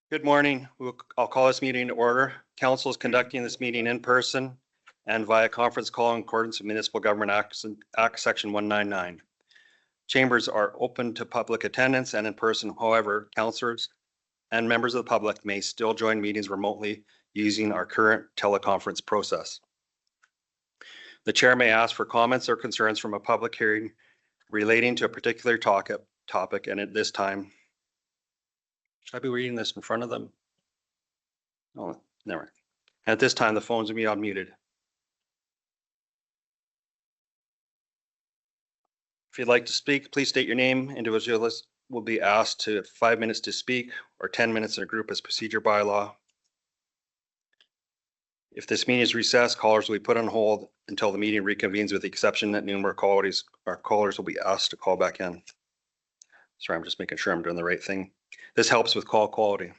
Good morning. I'll call this meeting to order. Council is conducting this meeting in person and via conference call in accordance with Municipal Government Act Section 199. Chambers are open to public attendance and in person. However, councillors and members of the public may still join meetings remotely using our current teleconference process. The chair may ask for comments or concerns from a public hearing relating to a particular topic, and at this time, should I be reading this in front of them? Oh, never. At this time, the phones will be unmuted. If you'd like to speak, please state your name. Individuals will be asked to 5 minutes to speak or 10 minutes in a group as procedure by law. If this meeting is recessed, callers will be put on hold until the meeting reconvenes, with the exception that numerous callers will be asked to call back in. Sorry, I'm just making sure I'm doing the right thing. This helps with call quality.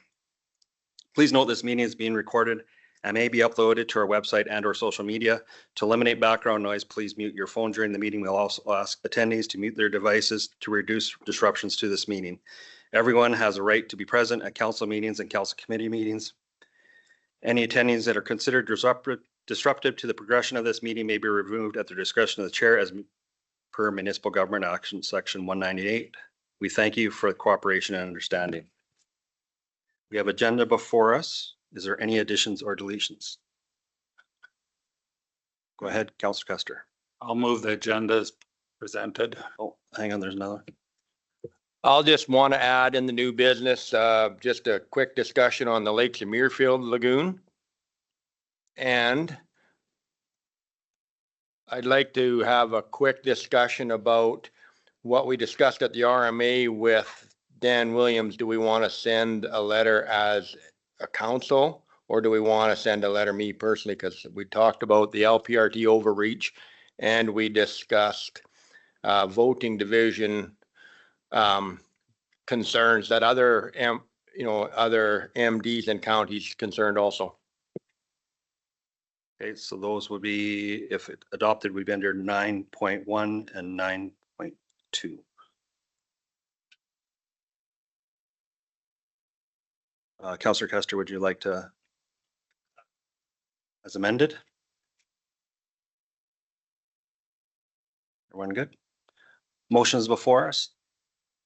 Please note this meeting is being recorded and may be uploaded to our website and or social media. To eliminate background noise, please mute your phone during the meeting. We'll also ask attendees to mute their devices to reduce disruptions to this meeting. Everyone has a right to be present at council meetings and council committee meetings. Any attendees that are considered disruptive to the progression of this meeting may be removed at the discretion of the chair as per Municipal Government Action Section 198. We thank you for the cooperation and understanding. We have agenda before us. Is there any additions or deletions? Go ahead, Councillor Custer. I'll move the agenda as presented. Oh, hang on, there's another. I'll just want to add in the new business, just a quick discussion on the Lakes of Muirfield Lagoon. And I'd like to have a quick discussion about what we discussed at the RMA with Dan Williams. Do we want to send a letter as a council, or do we want to send a letter, me personally, because we talked about the LPRT overreach and we discussed voting division concerns that other MDs and counties concerned also. Okay, so those would be, if it adopted, would be under 9.1 and 9.2. Councillor Custer, would you like to, as amended? Everyone good? Motion is before us.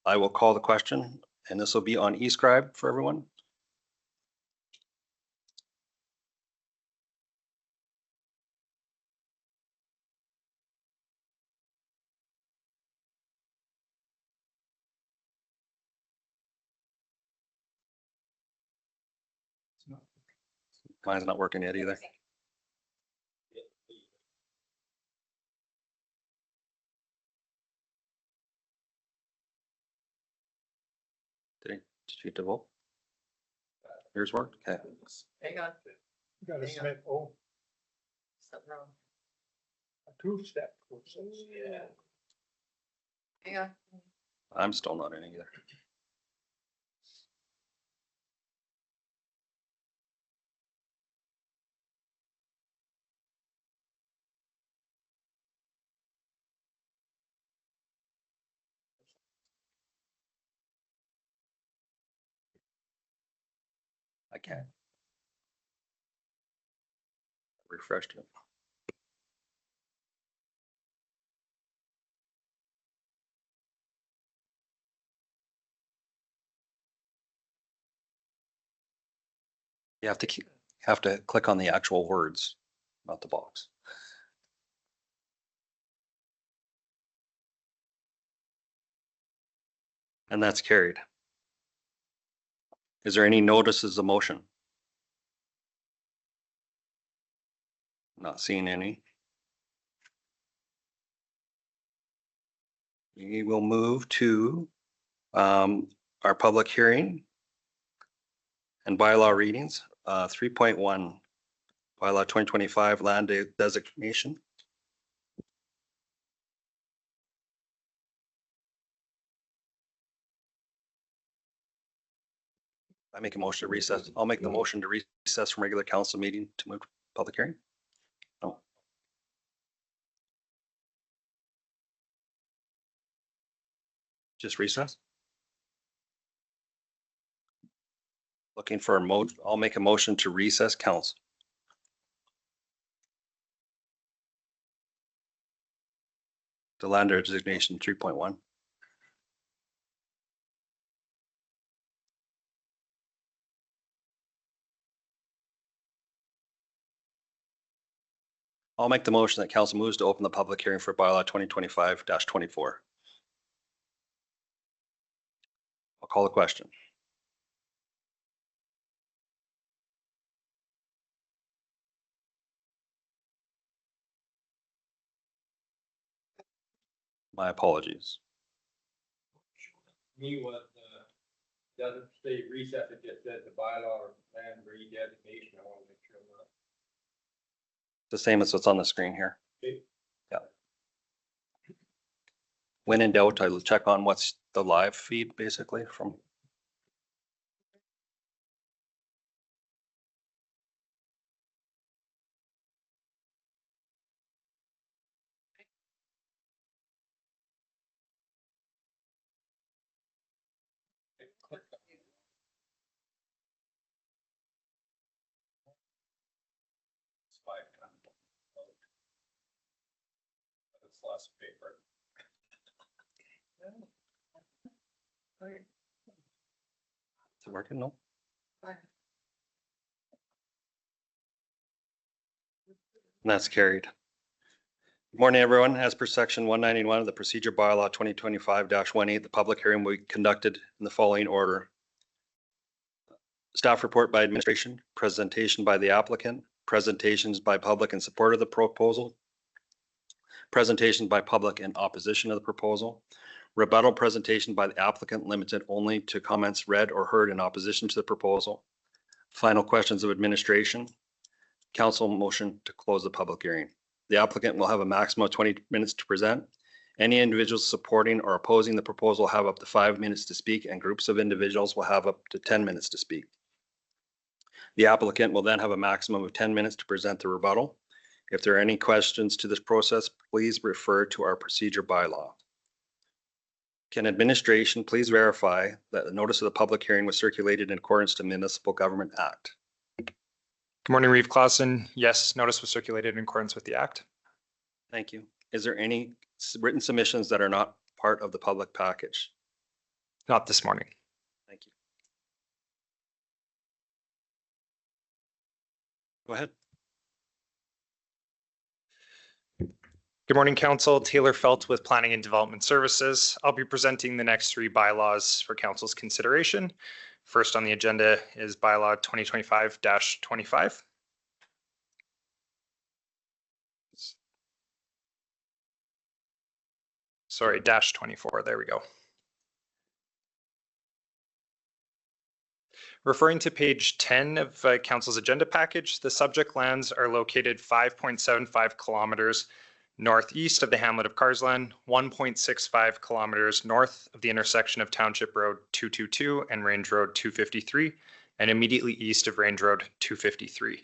I will call the question, and this will be on eScribe for everyone. Mine's not working yet either. Did you get to vote? Yours worked? Okay. Hang on. Got to Hang on. submit, Something wrong. a two-step process. Yeah. Hang on. I'm still not in either. I can't. Refreshed it. You have to click on the actual words, not the box. And that's carried. Is there any notices of motion? Not seeing any. We will move to our public hearing and bylaw readings. 3.1 bylaw 2025 land designation. I make a motion to recess. I'll make the motion to recess from regular council meeting to move to public hearing. No. Just recess? Looking for a I'll make a motion to recess council. The land designation 3.1. I'll make the motion that council moves to open the public hearing for bylaw 2025-24. I'll call the question. My apologies. Me what, doesn't say recess, it just says the bylaw or land redesignation. I want to make sure I'm not. The same as what's on the screen here. Okay. Yeah. When in doubt, I'll check on what's the live feed basically from. It's less paper. Okay. Is it working? No. Fine. And that's carried. Good morning, everyone. As per section 191 of the procedure bylaw 2025-18, the public hearing will be conducted in the following order. Staff report by administration, presentation by the applicant, presentations by public in support of the proposal, presentations by public in opposition of the proposal, rebuttal presentation by the applicant limited only to comments read or heard in opposition to the proposal, final questions of administration, council motion to close the public hearing. The applicant will have a maximum of 20 minutes to present. Any individuals supporting or opposing the proposal have up to 5 minutes to speak, and groups of individuals will have up to 10 minutes to speak. The applicant will then have a maximum of 10 minutes to present the rebuttal. If there are any questions to this process, please refer to our procedure bylaw. Can administration please verify that the notice of the public hearing was circulated in accordance to Municipal Government Act? Good morning, Reeve Clausen. Yes, notice was circulated in accordance with the Act. Thank you. Is there any written submissions that are not part of the public package? Not this morning. Thank you. Go ahead. Good morning, Council. Taylor Felt with Planning and Development Services. I'll be presenting the next three bylaws for Council's consideration. First on the agenda is bylaw 2025-25. Sorry, -24. There we go. Referring to page 10 of Council's agenda package, the subject lands are located 5.75 kilometers northeast of the hamlet of Carsland, 1.65 kilometers north of the intersection of Township Road 222 and Range Road 253, and immediately east of Range Road 253.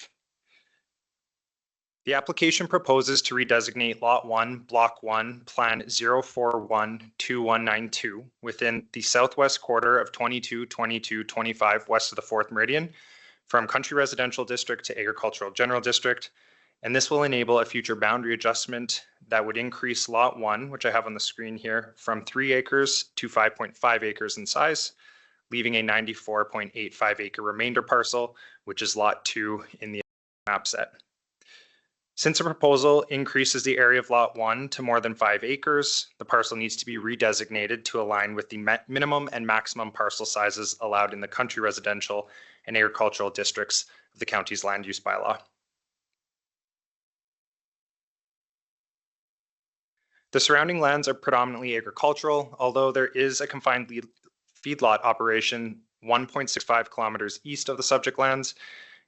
The application proposes to redesignate Lot 1, Block 1, Plan 0412192 within the southwest quarter of 222225 west of the 4th Meridian from Country Residential District to Agricultural General District. And this will enable a future boundary adjustment that would increase Lot 1, which I have on the screen here, from 3 acres to 5.5 acres in size, leaving a 94.85 acre remainder parcel, which is Lot 2 in the map set. Since the proposal increases the area of Lot 1 to more than 5 acres, the parcel needs to be redesignated to align with the minimum and maximum parcel sizes allowed in the country residential and agricultural districts of the county's land use bylaw. The surrounding lands are predominantly agricultural, although there is a confined feedlot operation 1.65 kilometers east of the subject lands,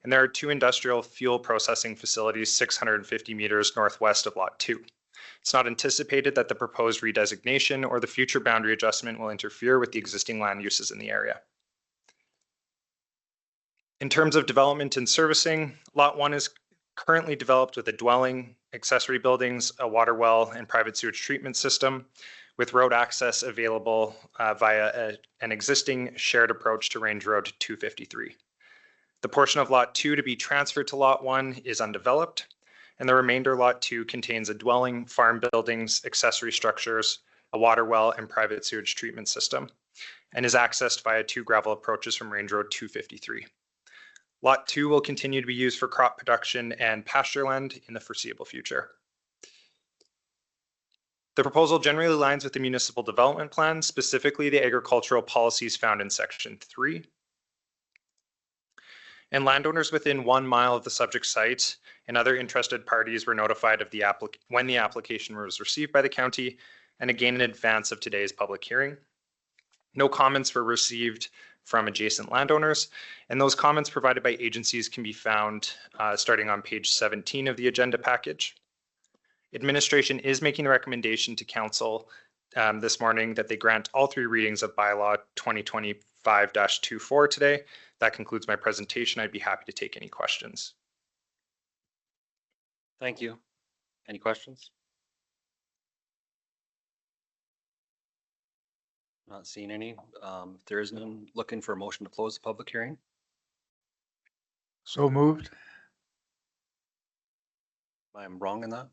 and there are 2 industrial fuel processing facilities 650 meters northwest of Lot 2. It's not anticipated that the proposed redesignation or the future boundary adjustment will interfere with the existing land uses in the area. In terms of development and servicing, Lot 1 is currently developed with a dwelling, accessory buildings, a water well, and private sewage treatment system, with road access available via an existing shared approach to Range Road 253. The portion of Lot 2 to be transferred to Lot 1 is undeveloped, and the remainder Lot 2 contains a dwelling, farm buildings, accessory structures, a water well, and private sewage treatment system, and is accessed via 2 gravel approaches from Range Road 253. Lot 2 will continue to be used for crop production and pasture land in the foreseeable future. The proposal generally aligns with the municipal development plan, specifically the agricultural policies found in section 3. And landowners within 1 mile of the subject site and other interested parties were notified of when the application was received by the county, and again in advance of today's public hearing. No comments were received from adjacent landowners, and those comments provided by agencies can be found starting on page 17 of the agenda package. Administration is making a recommendation to council this morning that they grant all 3 readings of bylaw 2025-24 today. That concludes my presentation. I'd be happy to take any questions. Thank you. Any questions? Not seeing any. If there is none, looking for a motion to close the public hearing. So moved. I'm wrong in that?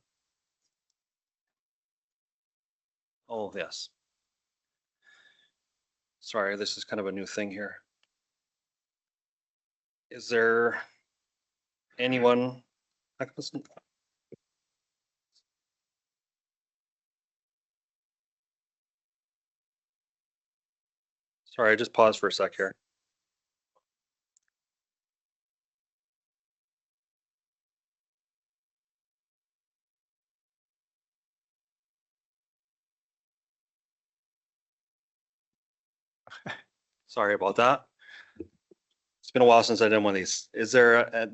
Oh, yes. Sorry, this is kind of a new thing here. Is there anyone? Sorry, I just paused for a sec here. Sorry about that. It's been a while since I did one of these. Is there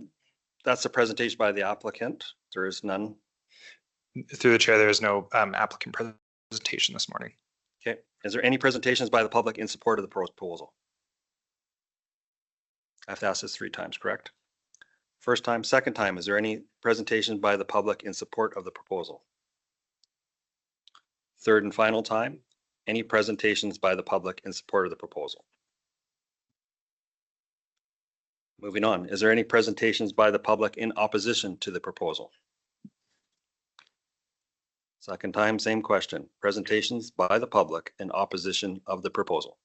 that's a presentation by the applicant? There is none. Through the chair, there is no applicant presentation this morning. Okay. Is there any presentations by the public in support of the proposal? I have to ask this 3 times, correct? First time, second time, is there any presentations by the public in support of the proposal? Third and final time, any presentations by the public in support of the proposal? Moving on, is there any presentations by the public in opposition to the proposal? Second time, same question. Presentations by the public in opposition of the proposal.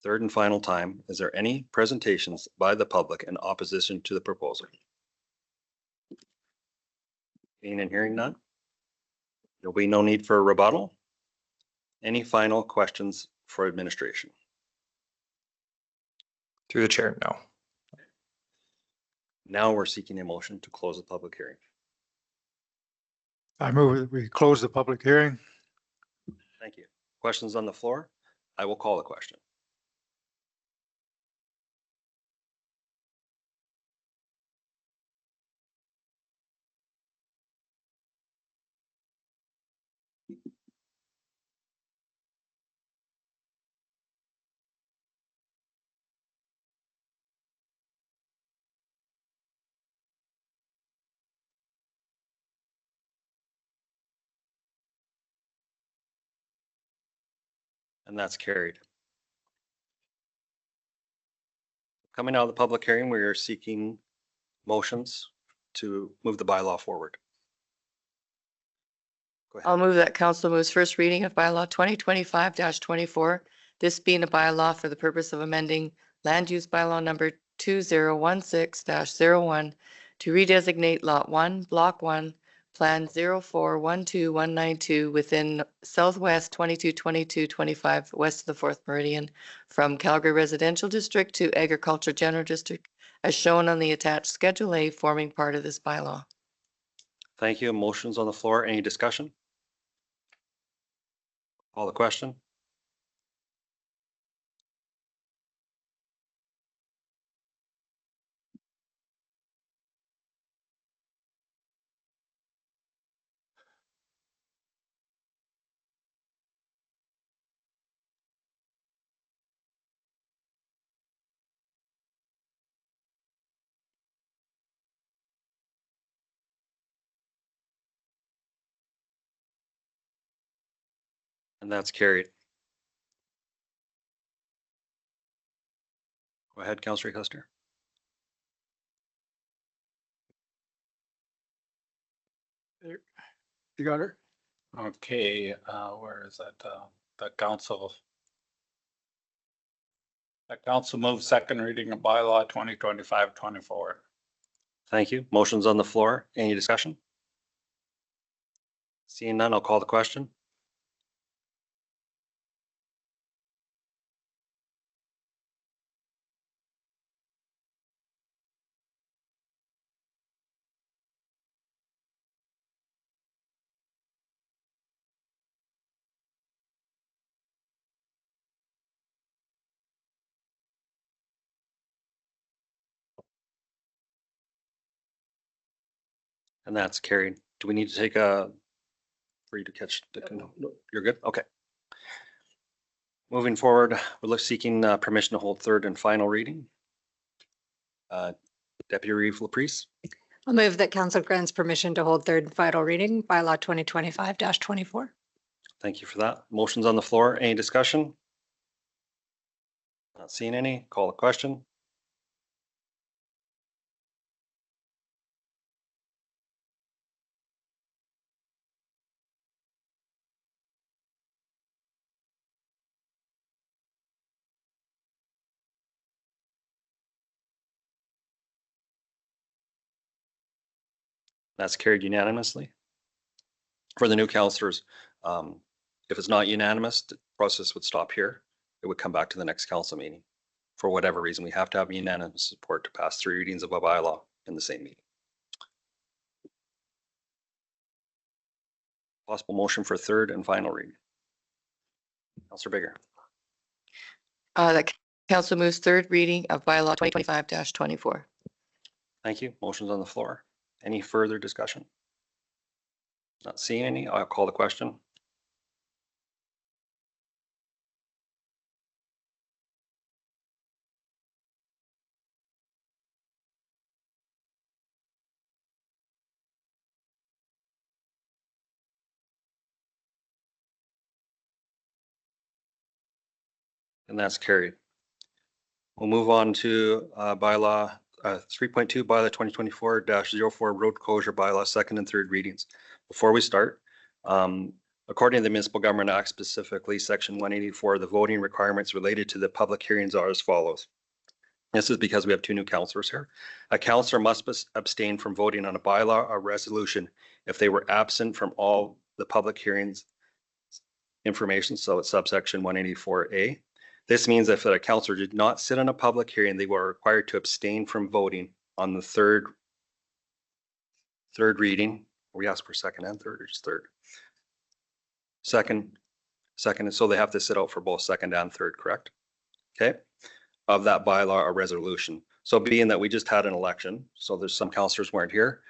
Third and final time, is there any presentations by the public in opposition to the proposal? Seeing and hearing none? There'll be no need for a rebuttal. Any final questions for administration? Through the chair, no. Now we're seeking a motion to close the public hearing. I move that we close the public hearing. Thank you. Questions on the floor? I will call the question. And that's carried. Coming out of the public hearing, we are seeking motions to move the bylaw forward. Go ahead. I'll move that council moves first reading of bylaw 2025-24, this being a bylaw for the purpose of amending land use bylaw number 2016-01 to redesignate Lot 1, Block 1, Plan 0412192 within Southwest 222225 west of the 4th Meridian from Calgary Residential District to Agriculture General District as shown on the attached Schedule A forming part of this bylaw. Thank you. Motions on the floor. Any discussion? Call the question. And that's carried. Go ahead, Councillor Custer. You got it? Okay, where is that? The council. The council moves second reading of bylaw 2025-24. Thank you. Motion's on the floor. Any discussion? Seeing none, I'll call the question. And that's carried. Do we need to take a, for you to catch the, no, you're good? Okay. Moving forward, we're seeking permission to hold third and final reading. Deputy Reeve Laprise. I'll move that council grants permission to hold third and final reading bylaw 2025-24. Thank you for that. Motion's on the floor. Any discussion? Not seeing any. Call the question. That's carried unanimously. For the new councillors, if it's not unanimous, the process would stop here. It would come back to the next council meeting. For whatever reason, we have to have unanimous support to pass 3 readings of a bylaw in the same meeting. Possible motion for third and final reading. Councillor Bigger. That council moves third reading of bylaw 2025-24. Thank you. Motion's on the floor. Any further discussion? Not seeing any. I'll call the question. And that's carried. We'll move on to bylaw 3.2 bylaw 2024-04 road closure bylaw second and third readings. Before we start, according to the Municipal Government Act, specifically section 184, the voting requirements related to the public hearings are as follows. This is because we have 2 new councillors here. A councillor must abstain from voting on a bylaw or resolution if they were absent from all the public hearings information. So it's subsection 184A. This means if a councillor did not sit on a public hearing, they were required to abstain from voting on the third reading. We asked for second and third, or just third? Second, and so they have to sit out for both second and third, correct? Okay, of that bylaw or resolution. So being that we just had an election, so there's some councillors weren't here,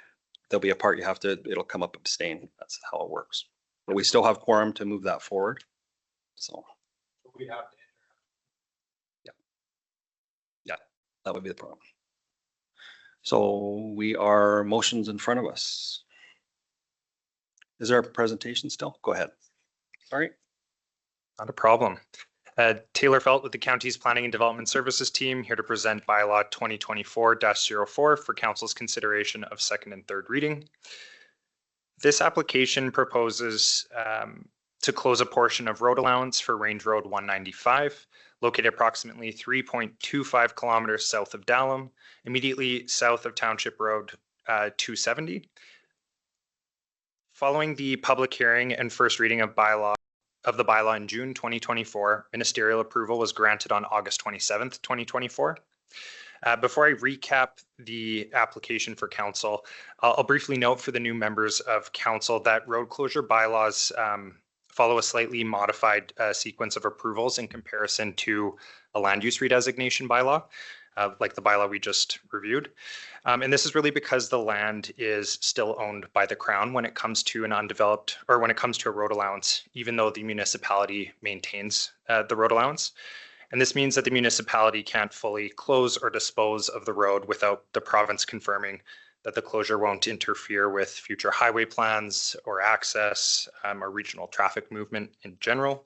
there'll be a part you have to, it'll come up abstain. That's how it works. But we still have quorum to move that forward. So We have to. that would be the problem. So we are motions in front of us. Is there a presentation still? Go ahead. Sorry. Not a problem. Taylor Felt with the county's Planning and Development Services team here to present bylaw 2024-04 for council's consideration of second and third reading. This application proposes to close a portion of road allowance for Range Road 195, located approximately 3.25 kilometers south of Dallam, immediately south of Township Road 270. Following the public hearing and first reading of the bylaw in June 2024, ministerial approval was granted on August 27th, 2024. Before I recap the application for council, I'll briefly note for the new members of council that road closure bylaws follow a slightly modified sequence of approvals in comparison to a land use redesignation bylaw, like the bylaw we just reviewed. And this is really because the land is still owned by the Crown when it comes to an undeveloped, or when it comes to a road allowance, even though the municipality maintains the road allowance. And this means that the municipality can't fully close or dispose of the road without the province confirming that the closure won't interfere with future highway plans or access or regional traffic movement in general.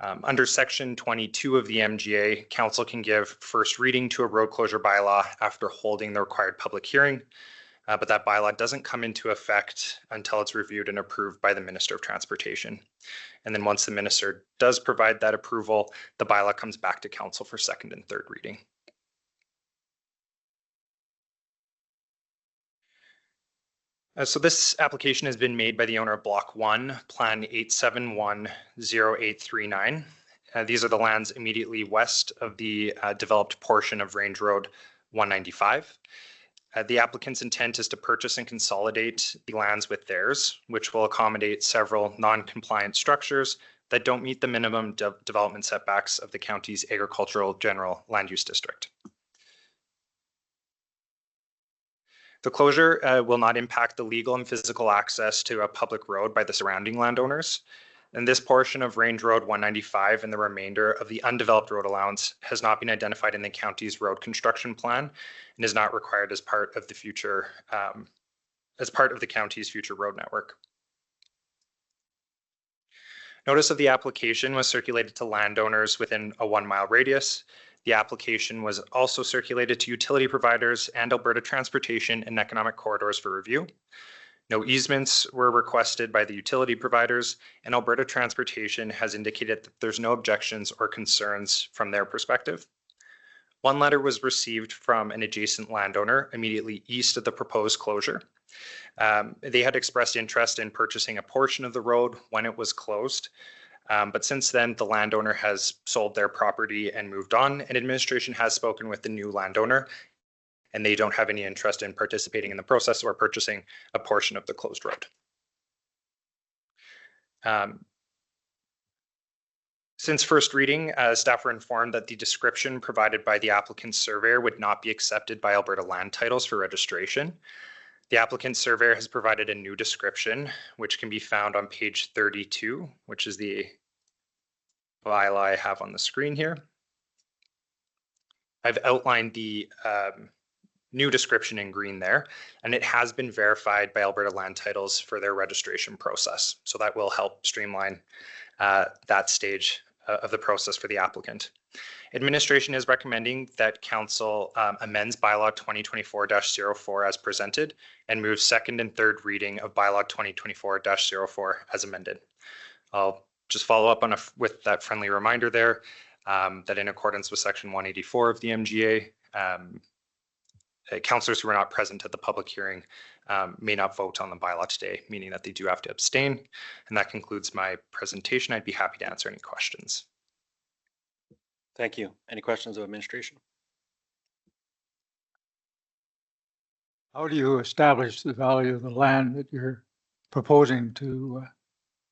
Under section 22 of the MGA, council can give first reading to a road closure bylaw after holding the required public hearing, but that bylaw doesn't come into effect until it's reviewed and approved by the Minister of Transportation. And then once the minister does provide that approval, the bylaw comes back to council for second and third reading. So this application has been made by the owner of Block 1, Plan 8710839. These are the lands immediately west of the developed portion of Range Road 195. The applicant's intent is to purchase and consolidate the lands with theirs, which will accommodate several non-compliant structures that don't meet the minimum development setbacks of the county's agricultural general land use district. The closure will not impact the legal and physical access to a public road by the surrounding landowners. And this portion of Range Road 195 and the remainder of the undeveloped road allowance has not been identified in the county's road construction plan and is not required as part of the future, as part of the county's future road network. Notice of the application was circulated to landowners within a 1 mile radius. The application was also circulated to utility providers and Alberta Transportation and Economic Corridors for review. No easements were requested by the utility providers, and Alberta Transportation has indicated that there's no objections or concerns from their perspective. One letter was received from an adjacent landowner immediately east of the proposed closure. They had expressed interest in purchasing a portion of the road when it was closed. But since then, the landowner has sold their property and moved on, and administration has spoken with the new landowner, and they don't have any interest in participating in the process or purchasing a portion of the closed road. Since first reading, staff were informed that the description provided by the applicant's surveyor would not be accepted by Alberta Land Titles for registration. The applicant's surveyor has provided a new description, which can be found on page 32, which is the bylaw I have on the screen here. I've outlined the new description in green there, and it has been verified by Alberta Land Titles for their registration process. So that will help streamline that stage of the process for the applicant. Administration is recommending that council amends bylaw 2024-04 as presented and moves second and third reading of bylaw 2024-04 as amended. I'll just follow up with that friendly reminder there that in accordance with section 184 of the MGA, councillors who are not present at the public hearing may not vote on the bylaw today, meaning that they do have to abstain. And that concludes my presentation. I'd be happy to answer any questions. Thank you. Any questions of administration? How do you establish the value of the land that you're proposing to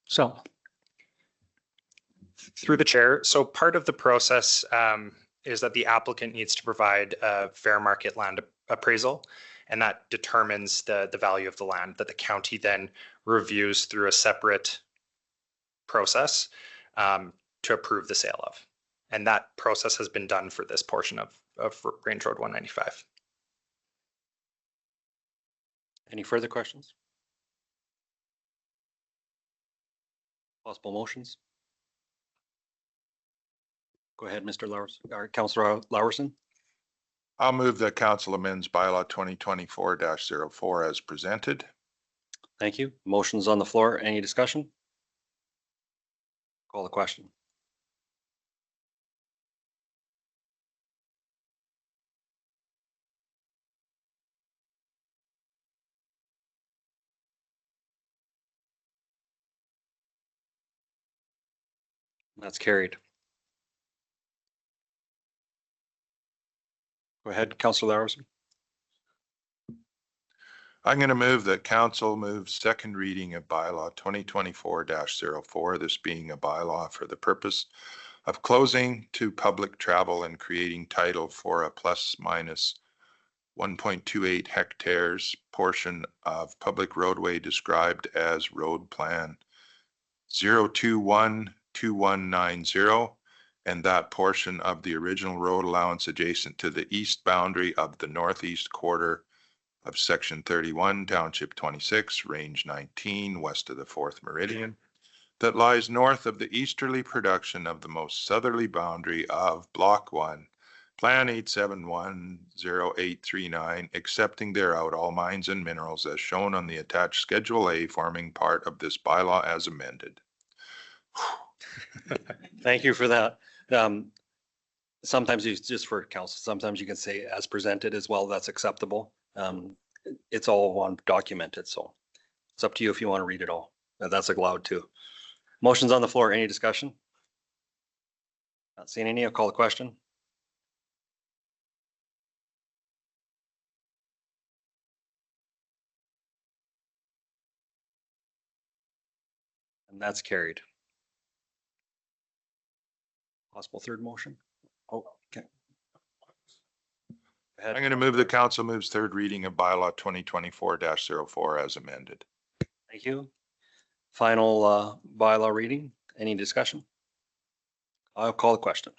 sell? Through the chair. So part of the process is that the applicant needs to provide a fair market land appraisal, and that determines the value of the land that the county then reviews through a separate process to approve the sale of. And that process has been done for this portion of Range Road 195. Any further questions? Possible motions? Go ahead, Mr. Lowers, or Councillor Lowerson. I'll move that council amends bylaw 2024-04 as presented. Thank you. Motions on the floor. Any discussion? Call the question. That's carried. Go ahead, Councillor Lowerson. I'm going to move that council moves second reading of bylaw 2024-04, this being a bylaw for the purpose of closing to public travel and creating title for a plus minus 1.28 hectares portion of public roadway described as road plan 0212190, and that portion of the original road allowance adjacent to the east boundary of the northeast quarter of section 31, township 26, range 19, west of the 4th meridian. that lies north of the easterly production of the most southerly boundary of Block 1, Plan 8710839, accepting thereout all mines and minerals as shown on the attached Schedule A forming part of this bylaw as amended. Thank you for that. Sometimes it's just for council, sometimes you can say as presented as well, that's acceptable. It's all one documented, so it's up to you if you want to read it all. That's allowed too. Motion's on the floor. Any discussion? Not seeing any. I'll call the question. And that's carried. Possible third motion? Oh, okay. Go ahead. I'm going to move the council moves third reading of bylaw 2024-04 as amended. Thank you. Final bylaw reading. Any discussion? I'll call the question.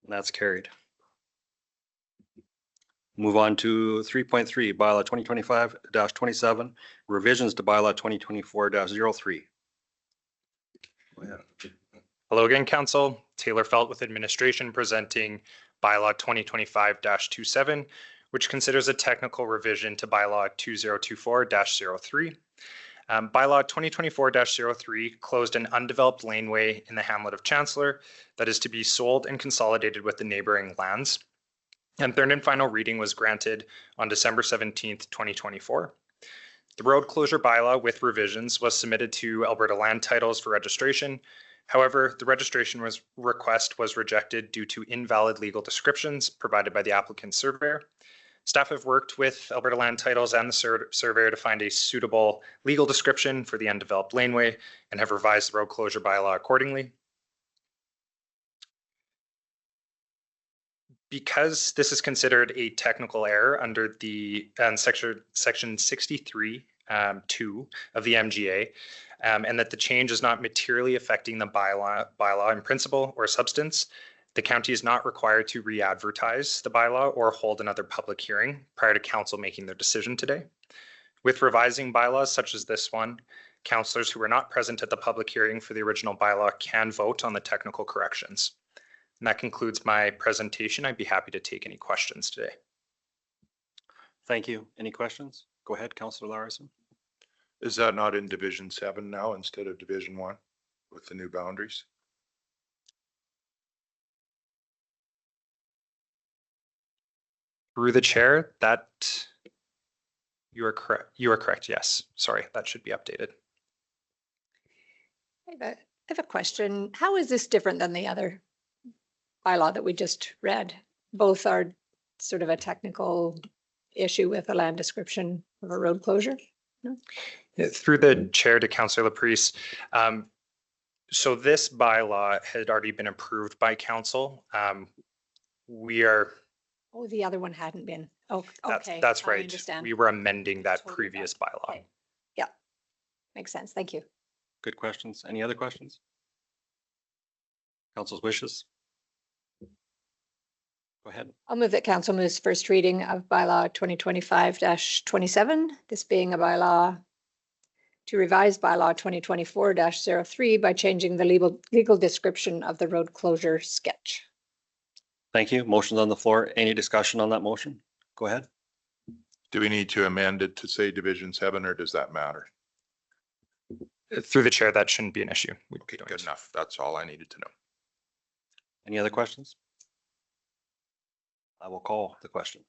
And that's carried. Move on to 3.3, bylaw 2025-27, revisions to bylaw 2024-03. Hello again, Council. Taylor Felt with administration presenting bylaw 2025-27, which considers a technical revision to bylaw 2024-03. Bylaw 2024-03 closed an undeveloped laneway in the hamlet of Chancellor that is to be sold and consolidated with the neighboring lands. And third and final reading was granted on December 17th, 2024. The road closure bylaw with revisions was submitted to Alberta Land Titles for registration. However, the registration request was rejected due to invalid legal descriptions provided by the applicant surveyor. Staff have worked with Alberta Land Titles and the surveyor to find a suitable legal description for the undeveloped laneway and have revised the road closure bylaw accordingly. Because this is considered a technical error under the section 63 2 of the MGA, and that the change is not materially affecting the bylaw in principle or substance, the county is not required to re-advertise the bylaw or hold another public hearing prior to council making their decision today. With revising bylaws such as this one, councillors who were not present at the public hearing for the original bylaw can vote on the technical corrections. And that concludes my presentation. I'd be happy to take any questions today. Thank you. Any questions? Go ahead, Councillor Larson. Is that not in Division 7 now instead of Division 1 with the new boundaries? Through the chair, that you are correct. You are correct. Yes. Sorry, that should be updated. I have a question. How is this different than the other bylaw that we just read? Both are sort of a technical issue with a land description of a road closure. No? Through the chair to Councillor Laprise. So this bylaw had already been approved by council. We are. Oh, the other one hadn't been. Oh, okay. That's I right. understand. We were amending that Totally previous bylaw. Okay. Yeah, makes sense. Thank you. Good questions. Any other questions? Council's wishes? Go ahead. I'll move that council moves first reading of bylaw 2025-27, this being a bylaw to revise bylaw 2024-03 by changing the legal description of the road closure sketch. Thank you. Motion's on the floor. Any discussion on that motion? Go ahead. Do we need to amend it to say Division 7 or does that matter? Through the chair, that shouldn't be an issue. Okay, good enough. That's all I needed to know. Any other questions? I will call the question.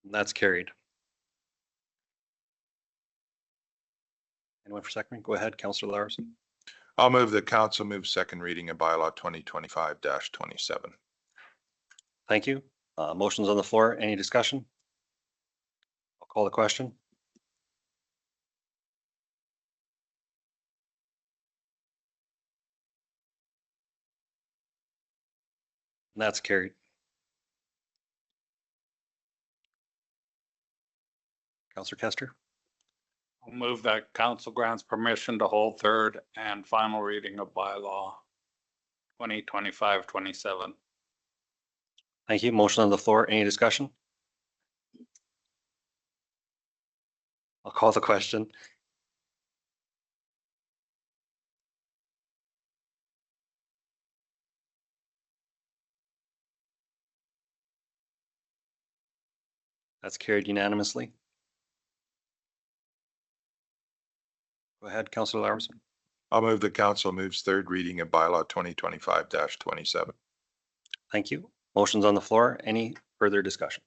And that's carried. Anyone for second? Go ahead, Councillor Larson. I'll move the council move second reading of bylaw 2025-27. Thank you. Motion's on the floor. Any discussion? I'll call the question. That's carried. Counselor Kester? I'll move that council grants permission to hold third and final reading of bylaw 2025-27. Thank you. Motion on the floor. Any discussion? I'll call the question. That's carried unanimously. Go ahead, Councilor Larson. I'll move the council moves third reading of bylaw 2025-27. Thank you. Motion's on the floor. Any further discussion?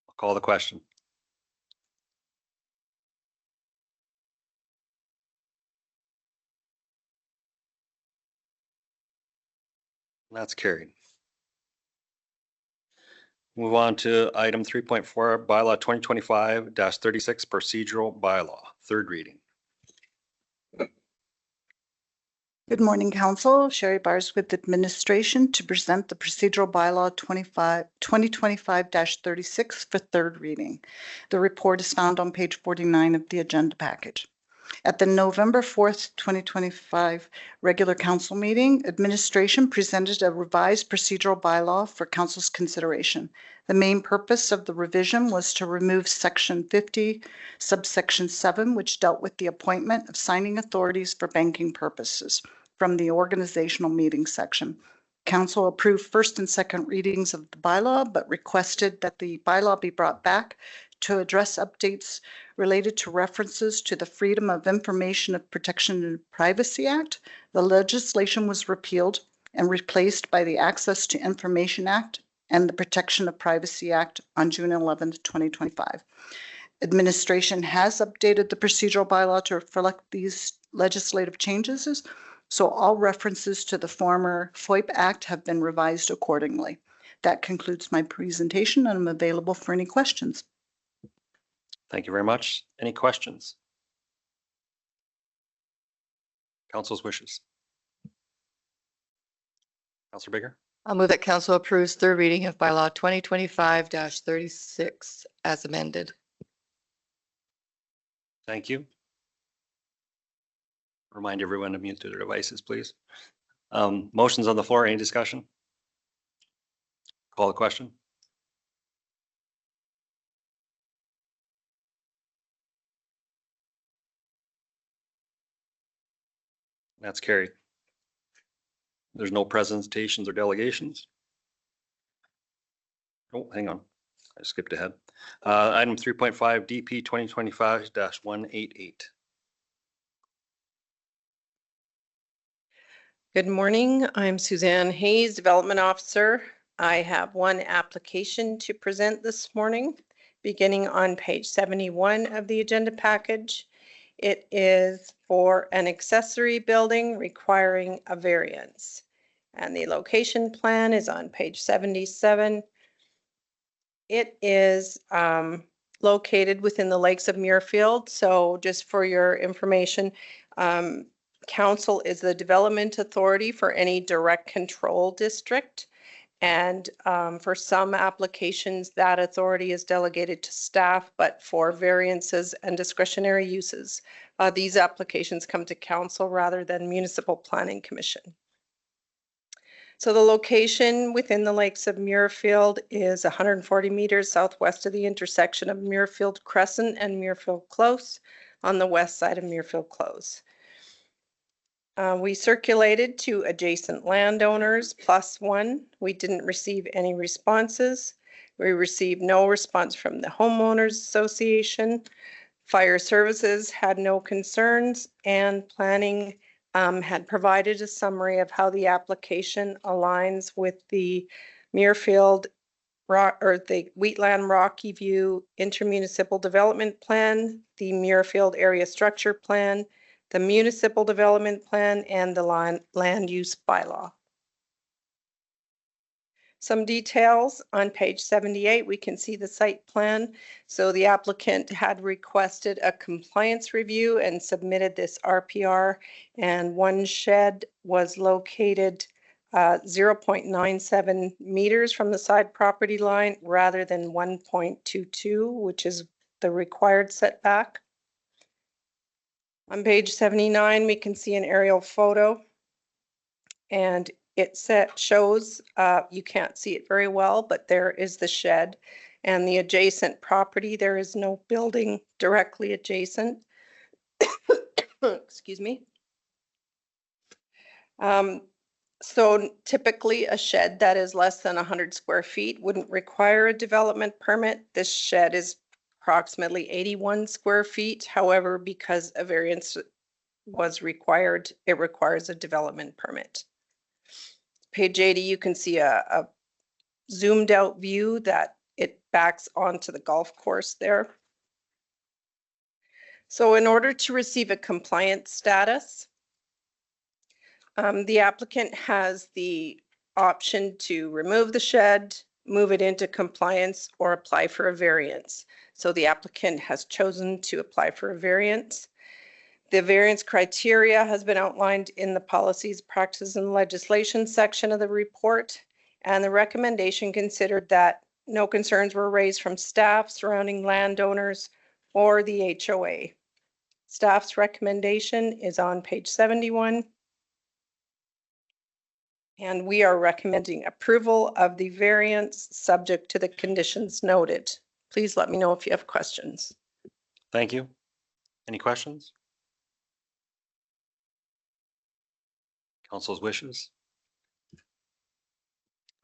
I'll call the question. That's carried. Move on to item 3.4, bylaw 2025-36 procedural bylaw, third reading. Good morning, Council. Sherry Bars with Administration to present the procedural bylaw 2025-36 for third reading. The report is found on page 49 of the agenda package. At the November 4th, 2025 regular council meeting, administration presented a revised procedural bylaw for council's consideration. The main purpose of the revision was to remove section 50, subsection 7, which dealt with the appointment of signing authorities for banking purposes from the organizational meeting section. Council approved first and second readings of the bylaw, but requested that the bylaw be brought back to address updates related to references to the Freedom of Information of Protection and Privacy Act. The legislation was repealed and replaced by the Access to Information Act and the Protection of Privacy Act on June 11, 2025. Administration has updated the procedural bylaw to reflect these legislative changes, so all references to the former FOIP Act have been revised accordingly. That concludes my presentation, and I'm available for any questions. Thank you very much. Any questions? Council's wishes. Councilor Bigger? I'll move that council approves third reading of bylaw 2025-36 as amended. Thank you. Remind everyone to mute their devices, please. Motions on the floor. Any discussion? Call the question. That's carried. There's no presentations or delegations. Oh, hang on. I skipped ahead. Item 3.5, DP 2025-188. Good morning. I'm Suzanne Hayes, Development Officer. I have one application to present this morning, beginning on page 71 of the agenda package. It is for an accessory building requiring a variance. And the location plan is on page 77. It is located within the Lakes of Muirfield. So just for your information, Council is the development authority for any direct control district. And for some applications, that authority is delegated to staff, but for variances and discretionary uses, these applications come to council rather than Municipal Planning Commission. So the location within the Lakes of Muirfield is 140 meters southwest of the intersection of Muirfield Crescent and Muirfield Close on the west side of Muirfield Close. We circulated to adjacent landowners +1. We didn't receive any responses. We received no response from the homeowners association. Fire services had no concerns, and planning had provided a summary of how the application aligns with the Muirfield or the Wheatland Rocky View Intermunicipal Development Plan, the Muirfield Area Structure Plan, the Municipal Development Plan, and the Land Use Bylaw. Some details on page 78, we can see the site plan. So the applicant had requested a compliance review and submitted this RPR, and one shed was located 0.97 meters from the side property line rather than 1.22, which is the required setback. On page 79, we can see an aerial photo, and it shows, you can't see it very well, but there is the shed and the adjacent property. There is no building directly adjacent. Excuse me. So typically a shed that is less than 100 square feet wouldn't require a development permit. This shed is approximately 81 square feet. However, because a variance was required, it requires a development permit. Page 80, you can see a zoomed out view that it backs onto the golf course there. So in order to receive a compliance status, the applicant has the option to remove the shed, move it into compliance, or apply for a variance. So the applicant has chosen to apply for a variance. The variance criteria has been outlined in the policies, practices, and legislation section of the report, and the recommendation considered that no concerns were raised from staff, surrounding landowners, or the HOA. Staff's recommendation is on page 71. And we are recommending approval of the variance subject to the conditions noted. Please let me know if you have questions. Thank you. Any questions? Council's wishes?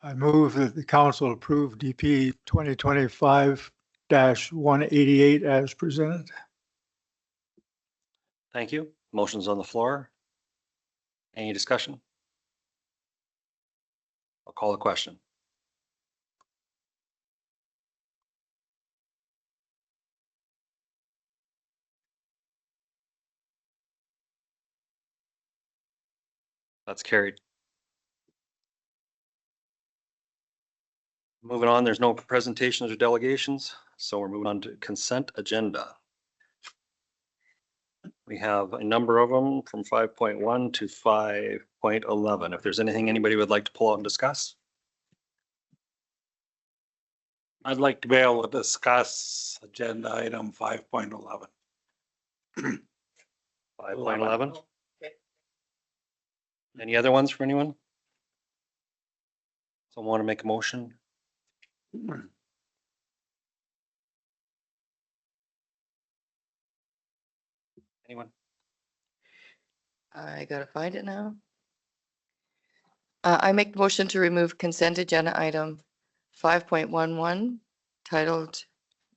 I move that the council approve DP 2025-188 as presented. Thank you. Motion's on the floor. Any discussion? I'll call the question. That's carried. Moving on, there's no presentations or delegations, so we're moving on to consent agenda. We have a number of them from 5.1 to 5.11. If there's anything anybody would like to pull out and discuss. I'd like to be able to discuss agenda item 5.11. 5.11. Any other ones for anyone? Someone want to make a motion? Anyone? I gotta find it now. I make the motion to remove consent agenda item 5.11 titled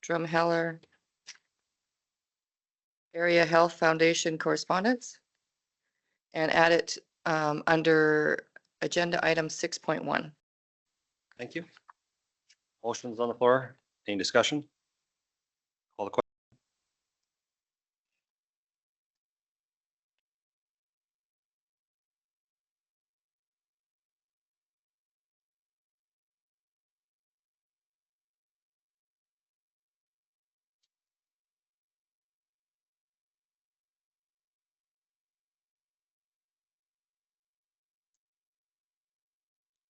Drumheller Area Health Foundation Correspondence and add it under agenda item 6.1. Thank you. Motion's on the floor. Any discussion? Call the question.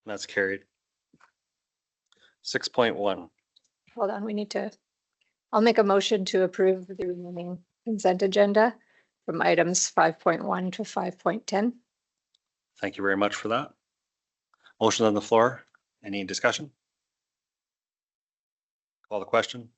That's carried. 6.1. Hold on, we need to, I'll make a motion to approve the remaining consent agenda from items 5.1 to 5.10. Thank you very much for that. Motion on the floor. Any discussion? Call the question.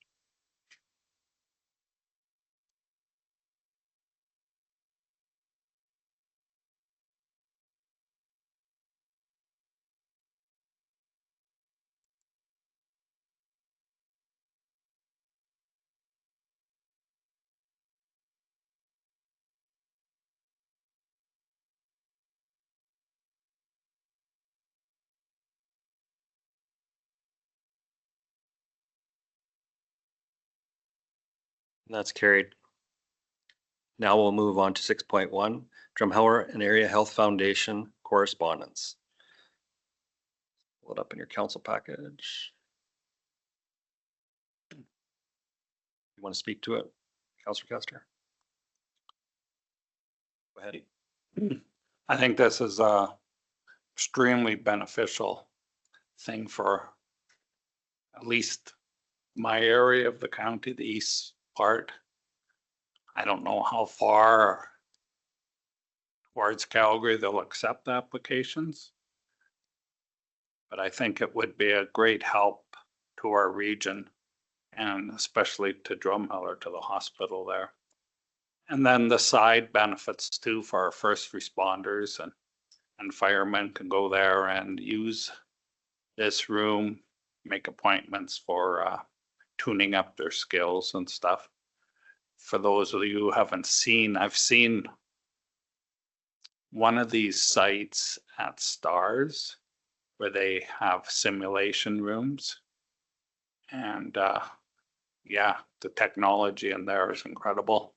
That's carried. Now we'll move on to 6.1, Drumheller and Area Health Foundation correspondence. Pull it up in your council package. You want to speak to it, Councilor Kester? Go ahead. I think this is a extremely beneficial thing for at least my area of the county, the east part. I don't know how far towards Calgary they'll accept applications. But I think it would be a great help to our region and especially to Drumheller, to the hospital there. And then the side benefits too for our first responders and firemen can go there and use this room, make appointments for tuning up their skills and stuff. For those of you who haven't seen, I've seen one of these sites at STARS where they have simulation rooms. And yeah, the technology in there is incredible.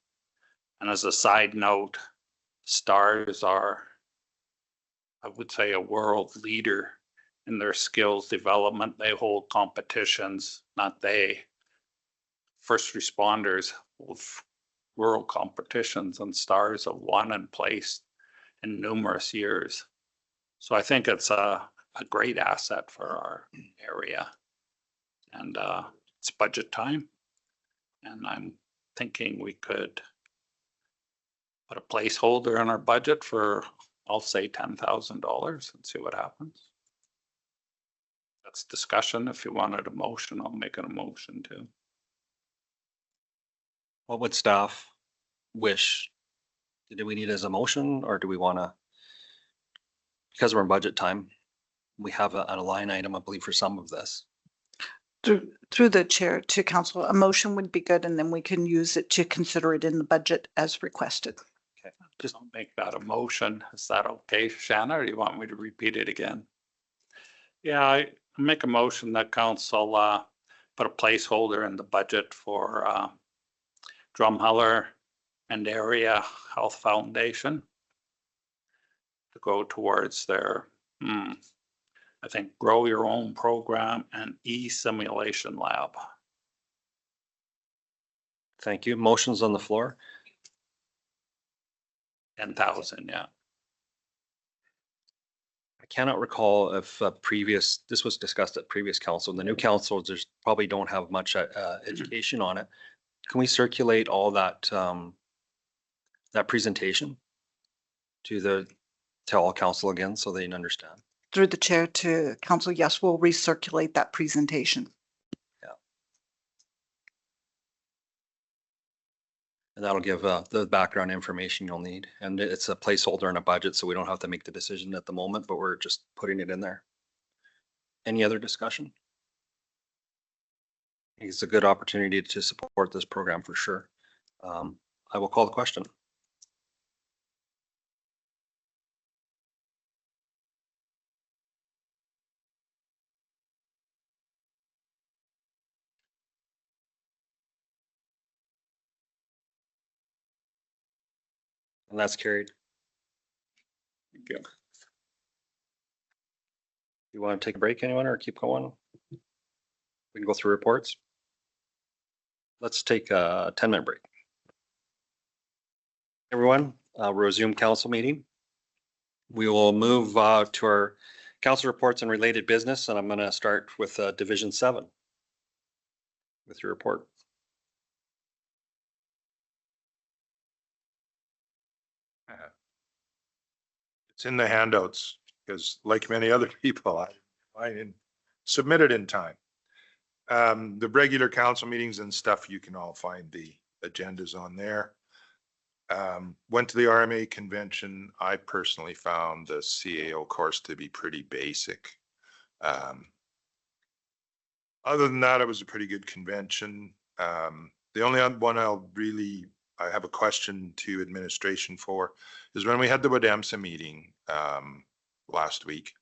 And as a side note, STARS are, I would say, a world leader in their skills development. They hold competitions, not they, first responders hold world competitions, and STARS have won and placed in numerous years. So I think it's a great asset for our area. And it's budget time. And I'm thinking we could put a placeholder in our budget for, I'll say $10,000 and see what happens. That's discussion. If you wanted a motion, I'll make an emotion too. What would staff wish? Do we need it as a motion or do we want to? Because we're in budget time, we have a line item, I believe, for some of this. Through the chair to council, a motion would be good, and then we can use it to consider it in the budget as requested. Okay. Just I'll make that a motion. Is that okay, Shanna, or do you want me to repeat it again? Yeah, I make a motion that council put a placeholder in the budget for Drumheller and Area Health Foundation to go towards their, I think, Grow Your Own program and e-simulation lab. Thank you. Motions on the floor. 10,000, yeah. I cannot recall if this was discussed at previous council. The new council just probably don't have much education on it. Can we circulate all that that presentation to all council again so they understand? Through the chair to council, yes, we'll recirculate that presentation. Yeah. And that'll give the background information you'll need. And it's a placeholder in a budget, so we don't have to make the decision at the moment, but we're just putting it in there. Any other discussion? I think it's a good opportunity to support this program for sure. I will call the question. And that's carried. Thank you. You want to take a break, anyone, or keep going? We can go through reports. Let's take a 10-minute break. Everyone, we'll resume council meeting. We will move to our council reports and related business, and I'm going to start with Division 7 with your report. It's in the handouts because, like many other people, I didn't submit it in time. The regular council meetings and stuff, you can all find the agendas on there. Went to the RMA convention. I personally found the CAO course to be pretty basic. Other than that, it was a pretty good convention. The only one I have a question to administration for is when we had the WDEMSA meeting last week.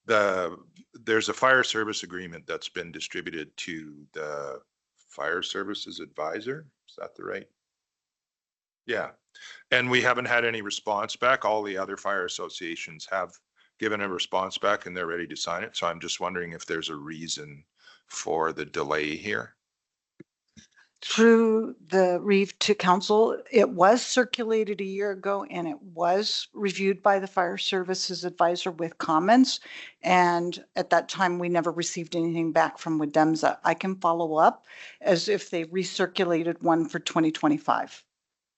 There's a fire service agreement that's been distributed to the fire services advisor. Is that the right? Yeah. And we haven't had any response back. All the other fire associations have given a response back and they're ready to sign it. So I'm just wondering if there's a reason for the delay here. through the Reeve to council. It was circulated a year ago and it was reviewed by the Fire Services Advisor with comments. And at that time, we never received anything back from Wedemza. I can follow up as if they recirculated one for 2025.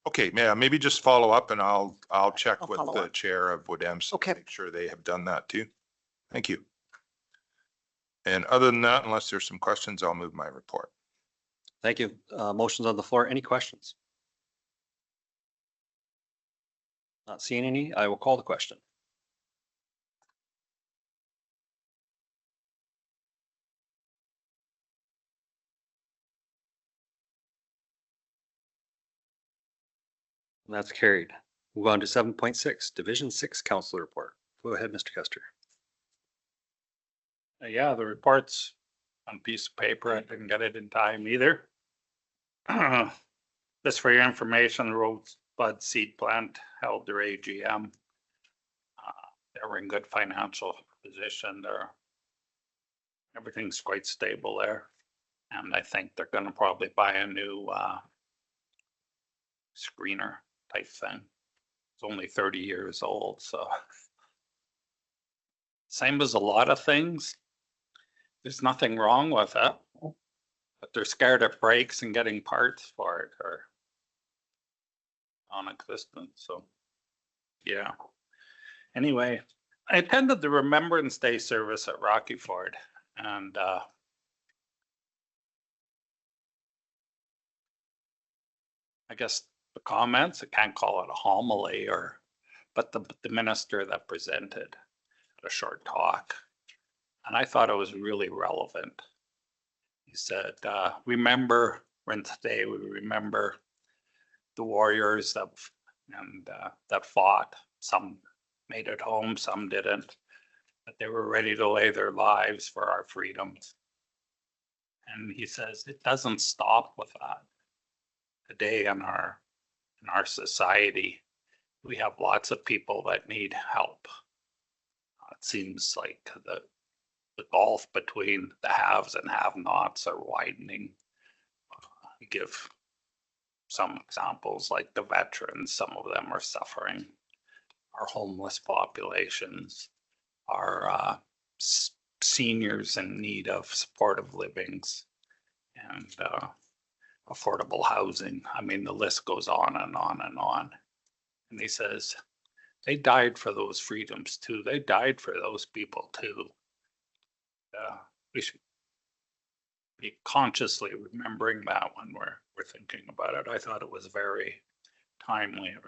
Okay, yeah, maybe just follow up and I'll check I'll with follow the up. chair of WDEMS. Okay. Make sure they have done that too. Thank you. And other than that, unless there's some questions, I'll move my report. Thank you. Motions on the floor. Any questions? Not seeing any. I will call the question. And that's carried. Move on to 7.6, Division 6 Council Report. Go ahead, Mr. Custer. Yeah, the report's on a piece of paper. I didn't get it in time either. Just for your information, Rosebud Seed Plant held their AGM. They were in good financial position. Everything's quite stable there. And I think they're gonna probably buy a new screener type thing. It's only 30 years old, so. Same as a lot of things. There's nothing wrong with it, but they're scared it breaks and getting parts for it are non-existent, so, yeah. Anyway, I attended the Remembrance Day service at Rocky Ford, and I guess the comments, I can't call it a homily but the minister that presented had a short talk, and I thought it was really relevant. He said, remember, when today we remember the warriors that fought. Some made it home, some didn't, but they were ready to lay their lives for our freedoms. And he says, it doesn't stop with that. Today in our society, we have lots of people that need help. It seems like the gulf between the haves and have-nots are widening. I give some examples, like the veterans, some of them are suffering. Our homeless populations, our seniors in need of supportive livings and affordable housing. I mean, the list goes on and on and on. And he says, they died for those freedoms too. They died for those people too. We should be consciously remembering that when we're thinking about it. I thought it was very timely. It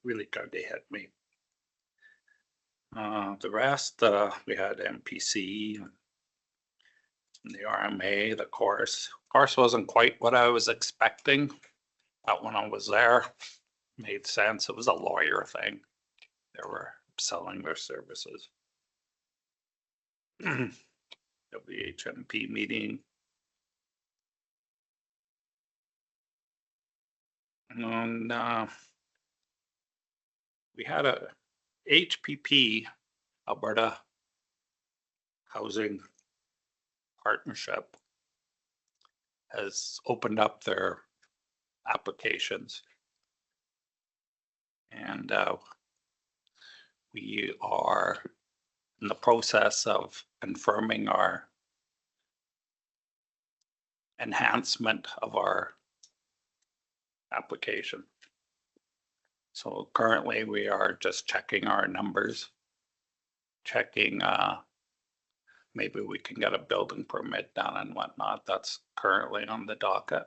really kind of hit me. The rest, we had MPC and the RMA, the course. Course wasn't quite what I was expecting, but when I was there, made sense. It was a lawyer thing. They were selling their services. WHMP meeting. And we had a HPP, Alberta Housing Partnership, has opened up their applications. And we are in the process of confirming our enhancement of our application. So currently we are just checking our numbers, checking maybe we can get a building permit done and whatnot. That's currently on the docket.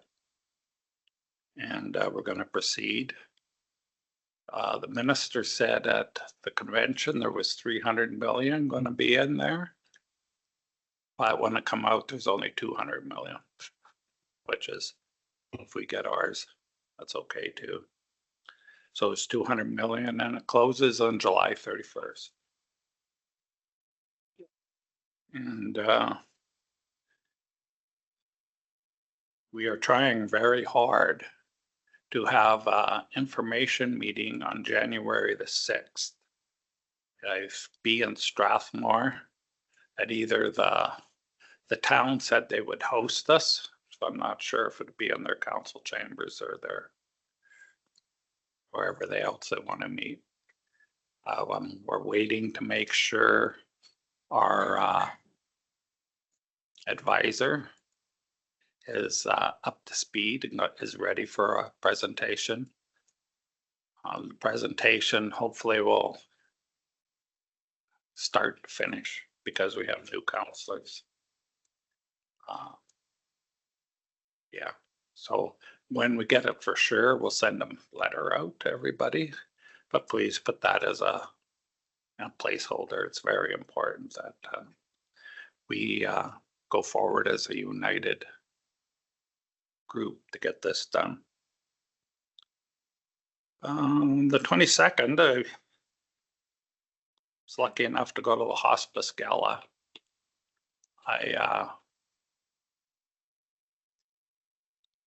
And we're going to proceed. The minister said at the convention there was 300 million going to be in there. But when it come out, there's only 200 million, which is, if we get ours, that's okay too. So it's 200 million and it closes on July 31st. And we are trying very hard to have an information meeting on January the 6th. I've been in Strathmore at either the town said they would host us. so I'm not sure if it'd be in their council chambers or wherever they else they want to meet. We're waiting to make sure our advisor is up to speed and is ready for a presentation. The presentation hopefully will start to finish because we have new counselors. Yeah, so when we get it for sure, we'll send a letter out to everybody, but please put that as a placeholder. It's very important that we go forward as a united group to get this done. The 22nd, I was lucky enough to go to the hospice gala.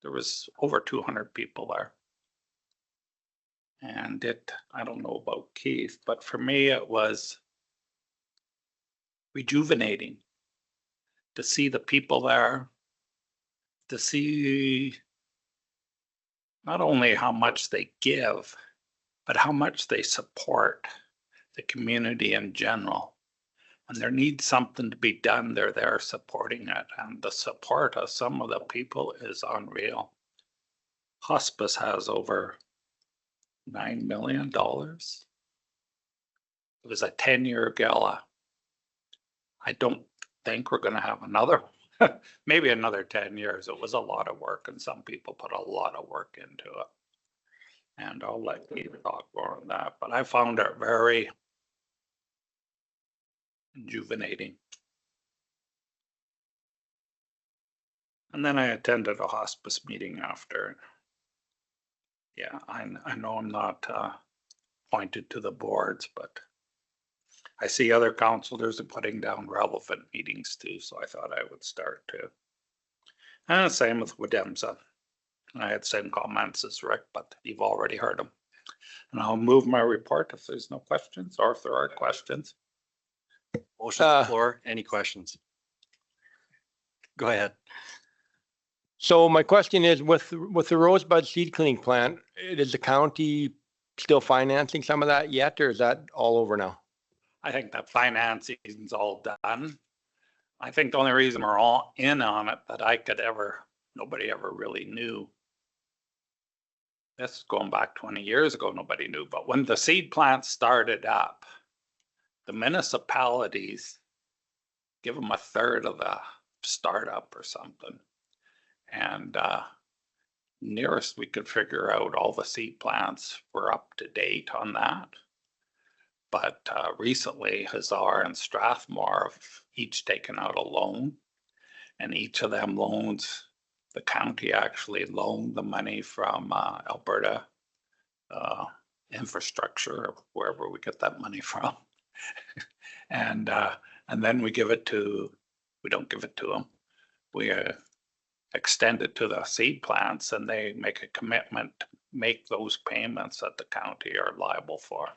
There was over 200 people there. And I don't know about Keith, but for me, it was rejuvenating to see the people there, to see not only how much they give, but how much they support the community in general. When there needs something to be done, they're there supporting it. And the support of some of the people is unreal. Hospice has over $9 million. It was a 10-year gala. I don't think we're going to have another, maybe another 10 years. It was a lot of work, and some people put a lot of work into it. And I'll let Keith talk more on that. But I found it very rejuvenating. And then I attended a hospice meeting after. Yeah, I know I'm not pointed to the boards, but I see other councilors are putting down relevant meetings too, so I thought I would start too. And the same with Wademsa. I had same comments as Rick, but you've already heard them. And I'll move my report if there's no questions, or if there are questions. Motion on the floor. Any questions? Go ahead. So my question is, with the Rosebud seed cleaning plant, is the county still financing some of that yet, or is that all over now? I think that financing is all done. I think the only reason we're all in on it that nobody ever really knew. This is going back 20 years ago, nobody knew. But when the seed plant started up, the municipalities give them a third of the startup or something. And nearest we could figure out, all the seed plants were up to date on that. But recently, Hazard and Strathmore have each taken out a loan. And each of them loans, the county actually loaned the money from Alberta infrastructure, wherever we get that money from. And then we don't give it to them. We extend it to the seed plants, and they make a commitment to make those payments that the county are liable for.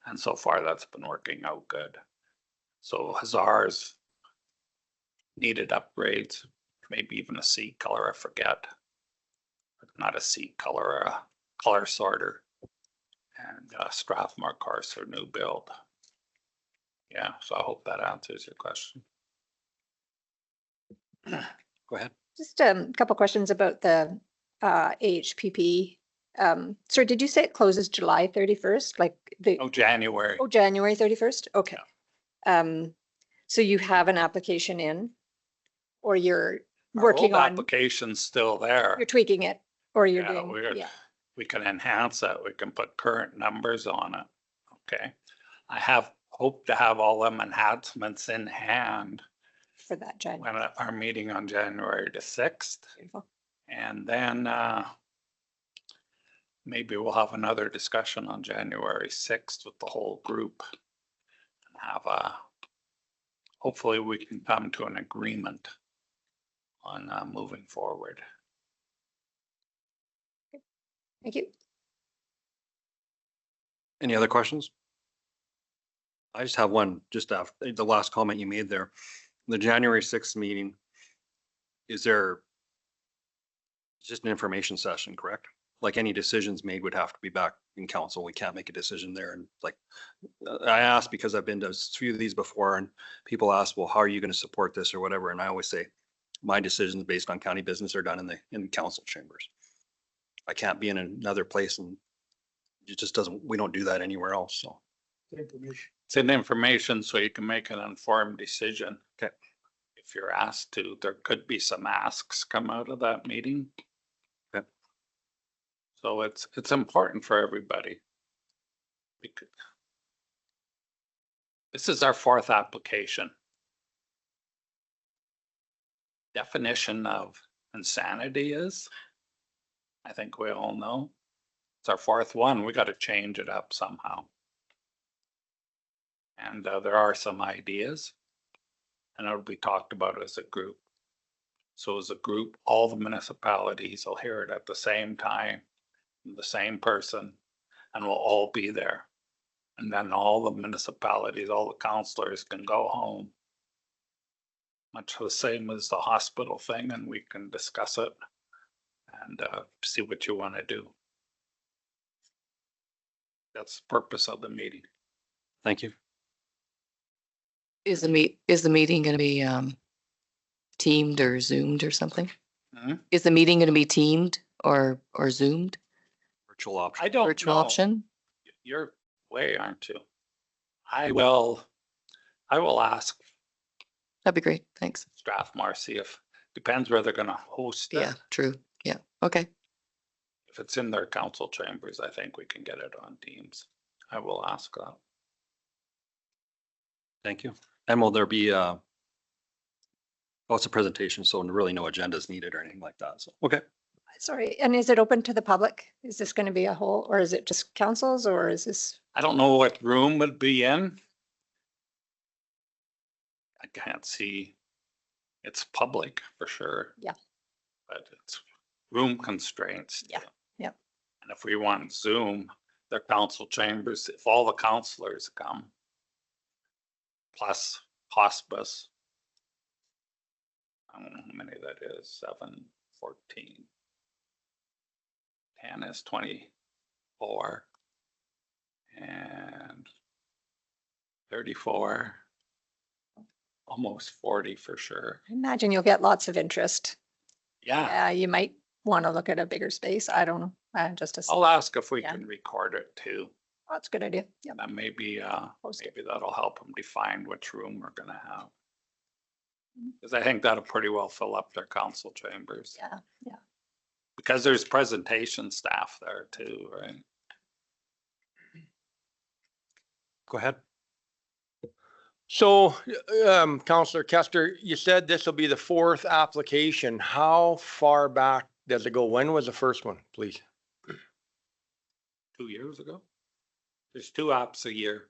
And so far that's been working out good. So Hazard's needed upgrades, maybe even a seed color, I forget. Not a seed color, a color sorter. And Strathmore cars for new build. Yeah, so I hope that answers your question. Go ahead. Just a couple questions about the AHPP. Sir, did you say it closes July 31st? Like January. Oh, January 31st? Okay. So you have an application in, or you're working Our on, old application's still there. you're tweaking it, or you're Yeah, doing, we can enhance it. We can put current numbers on it. Okay. I have hoped to have all them enhancements in hand for that January. when our meeting on January the 6th. Beautiful. And then maybe we'll have another discussion on January 6th with the whole group. And have hopefully we can come to an agreement on moving forward. Thank you. Any other questions? I just have one, just after the last comment you made there. The January 6th meeting, is there It's just an information session, correct? Like any decisions made would have to be back in council. We can't make a decision there. And like, I asked because I've been to a few of these before and people ask, well, how are you going to support this or whatever? And I always say, my decisions based on county business are done in council chambers. I can't be in another place and it just doesn't, we don't do that anywhere else. So. It's an information so you can make an informed decision. Okay. If you're asked to, there could be some asks come out of that meeting. Okay. So it's important for everybody. Because this is our 4th application. Definition of insanity is, I think we all know, it's our 4th one. We got to change it up somehow. And there are some ideas, and it'll be talked about as a group. So as a group, all the municipalities will hear it at the same time, the same person, and we'll all be there. And then all the municipalities, all the councillors can go home. Much the same as the hospital thing, and we can discuss it and see what you want to do. That's the purpose of the meeting. Thank you. Is the meeting going to be teamed or zoomed or something? Hmm? Is the meeting going to be teamed or zoomed? Virtual option. I don't Virtual know. option? You're way, aren't you? I will ask That'd be great. Thanks. Strathmore, see if, depends where they're gonna host Yeah, it. true. Yeah. Okay. If it's in their council chambers, I think we can get it on Teams. I will ask that. Thank you. And will there be, oh, it's a presentation, so really no agenda is needed or anything like that. So, okay. Sorry, and is it open to the public? Is this going to be a whole, or is it just councils, or is this? I don't know what room would be in. I can't see. It's public for sure. Yeah. But it's room constraints. Yeah, yeah. And if we want Zoom, their council chambers, if all the councillors come, plus hospice, I don't know how many that is, 7, 14. 10 is 24 and 34, almost 40 for sure. I imagine you'll get lots of interest. Yeah, Yeah, you might want to look at a bigger space. I don't know. Just a, I'll ask if we Yeah. can record it too. that's a good idea. Yeah. And maybe, Post it. maybe that'll help them define which room we're gonna have. Because I think that'll pretty well fill up their council chambers. Yeah, yeah. Because there's presentation staff there too, right? Go ahead. So, Councillor Kester, you said this will be the 4th application. How far back does it go? When was the first one, please? 2 years ago. There's 2 apps a year.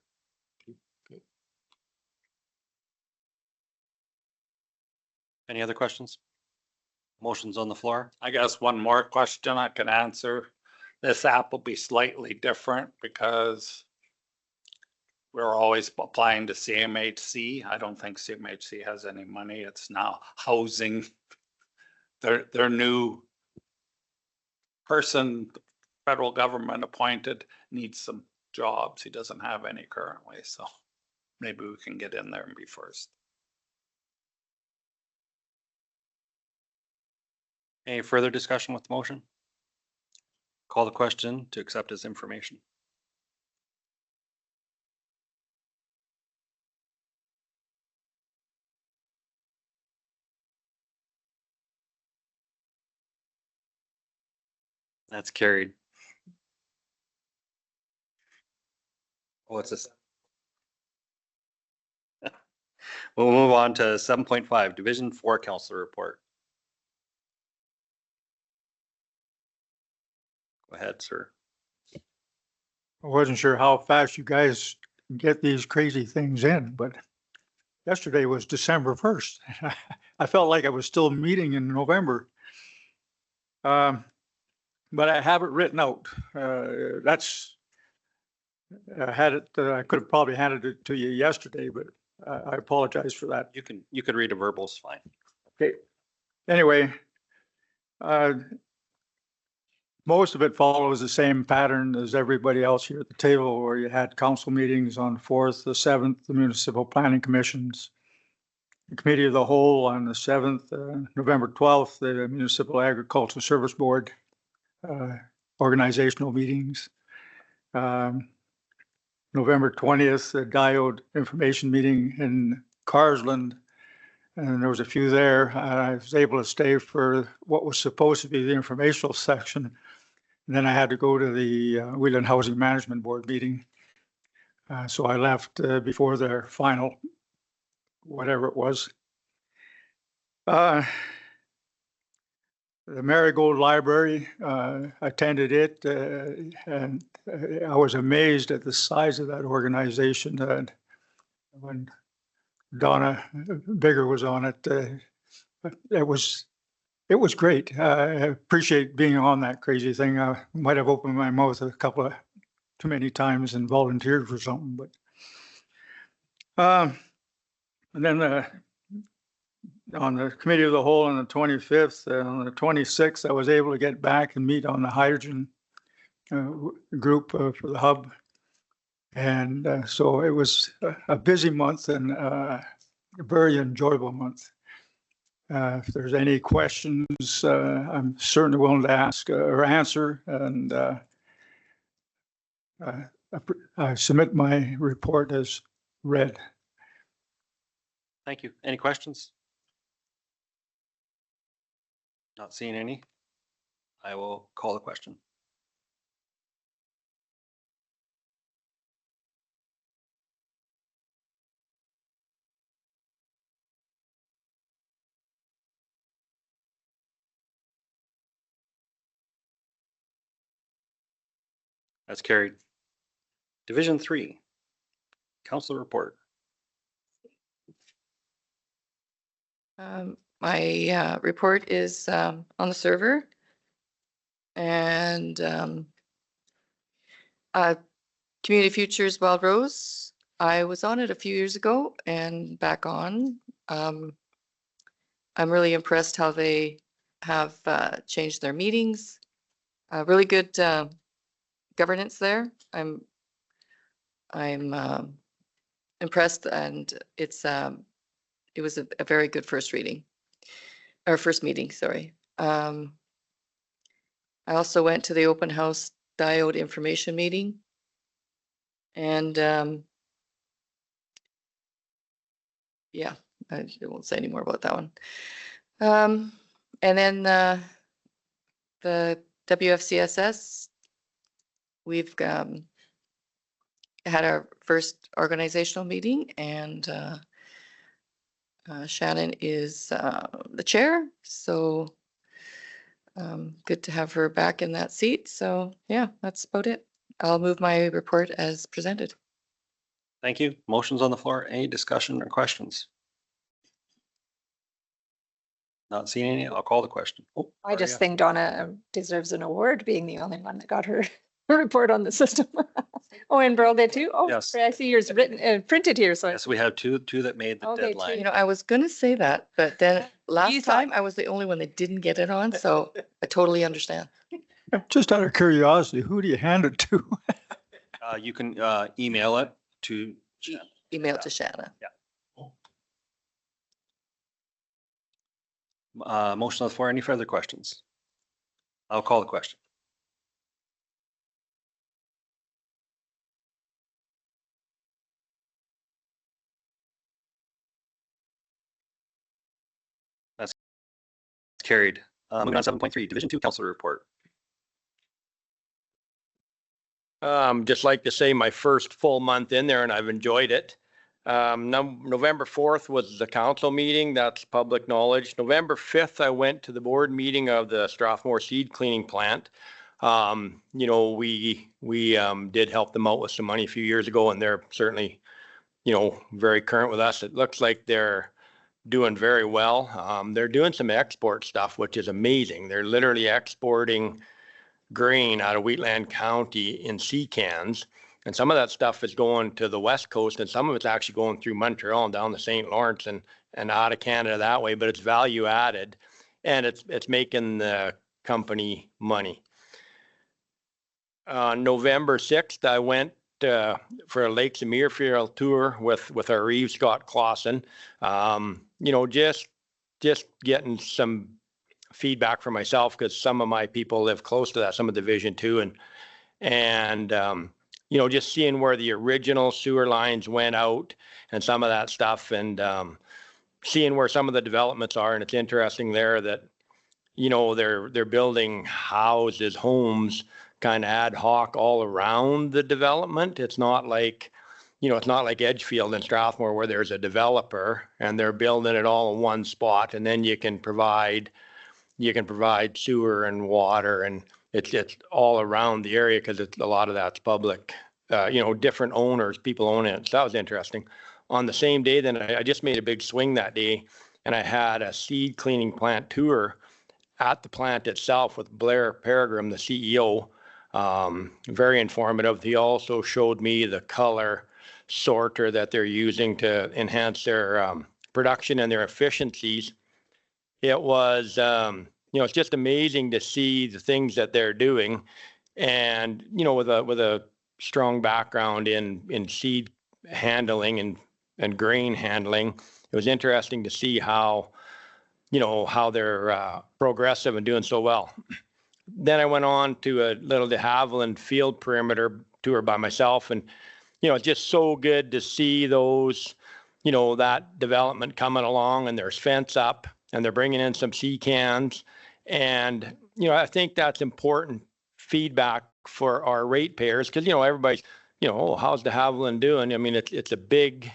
Any other questions? Motions on the floor? I guess one more question I can answer. This app will be slightly different because we're always applying to CMHC. I don't think CMHC has any money. It's now housing. Their new person, the federal government appointed, needs some jobs. He doesn't have any currently, so maybe we can get in there and be first. Any further discussion with the motion? Call the question to accept as information. That's carried. What's this? We'll move on to 7.5, Division 4 Council Report. Go ahead, sir. I wasn't sure how fast you guys get these crazy things in, but yesterday was December 1st. I felt like I was still meeting in November. But I have it written out. That's, I had it, I could have probably handed it to you yesterday, but I apologize for that. You could read a verbal, it's fine. Okay. Anyway, most of it follows the same pattern as everybody else here at the table, where you had council meetings on 4th, the 7th, the municipal planning commissions, the committee of the whole on the 7th, November 12th, the municipal agricultural service board organizational meetings. November 20th, the diode information meeting in Carsland. And there was a few there. I was able to stay for what was supposed to be the informational section. And then I had to go to the Wheeling Housing Management Board meeting. So I left before their final, whatever it was. The Marigold Library, attended it, and I was amazed at the size of that organization. When Donna Bigger was on it, it was great. I appreciate being on that crazy thing. I might have opened my mouth a couple of too many times and volunteered for something, but and then on the committee of the whole on the 25th, on the 26th, I was able to get back and meet on the hydrogen group for the hub. And so it was a busy month and a very enjoyable month. If there's any questions, I'm certainly willing to ask or answer. And I submit my report as read. Thank you. Any questions? Not seeing any. I will call the question. That's carried. Division 3, council report. My report is on the server. And Community Futures Wild Rose, I was on it a few years ago and back on. I'm really impressed how they have changed their meetings. Really good governance there. I'm impressed, and it was a very good first reading, or first meeting, sorry. I also went to the open house diode information meeting, and yeah, I won't say any more about that one. And then the WFCSS, we've had our first organizational meeting, and Shannon is the chair, so good to have her back in that seat. So yeah, that's about it. I'll move my report as presented. Thank you. Motions on the floor. Any discussion or questions? Not seeing any. I'll call the question. Oh, I just think Donna deserves an award, being the only one that got her report on the system. Oh, and Burl did too? Oh, Yes. I see yours written, printed here, so. yes, we have two that made the Okay, two. deadline. You know, I was gonna say that, but then You last thought- time I was the only one that didn't get it on, so I totally understand. Just out of curiosity, who do you hand it to? You can email it to Email to Shanna. motion on the floor. Any further questions? I'll call the question. That's carried. Moving on 7.3, Division 2 Council Report. Just like to say my first full month in there, and I've enjoyed it. November 4th was the council meeting. That's public knowledge. November 5th, I went to the board meeting of the Strathmore seed cleaning plant. You know, we did help them out with some money a few years ago, and they're certainly, you know, very current with us. It looks like they're doing very well. They're doing some export stuff, which is amazing. They're literally exporting grain out of Wheatland County in sea cans. And some of that stuff is going to the West Coast, and some of it's actually going through Montreal and down to St. Lawrence and out of Canada that way, but it's value added, and it's making the company money. November 6th, I went for a Lakes and Muirfield tour with our Reeve, Scott Clausen. Just getting some feedback for myself, because some of my people live close to that, some of Division 2, and just seeing where the original sewer lines went out and some of that stuff, and seeing where some of the developments are. And it's interesting there that, they're building houses, homes, kind of ad hoc all around the development. It's not like, it's not like Edgefield and Strathmore where there's a developer and they're building it all in one spot, and then you can provide sewer and water, and it's all around the area, because it's a lot of that's public, different owners, people own it. So that was interesting. On the same day, then I just made a big swing that day, and I had a seed cleaning plant tour at the plant itself with Blair Peregrine, the CEO. Very informative. He also showed me the color sorter that they're using to enhance their production and their efficiencies. It was, it's just amazing to see the things that they're doing, and with a strong background in seed handling and grain handling, it was interesting to see how they're progressive and doing so well. Then I went on to a little de Havilland field perimeter tour by myself, and it's just so good to see those, that development coming along, and there's fence up, and they're bringing in some sea cans, and I think that's important feedback for our ratepayers, because everybody's how's de Havilland doing? I mean, it's a big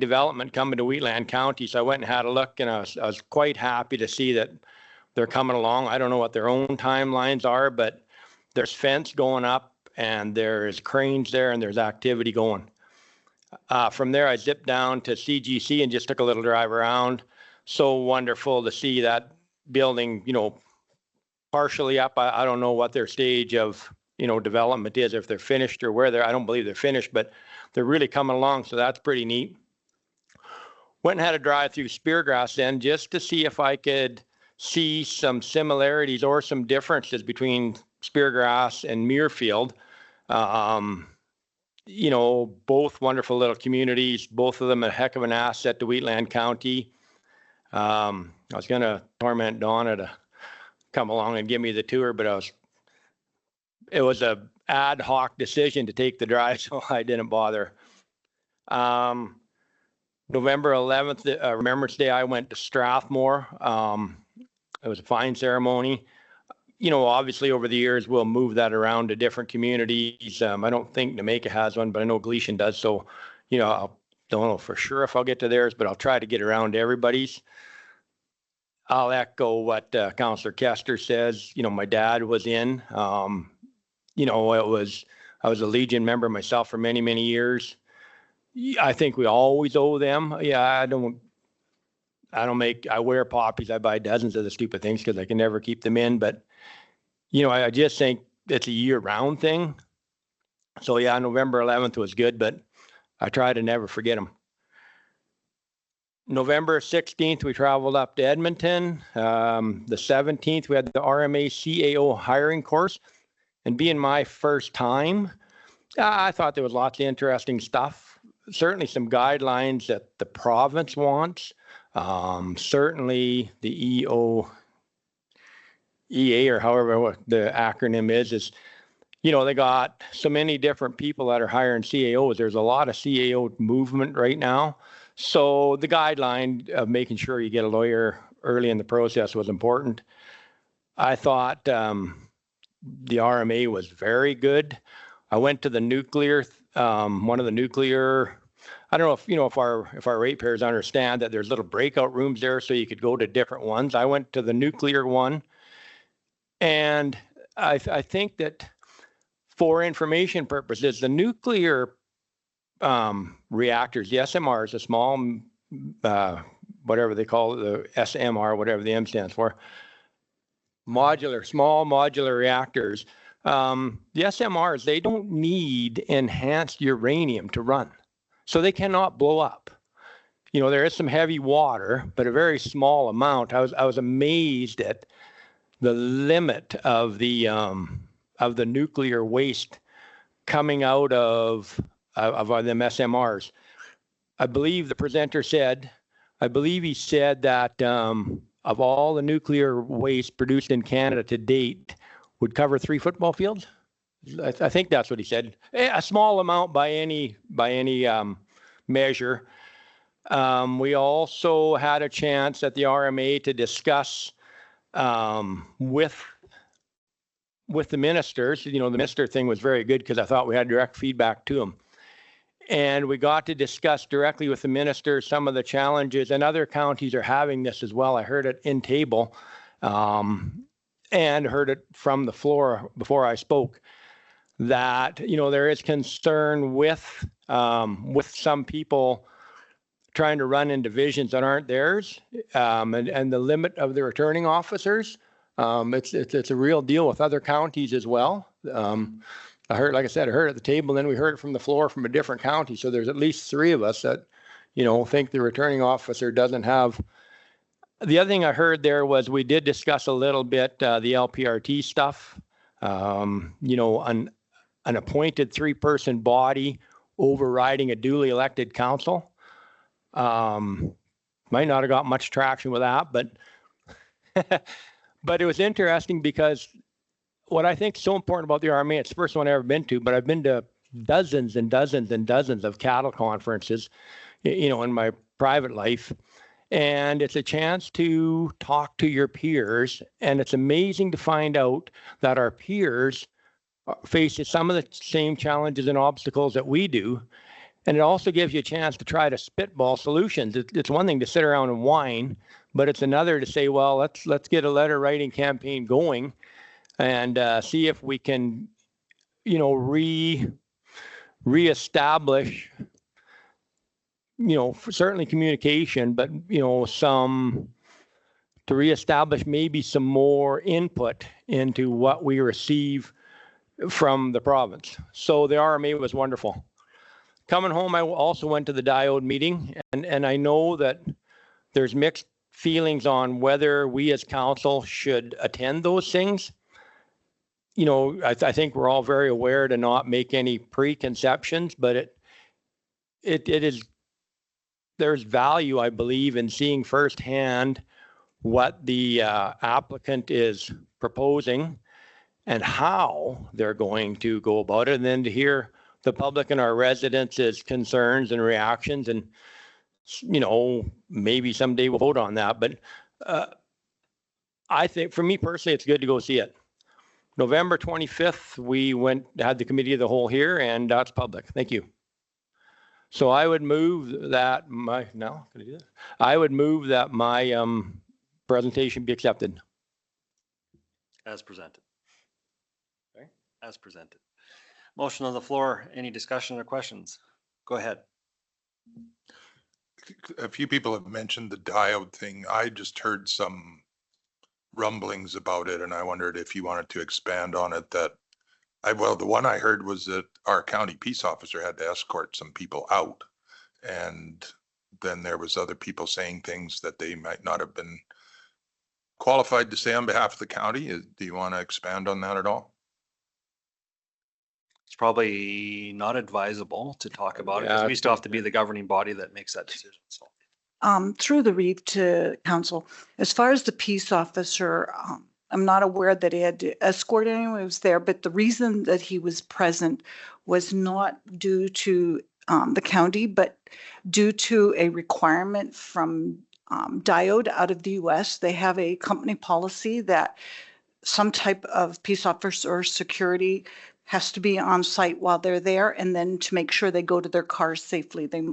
development coming to Wheatland County. So I went and had a look, and I was quite happy to see that they're coming along. I don't know what their own timelines are, but there's fence going up, and there's cranes there, and there's activity going. From there, I zipped down to CGC and just took a little drive around. So wonderful to see that building, partially up. I don't know what their stage of, development is, if they're finished or where I don't believe they're finished, but they're really coming along. So that's pretty neat. Went and had a drive through Speargrass then, just to see if I could see some similarities or some differences between Speargrass and Muirfield. Both wonderful little communities, both of them a heck of an asset to Wheatland County. I was going to torment Donna to come along and give me the tour, but it was a ad hoc decision to take the drive, so I didn't bother. November 11th, Remembrance Day, I went to Strathmore. It was a fine ceremony. Obviously over the years, we'll move that around to different communities. I don't think Jamaica has one, but I know Gleason does. So, I don't know for sure if I'll get to theirs, but I'll try to get around to everybody's. I'll echo what Councillor Kester says. My dad was in. I was a Legion member myself for many, many years. I think we always owe them. Yeah, I wear poppies. I buy dozens of the stupid things because I can never keep them in. But, I just think it's a year-round thing. So, yeah, November 11th was good, but I try to never forget them. November 16th, we traveled up to Edmonton. The 17th, we had the RMA CAO hiring course. And being my first time, I thought there was lots of interesting stuff. Certainly some guidelines that the province wants. Certainly the EA, or however what the acronym is, they got so many different people that are hiring CAOs. There's a lot of CAO movement right now. So the guideline of making sure you get a lawyer early in the process was important. I thought the RMA was very good. I went to the nuclear, one of the nuclear. I don't know if our ratepayers understand that there's little breakout rooms there, so you could go to different ones. I went to the nuclear one, and I think that for information purposes, the nuclear reactors, the SMR is a small, whatever they call it, the SMR, whatever the M stands for, small modular reactors. The SMRs, they don't need enhanced uranium to run, so they cannot blow up. There is some heavy water, but a very small amount. I was amazed at the limit of the of the nuclear waste coming out of them SMRs. I believe the presenter said, he said that of all the nuclear waste produced in Canada to date would cover 3 football fields. I think that's what he said. A small amount by any measure. We also had a chance at the RMA to discuss with the ministers. You know, the minister thing was very good because I thought we had direct feedback to them. And we got to discuss directly with the minister some of the challenges, and other counties are having this as well. I heard it in table and heard it from the floor before I spoke, that, you know, there is concern with some people trying to run in divisions that aren't theirs, and the limit of the returning officers. It's a real deal with other counties as well. I heard, like I said, I heard it at the table, then we heard it from the floor from a different county. So there's at least 3 of us that, you know, think the returning officer doesn't have. The other thing I heard there was we did discuss a little bit the LPRT stuff. You know, an appointed 3-person body overriding a duly elected council. Might not have got much traction with that, but but it was interesting because what I think is so important about the RMA, it's the first one I've ever been to, but I've been to dozens and dozens and dozens of cattle conferences, you know, in my private life. And it's a chance to talk to your peers. And it's amazing to find out that our peers face some of the same challenges and obstacles that we do. And it also gives you a chance to try to spitball solutions. It's one thing to sit around and whine, but it's another to say, well, let's get a letter writing campaign going and see if we can, you know, reestablish, you know, certainly communication, but, you know, to reestablish maybe some more input into what we receive from the province. So the RMA was wonderful. Coming home, I also went to the Diode meeting, and I know that there's mixed feelings on whether we as council should attend those things. You know, I think we're all very aware to not make any preconceptions, but there's value, I believe, in seeing firsthand what the applicant is proposing and how they're going to go about it, and then to hear the public and our residents' concerns and reactions, and, you know, maybe someday we'll vote on that. But I think, for me personally, it's good to go see it. November 25th, we had the committee of the whole here, and that's public. Thank you. So I would move that my presentation be accepted. As presented. Okay. As presented. Motion on the floor. Any discussion or questions? Go ahead. A few people have mentioned the diode thing. I just heard some rumblings about it, and I wondered if you wanted to expand on it. Well, the one I heard was that our county peace officer had to escort some people out, and then there was other people saying things that they might not have been qualified to say on behalf of the county. Do you want to expand on that at all? It's probably not advisable to talk about it because we still have to be the governing body that makes that decision. So. Through the read to council, as far as the peace officer, I'm not aware that he had to escort anyone who was there, but the reason that he was present was not due to the county, but due to a requirement from Diode out of the US. They have a company policy that some type of peace officer or security has to be on site while they're there, and then to make sure they go to their cars safely. They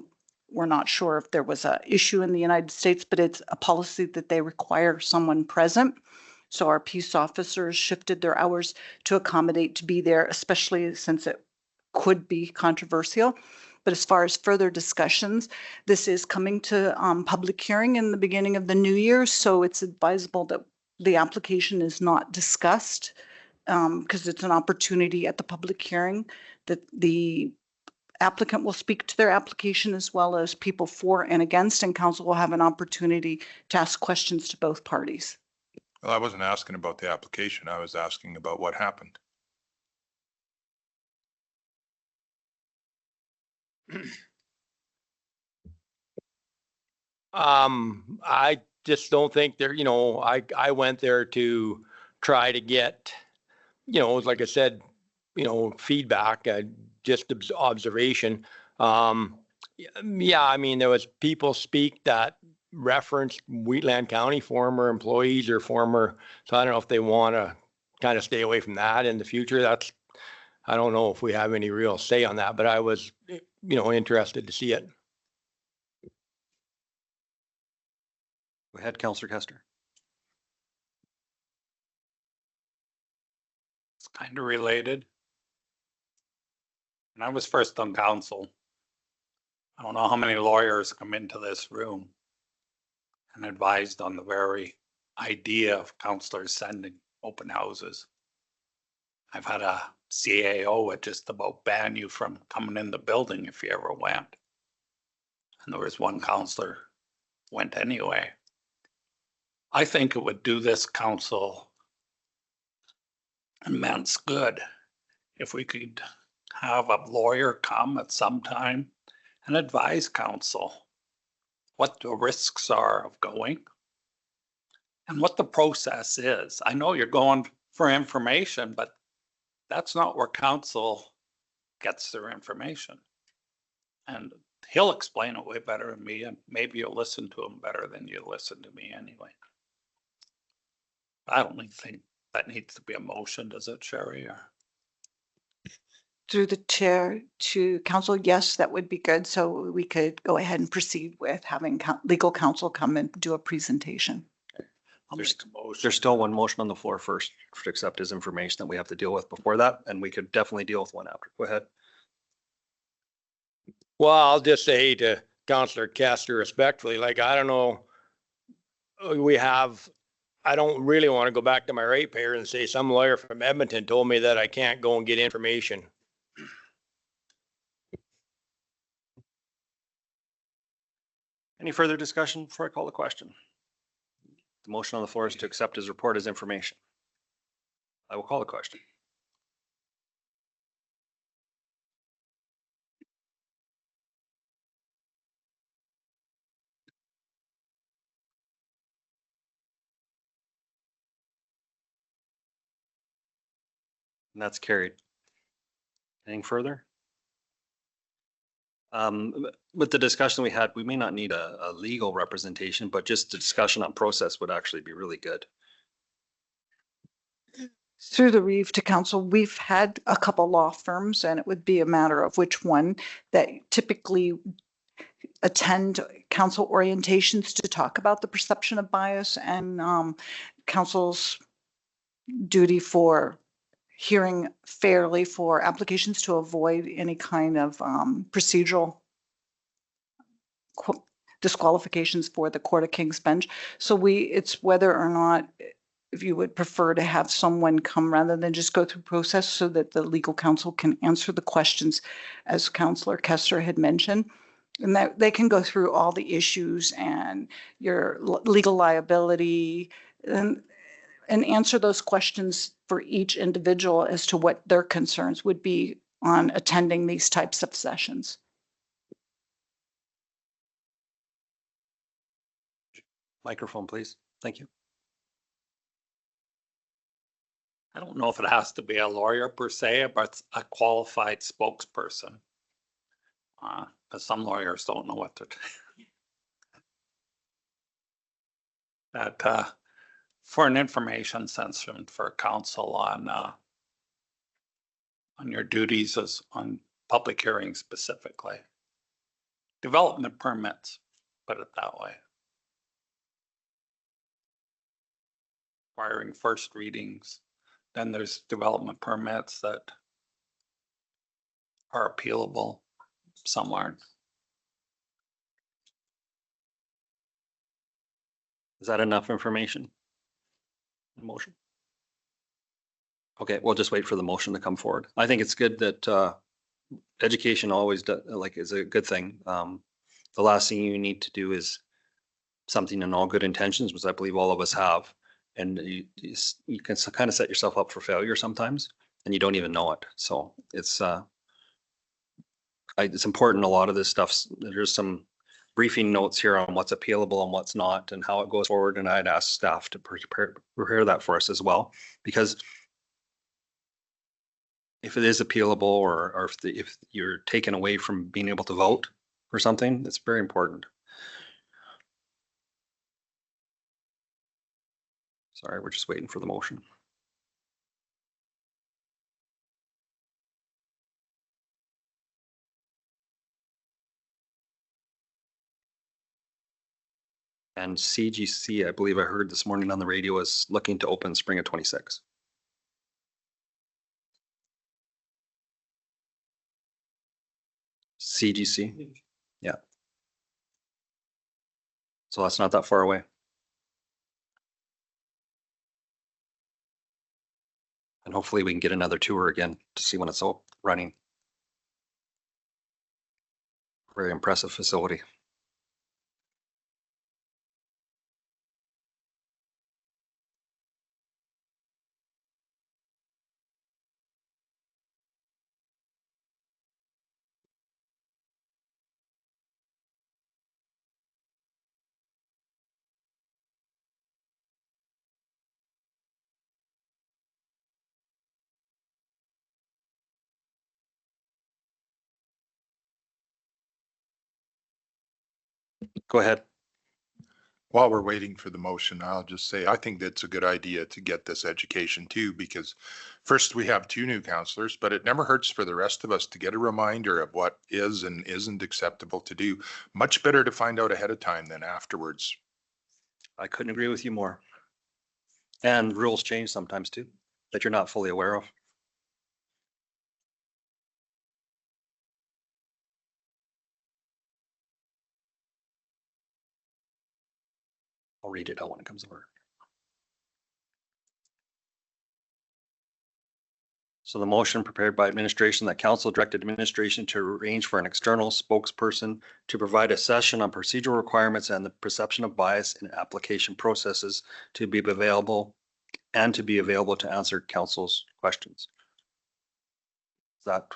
were not sure if there was an issue in the United States, but it's a policy that they require someone present. So our peace officers shifted their hours to accommodate to be there, especially since it could be controversial. But as far as further discussions, this is coming to public hearing in the beginning of the new year. So it's advisable that the application is not discussed because it's an opportunity at the public hearing that the applicant will speak to their application as well as people for and against, and council will have an opportunity to ask questions to both parties. Well, I wasn't asking about the application. I was asking about what happened. I just don't think there, I went there to try to get, like I said, feedback, just observation. Yeah, I mean, there was people speak that referenced Wheatland County, former employees or former, so I don't know if they want to kind of stay away from that in the future. I don't know if we have any real say on that, but I was, interested to see it. Go ahead, Councillor Kester. It's kind of related. When I was first on council, I don't know how many lawyers come into this room and advised on the very idea of councillors sending open houses. I've had a CAO would just about ban you from coming in the building if you ever went. And there was one councillor went anyway. I think it would do this council immense good if we could have a lawyer come at some time and advise council what the risks are of going and what the process is. I know you're going for information, but that's not where council gets their information. And he'll explain it way better than me, and maybe you'll listen to him better than you listen to me anyway. I don't think that needs to be a motion, does it, Sherry? Or? Through the chair to council, yes, that would be good. So we could go ahead and proceed with having legal counsel come and do a presentation. I'll make a motion. There's still one motion on the floor first to accept his information that we have to deal with before that, and we could definitely deal with one after. Go ahead. Well, I'll just say to Councillor Kester respectfully, like, I don't know, I don't really want to go back to my ratepayer and say some lawyer from Edmonton told me that I can't go and get information. Any further discussion before I call the question? The motion on the floor is to accept his report as information. I will call the question. And that's carried. Anything further? With the discussion we had, we may not need a legal representation, but just a discussion on process would actually be really good. Through the Reeve to council, we've had a couple law firms, and it would be a matter of which one that typically attend council orientations to talk about the perception of bias and council's duty for hearing fairly for applications to avoid any kind of procedural disqualifications for the Court of King's Bench. So it's whether or not if you would prefer to have someone come rather than just go through process so that the legal counsel can answer the questions as Councillor Kester had mentioned. And that they can go through all the issues and your legal liability and answer those questions for each individual as to what their concerns would be on attending these types of sessions. Microphone, please. Thank you. I don't know if it has to be a lawyer per se, but a qualified spokesperson. Because some lawyers don't know what to do. That for an information session for council on your duties as on public hearings specifically. Development permits, put it that way. Requiring first readings. Then there's development permits that are appealable, some aren't. Is that enough information? Motion? Okay, we'll just wait for the motion to come forward. I think it's good that education always is a good thing. The last thing you need to do is something in all good intentions, which I believe all of us have. And you can kind of set yourself up for failure sometimes, and you don't even know it. So it's it's important, a lot of this stuff's, there's some briefing notes here on what's appealable and what's not and how it goes forward. And I'd ask staff to prepare that for us as well, because if it is appealable or if you're taken away from being able to vote for something, it's very important. Sorry, we're just waiting for the motion. And CGC, I believe I heard this morning on the radio, is looking to open spring of 26. CGC, yeah. So that's not that far away. And hopefully we can get another tour again to see when it's all running. Very impressive facility. Go ahead. While we're waiting for the motion, I'll just say, I think that's a good idea to get this education too, because first we have 2 new counselors, but it never hurts for the rest of us to get a reminder of what is and isn't acceptable to do. Much better to find out ahead of time than afterwards. I couldn't agree with you more. And rules change sometimes too, that you're not fully aware of. I'll read it out when it comes over. So the motion prepared by administration that council directed administration to arrange for an external spokesperson to provide a session on procedural requirements and the perception of bias in application processes to be available to answer council's questions. Is that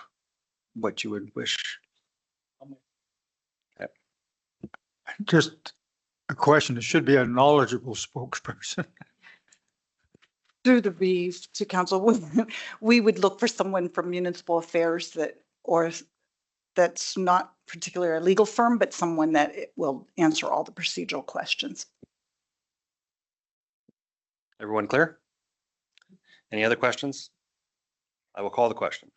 what you would wish? Okay. Just a question. It should be a knowledgeable spokesperson. Through the brief to council, we would look for someone from municipal affairs that's not particularly a legal firm, but someone that will answer all the procedural questions. Everyone clear? Any other questions? I will call the question.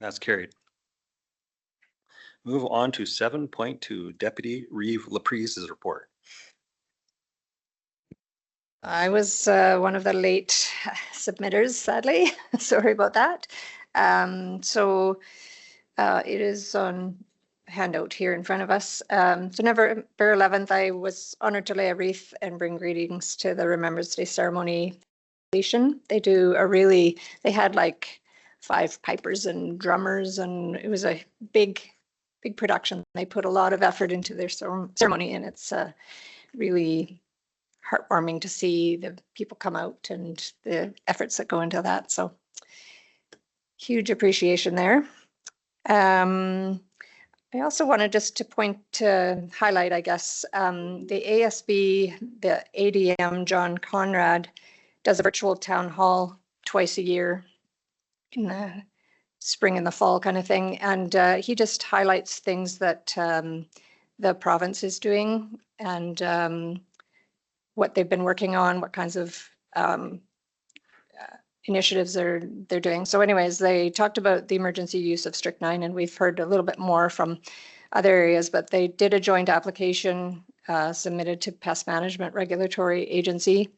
That's carried. Move on to 7.2, Deputy Reeve Laprese's report. I was one of the late submitters, sadly. Sorry about that. So it is on handout here in front of us. So November 11th, I was honored to lay a wreath and bring greetings to the Remembrance Day ceremony. They do they had like 5 pipers and drummers, and it was a big production. They put a lot of effort into their ceremony, and it's really heartwarming to see the people come out and the efforts that go into that. So huge appreciation there. I also wanted just to highlight, I guess, the ASB, the ADM, John Conrad, does a virtual town hall twice a year in the spring and the fall kind of thing. And he just highlights things that the province is doing and what they've been working on, what kinds of initiatives they're doing. So anyways, they talked about the emergency use of strychnine, and we've heard a little bit more from other areas, but they did a joint application submitted to Pest Management Regulatory Agency,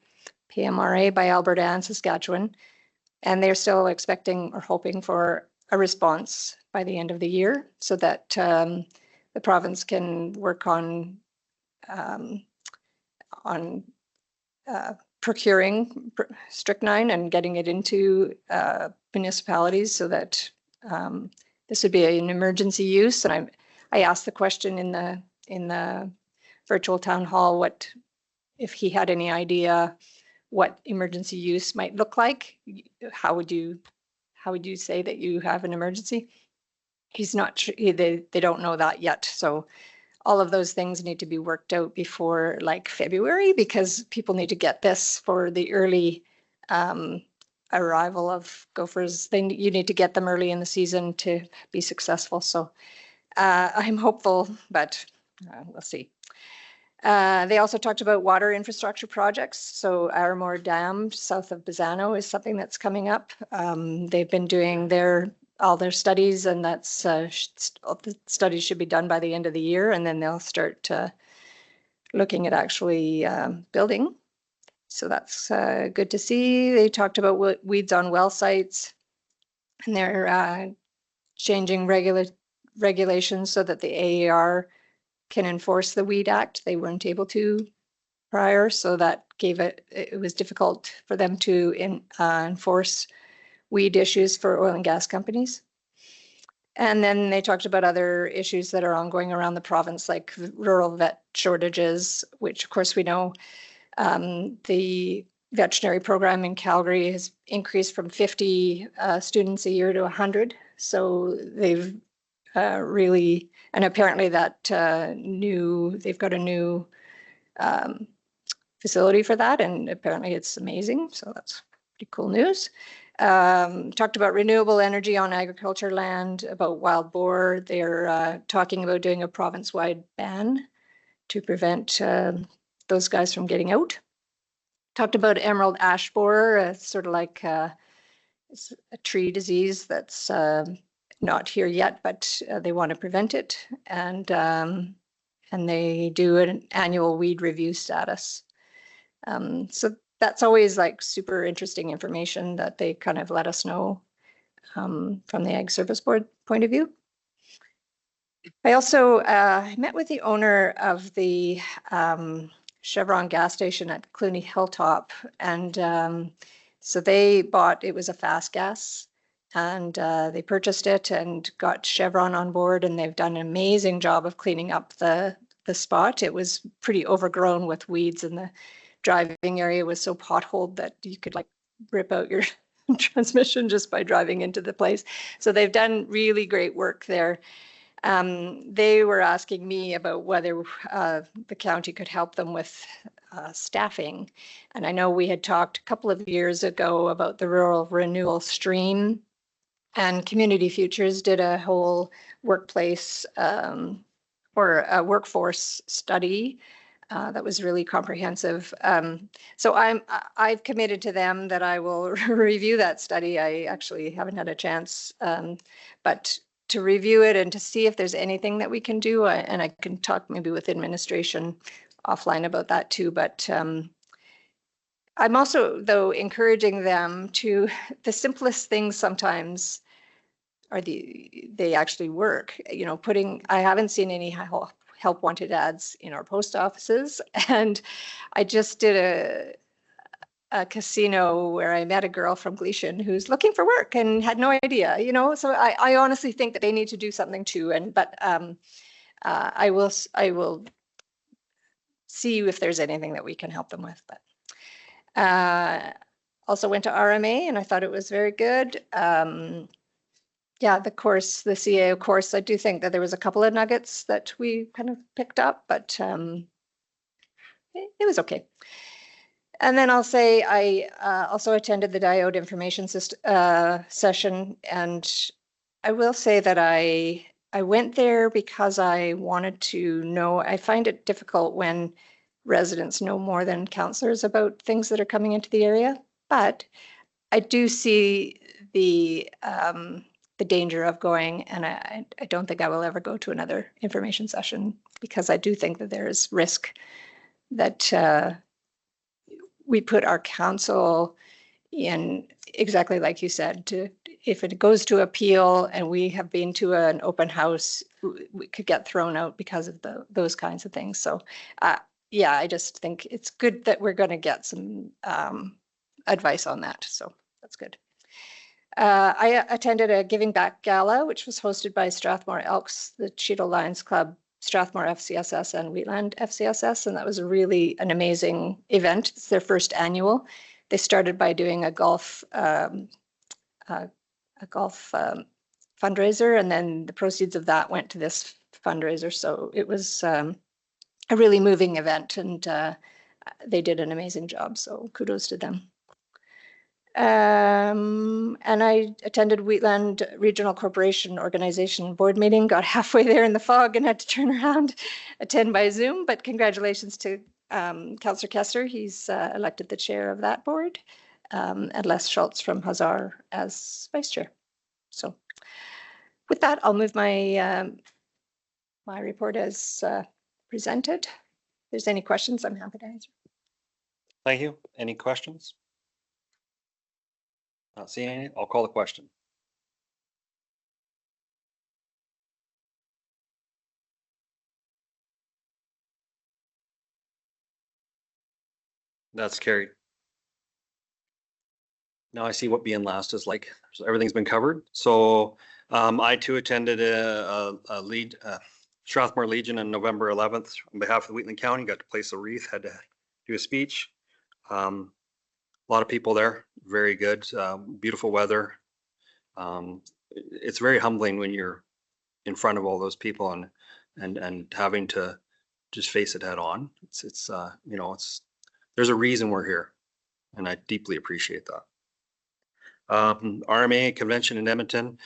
PMRA, by Alberta and Saskatchewan. And they're still expecting or hoping for a response by the end of the year so that the province can work on procuring strychnine and getting it into municipalities so that this would be an emergency use. And I asked the question in the virtual town hall, what, if he had any idea what emergency use might look like. How would you say that you have an emergency? He's not sure, they don't know that yet. So all of those things need to be worked out before like February, because people need to get this for the early arrival of gophers. You need to get them early in the season to be successful. So I'm hopeful, but we'll see. They also talked about water infrastructure projects. So Aramore Dam south of Bizano is something that's coming up. They've been doing all their studies, and that's the studies should be done by the end of the year, and then they'll start looking at actually building. So that's good to see. They talked about weeds on well sites, and they're changing regulations so that the AAR can enforce the Weed Act. They weren't able to prior, so that it was difficult for them to enforce weed issues for oil and gas companies. And then they talked about other issues that are ongoing around the province, like rural vet shortages, which of course we know the veterinary program in Calgary has increased from 50 students a year to 100. So they've really, and apparently that they've got a new facility for that, and apparently it's amazing. So that's pretty cool news. Talked about renewable energy on agriculture land, about wild boar. They're talking about doing a province-wide ban to prevent those guys from getting out. Talked about emerald ash borer, sort of like it's a tree disease that's not here yet, but they want to prevent it. And they do an annual weed review status. So that's always like super interesting information that they kind of let us know from the Ag Service Board point of view. I also met with the owner of the Chevron gas station at Clooney Hilltop, and so they bought, it was a fast gas, and they purchased it and got Chevron on board, and they've done an amazing job of cleaning up the spot. It was pretty overgrown with weeds, and the driving area was so potholed that you could like rip out your transmission just by driving into the place. So they've done really great work there. They were asking me about whether the county could help them with staffing. And I know we had talked a couple of years ago about the rural renewal stream, and Community Futures did a whole workplace or a workforce study that was really comprehensive. So I've committed to them that I will review that study. I actually haven't had a chance, but to review it and to see if there's anything that we can do. And I can talk maybe with administration offline about that too. But I'm also, though, encouraging them to, the simplest things sometimes are they actually work. You know, I haven't seen any help wanted ads in our post offices. And I just did a casino where I met a girl from Gleason who's looking for work and had no idea, you know. So I honestly think that they need to do something too. But I will see if there's anything that we can help them with. But also went to RMA, and I thought it was very good. Yeah, the CAO course, I do think that there was a couple of nuggets that we kind of picked up, but it was okay. And then I'll say I also attended the diode information session, and I will say that I went there because I wanted to know. I find it difficult when residents know more than councillors about things that are coming into the area, but I do see the danger of going, and I don't think I will ever go to another information session, because I do think that there is risk that we put our council in, exactly like you said, if it goes to appeal and we have been to an open house, we could get thrown out because of those kinds of things. So yeah, I just think it's good that we're going to get some advice on that. So that's good. I attended a Giving Back Gala, which was hosted by Strathmore Elks, the Cheadle Lions Club Strathmore FCSS and Wheatland FCSS, and that was really an amazing event. It's their first annual. They started by doing a golf fundraiser, and then the proceeds of that went to this fundraiser. So it was a really moving event, and they did an amazing job. So kudos to them. And I attended Wheatland Regional Corporation Organization board meeting, got halfway there in the fog and had to turn around, attend by Zoom. But congratulations to Councillor Kessler. He's elected the chair of that board, and Les Schultz from Hazar as vice chair. So with that, I'll move my my report as presented. If there's any questions, I'm happy to answer. Thank you. Any questions? Not seeing any. I'll call the question. That's carried. Now I see what being last is like. So everything's been covered. So I too attended a Strathmore Legion on November 11th on behalf of the Wheatland County. Got to place a wreath, had to do a speech. A lot of people there, very good, beautiful weather. It's very humbling when you're in front of all those people and having to just face it head on. It's you know, there's a reason we're here, and I deeply appreciate that. RMA convention in Edmonton,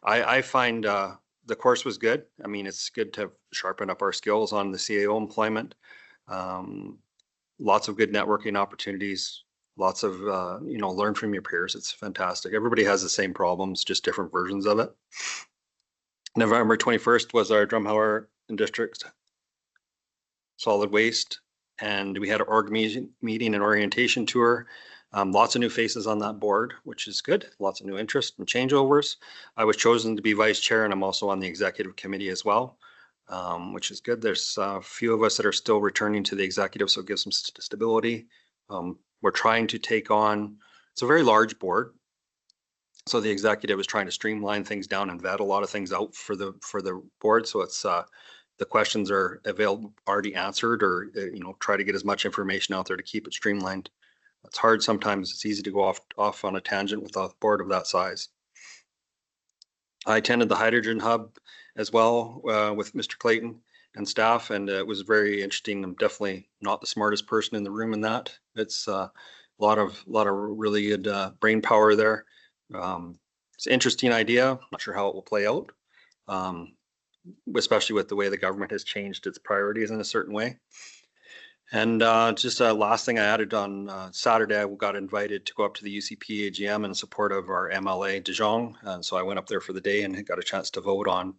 I find the course was good. I mean, it's good to sharpen up our skills on the CAO employment. Lots of good networking opportunities, lots of, you know, learn from your peers. It's fantastic. Everybody has the same problems, just different versions of it. November 21st was our Drumheller and District Solid Waste, and we had an org meeting and orientation tour. Lots of new faces on that board, which is good. Lots of new interest and changeovers. I was chosen to be vice chair, and I'm also on the executive committee as well, which is good. There's a few of us that are still returning to the executive, so it gives some stability. We're trying to take on, it's a very large board. So the executive is trying to streamline things down and vet a lot of things out for the board. So it's the questions are available, already answered, or you know, try to get as much information out there to keep it streamlined. It's hard sometimes. It's easy to go off on a tangent with a board of that size. I attended the Hydrogen Hub as well with Mr. Clayton and staff, and it was very interesting. I'm definitely not the smartest person in the room in that. It's a lot of really good brain power there. It's an interesting idea. I'm not sure how it will play out, especially with the way the government has changed its priorities in a certain way. And just a last thing I added on Saturday, I got invited to go up to the UCP AGM in support of our MLA De Jong. And so I went up there for the day and got a chance to vote on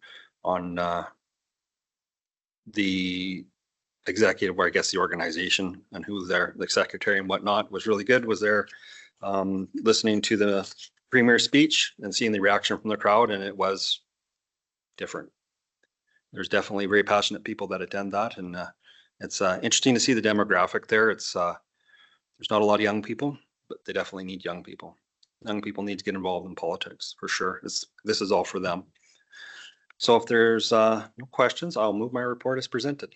the executive, or I guess the organization, and who there, the secretary and whatnot. Was really good. Was there listening to the Premier's speech and seeing the reaction from the crowd, and it was different. There's definitely very passionate people that attend that, and it's interesting to see the demographic there. It's there's not a lot of young people, but they definitely need young people. Young people need to get involved in politics for sure. This is all for them. So if there's no questions, I'll move my report as presented.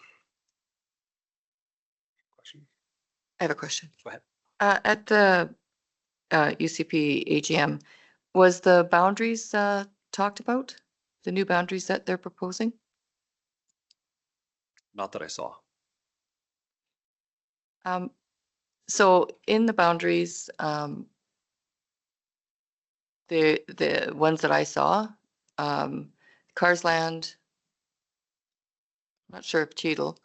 Question? I have a question. Go ahead. At the UCP AGM, was the boundaries talked about? The new boundaries that they're proposing? Not that I saw. So in the boundaries, the ones that I saw, Carsland, not sure if Cheadle,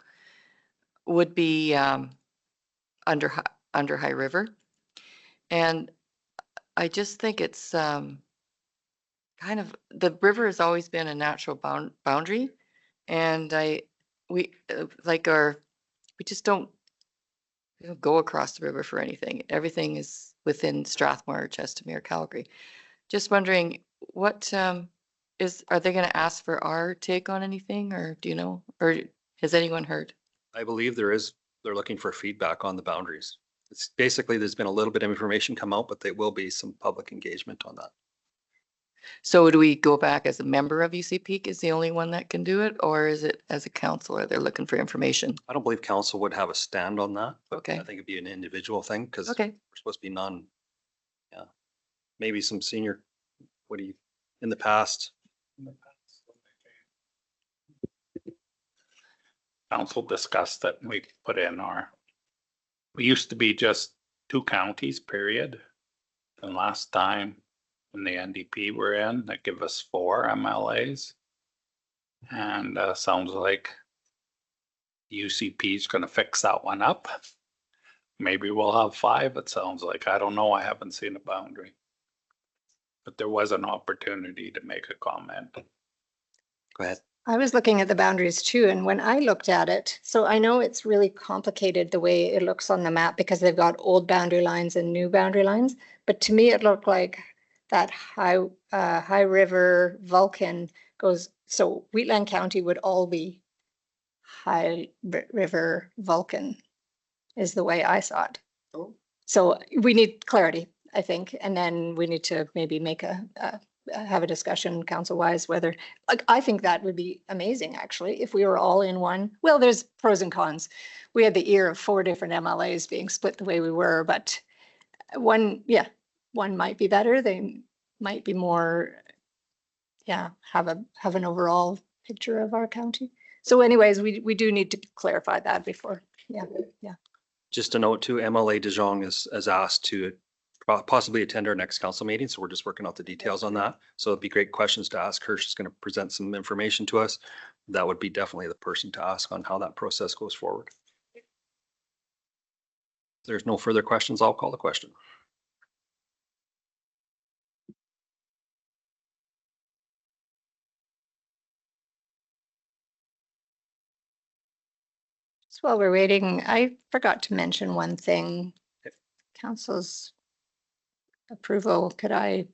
would be under High River. And I just think it's kind of, the river has always been a natural boundary. And we just don't go across the river for anything. Everything is within Strathmore, Chestermere, Calgary. Just wondering, what are they going to ask for our take on anything, or do you know, or has anyone heard? I believe they're looking for feedback on the boundaries. It's basically, there's been a little bit of information come out, but there will be some public engagement on that. So do we go back as a member of UC Peak is the only one that can do it, or is it as a counselor? They're looking for information. I don't believe council would have a stand on that, but Okay. I think it'd be an individual thing because Okay. we're supposed to be yeah. Maybe some senior, in the past, Council discussed that we put in we used to be just 2 counties, period. And last time when the NDP were in, that give us 4 MLAs. And sounds like UCP is going to fix that one up. Maybe we'll have 5, it sounds like. I don't know. I haven't seen a boundary. But there was an opportunity to make a comment. go ahead. I was looking at the boundaries too, and when I looked at it, so I know it's really complicated the way it looks on the map because they've got old boundary lines and new boundary lines. But to me, it looked like that High River Vulcan goes, so Wheatland County would all be High River Vulcan is the way I saw it. So we need clarity, I think, and then we need to maybe make have a discussion council-wise whether, like, I think that would be amazing, actually, if we were all in one. Well, there's pros and cons. We had the ear of 4 different MLAs being split the way we were, but one might be better. They might be more, have an overall picture of our county. So anyways, we do need to clarify that before, yeah. Just a note too, MLA De Jong is asked to possibly attend our next council meeting. So we're just working out the details on that. So it'd be great questions to ask her. She's going to present some information to us. That would be definitely the person to ask on how that process goes forward. If there's no further questions, I'll call the question. So while we're waiting, I forgot to mention one thing. Council's approval, could I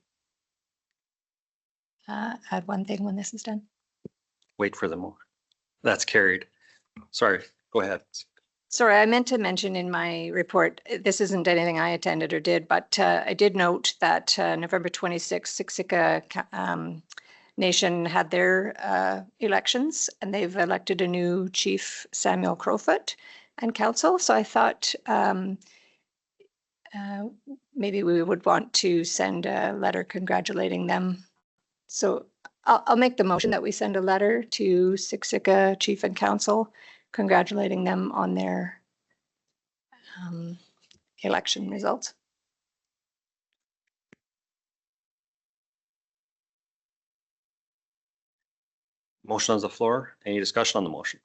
add one thing when this is done? Wait for them. That's carried. Sorry, go ahead. Sorry, I meant to mention in my report, this isn't anything I attended or did, but I did note that November 26th, Siksika Nation had their elections, and they've elected a new chief, Samuel Crowfoot, and council. So I thought maybe we would want to send a letter congratulating them. So I'll make the motion that we send a letter to Siksika Chief and Council congratulating them on their election results. Motion on the floor. Any discussion on the motion?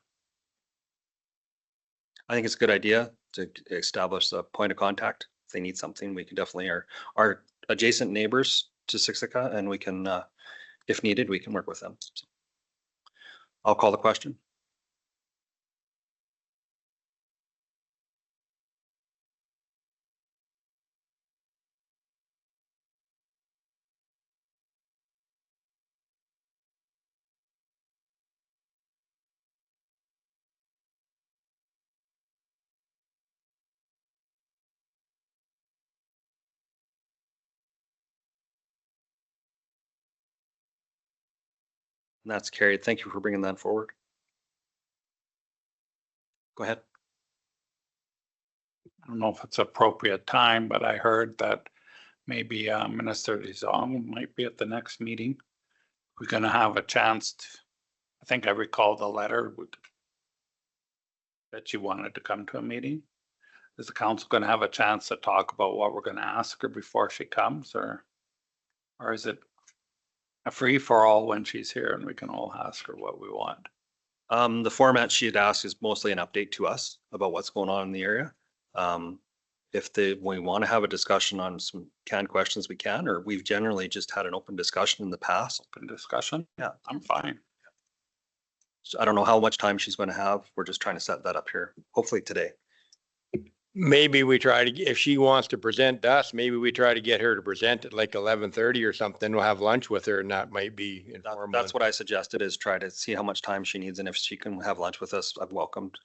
I think it's a good idea to establish a point of contact. If they need something, we can definitely our adjacent neighbors to Siksika, and we can, if needed, we can work with them. So I'll call the question. And that's carried. Thank you for bringing that forward. Go ahead. I don't know if it's appropriate time, but I heard that maybe Minister De Jong might be at the next meeting. We're going to have a chance to, I think I recall the letter that she wanted to come to a meeting. Is the council going to have a chance to talk about what we're going to ask her before she comes, or is it a free for all when she's here and we can all ask her what we want? The format she had asked is mostly an update to us about what's going on in the area. If we want to have a discussion on some canned questions, we can, or we've generally just had an open discussion in the past. Open discussion? Yeah. I'm fine. So I don't know how much time she's going to have. We're just trying to set that up here, hopefully today. Maybe we try to, if she wants to present to us, maybe we try to get her to present at like 11:30 or something. We'll have lunch with her, and that might be informal. That's what I suggested, is try to see how much time she needs, and if she can have lunch with us, I've welcomed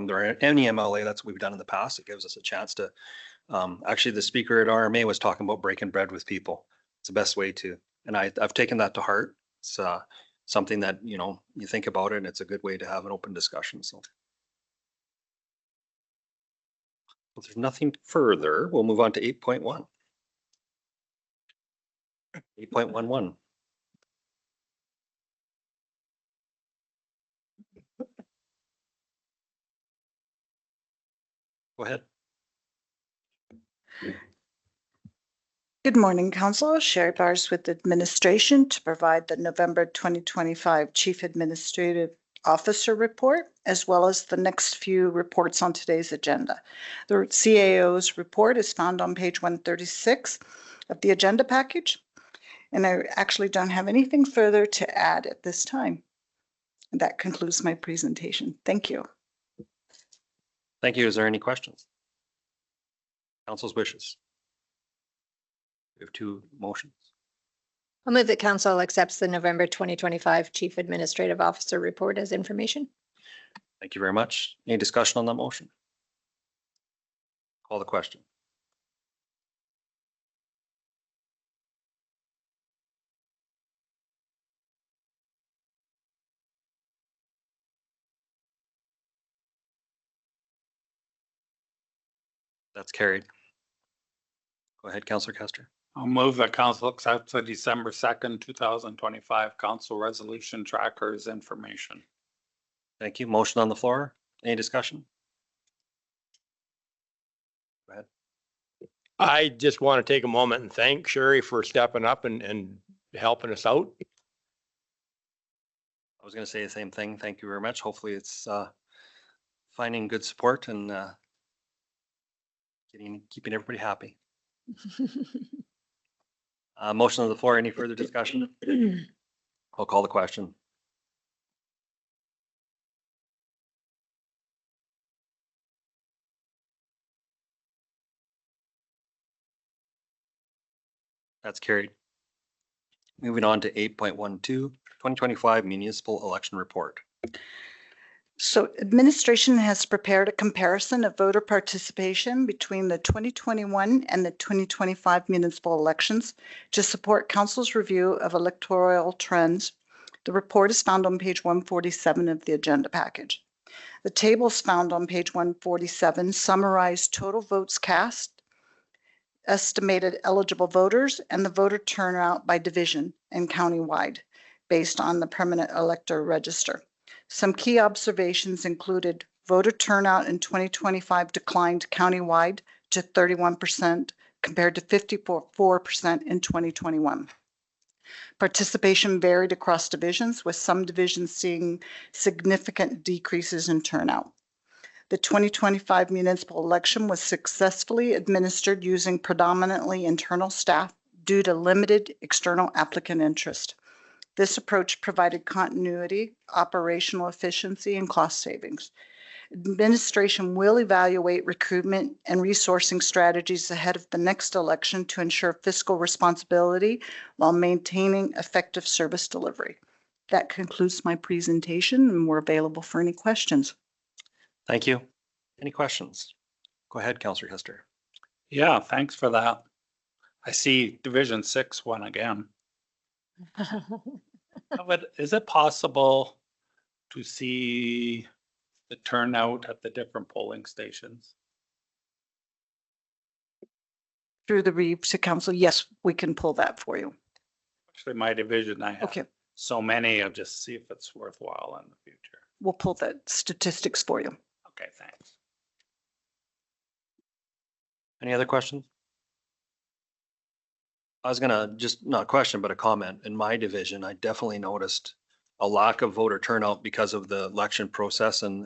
her. Any MLA, that's what we've done in the past. It gives us a chance to, actually the speaker at RMA was talking about breaking bread with people. It's the best way to And I've taken that to heart. It's something that, you know, you think about it and it's a good way to have an open discussion. So. If there's nothing further, we'll move on to 8.1. 8.11. Go ahead. Good morning, Council. Sherry Bars with administration to provide the November 2025 Chief Administrative Officer report, as well as the next few reports on today's agenda. The CAO's report is found on page 136 of the agenda package, and I actually don't have anything further to add at this time. And that concludes my presentation. Thank you. Thank you. Is there any questions? Council's wishes. We have two motions. I'll move that council accepts the November 2025 Chief Administrative Officer report as information. Thank you very much. Any discussion on that motion? Call the question. That's carried. Go ahead, Councillor Kester. I'll move that council accepts the December 2nd, 2025 council resolution trackers information. Thank you. Motion on the floor. Any discussion? Go ahead. I just want to take a moment and thank Sherry for stepping up and helping us out. I was going to say the same thing. Thank you very much. Hopefully it's finding good support and keeping everybody happy. Motion on the floor. Any further discussion? I'll call the question. That's carried. Moving on to 8.12, 2025 municipal election report. So administration has prepared a comparison of voter participation between the 2021 and the 2025 municipal elections to support council's review of electoral trends. The report is found on page 147 of the agenda package. The tables found on page 147 summarize total votes cast, estimated eligible voters, and the voter turnout by division and countywide based on the permanent elector register. Some key observations included voter turnout in 2025 declined countywide to 31% compared to 54% in 2021. Participation varied across divisions, with some divisions seeing significant decreases in turnout. The 2025 municipal election was successfully administered using predominantly internal staff due to limited external applicant interest. This approach provided continuity, operational efficiency, and cost savings. Administration will evaluate recruitment and resourcing strategies ahead of the next election to ensure fiscal responsibility while maintaining effective service delivery. That concludes my presentation, and we're available for any questions. Thank you. Any questions? Go ahead, Councillor Kester. Yeah, thanks for that. I see Division 6 won again. But is it possible to see the turnout at the different polling stations? Through the read to council, yes, we can pull that for you. Actually, my division, I have Okay, so many, I'll just see if it's worthwhile in the future. we'll pull the statistics for you. Okay, thanks. Any other questions? I was gonna just, not a question, but a comment. In my division, I definitely noticed a lack of voter turnout because of the election process and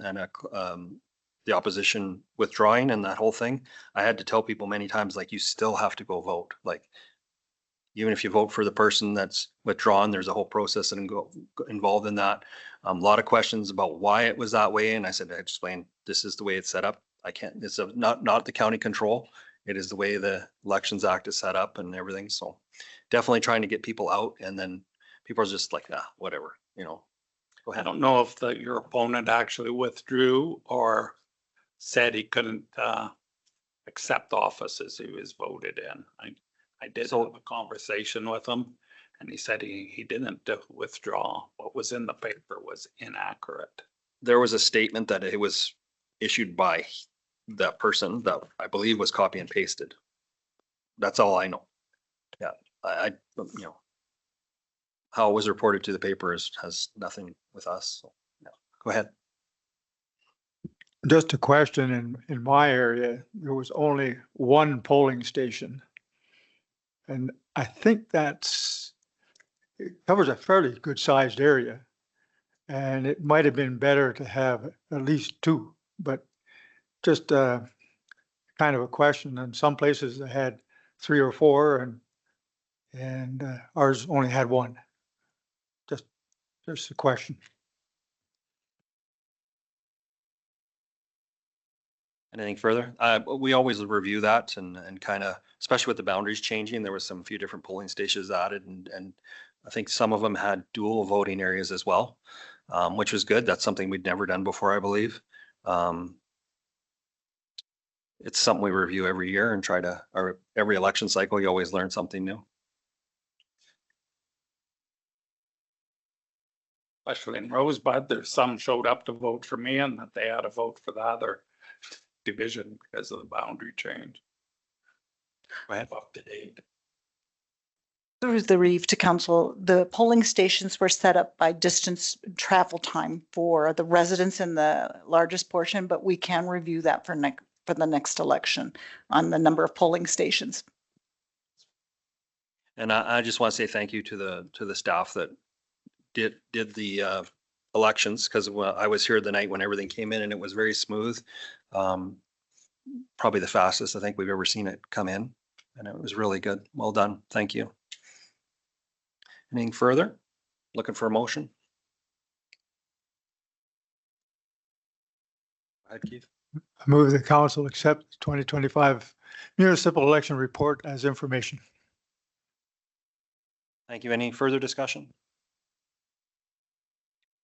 the opposition withdrawing and that whole thing. I had to tell people many times, like, you still have to go vote. Like, even if you vote for the person that's withdrawn, there's a whole process involved in that. A lot of questions about why it was that way. And I said, I explained, this is the way it's set up. I can't, it's not the county control. It is the way the Elections Act is set up and everything. So definitely trying to get people out, and then people are just like, whatever, you know. Go I ahead. don't know if your opponent actually withdrew or said he couldn't accept office as he was voted in. I did have a conversation with him, And he said he didn't withdraw. What was in the paper was inaccurate. There was a statement that it was issued by that person that I believe was copy and pasted. That's all I know. Yeah, you know, how it was reported to the paper has nothing with us. So, yeah, go ahead. Just a question, in my area, there was only one polling station. And I think it covers a fairly good sized area. And it might have been better to have at least two, but just kind of a question. In some places they had 3 or 4 and ours only had one. Just a question. Anything further? We always review that and kind of, especially with the boundaries changing, there was few different polling stations added and I think some of them had dual voting areas as well, which was good. That's something we'd never done before, I believe. It's something we review every year and or every election cycle, you always learn something new. Especially in Rosebud, there's some showed up to vote for me and that they had to vote for the other division because of the boundary change. Go ahead. Up to date. Through the Reeve to council, the polling stations were set up by distance travel time for the residents in the largest portion, but we can review that for the next election on the number of polling stations. And I just want to say thank you to the staff that did the elections, because I was here the night when everything came in and it was very smooth. Probably the fastest I think we've ever seen it come in, and it was really good. Well done. Thank you. Anything further? Looking for a motion? Go ahead, Keith. I move the council accept the 2025 municipal election report as information. Thank you. Any further discussion?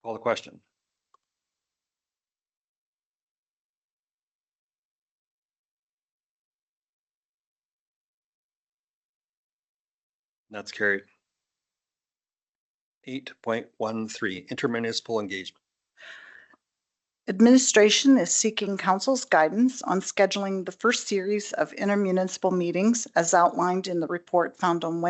Call the question. That's carried. 8.13 intermunicipal engagement. Administration is seeking council's guidance on scheduling the first series of intermunicipal meetings as outlined in the report found on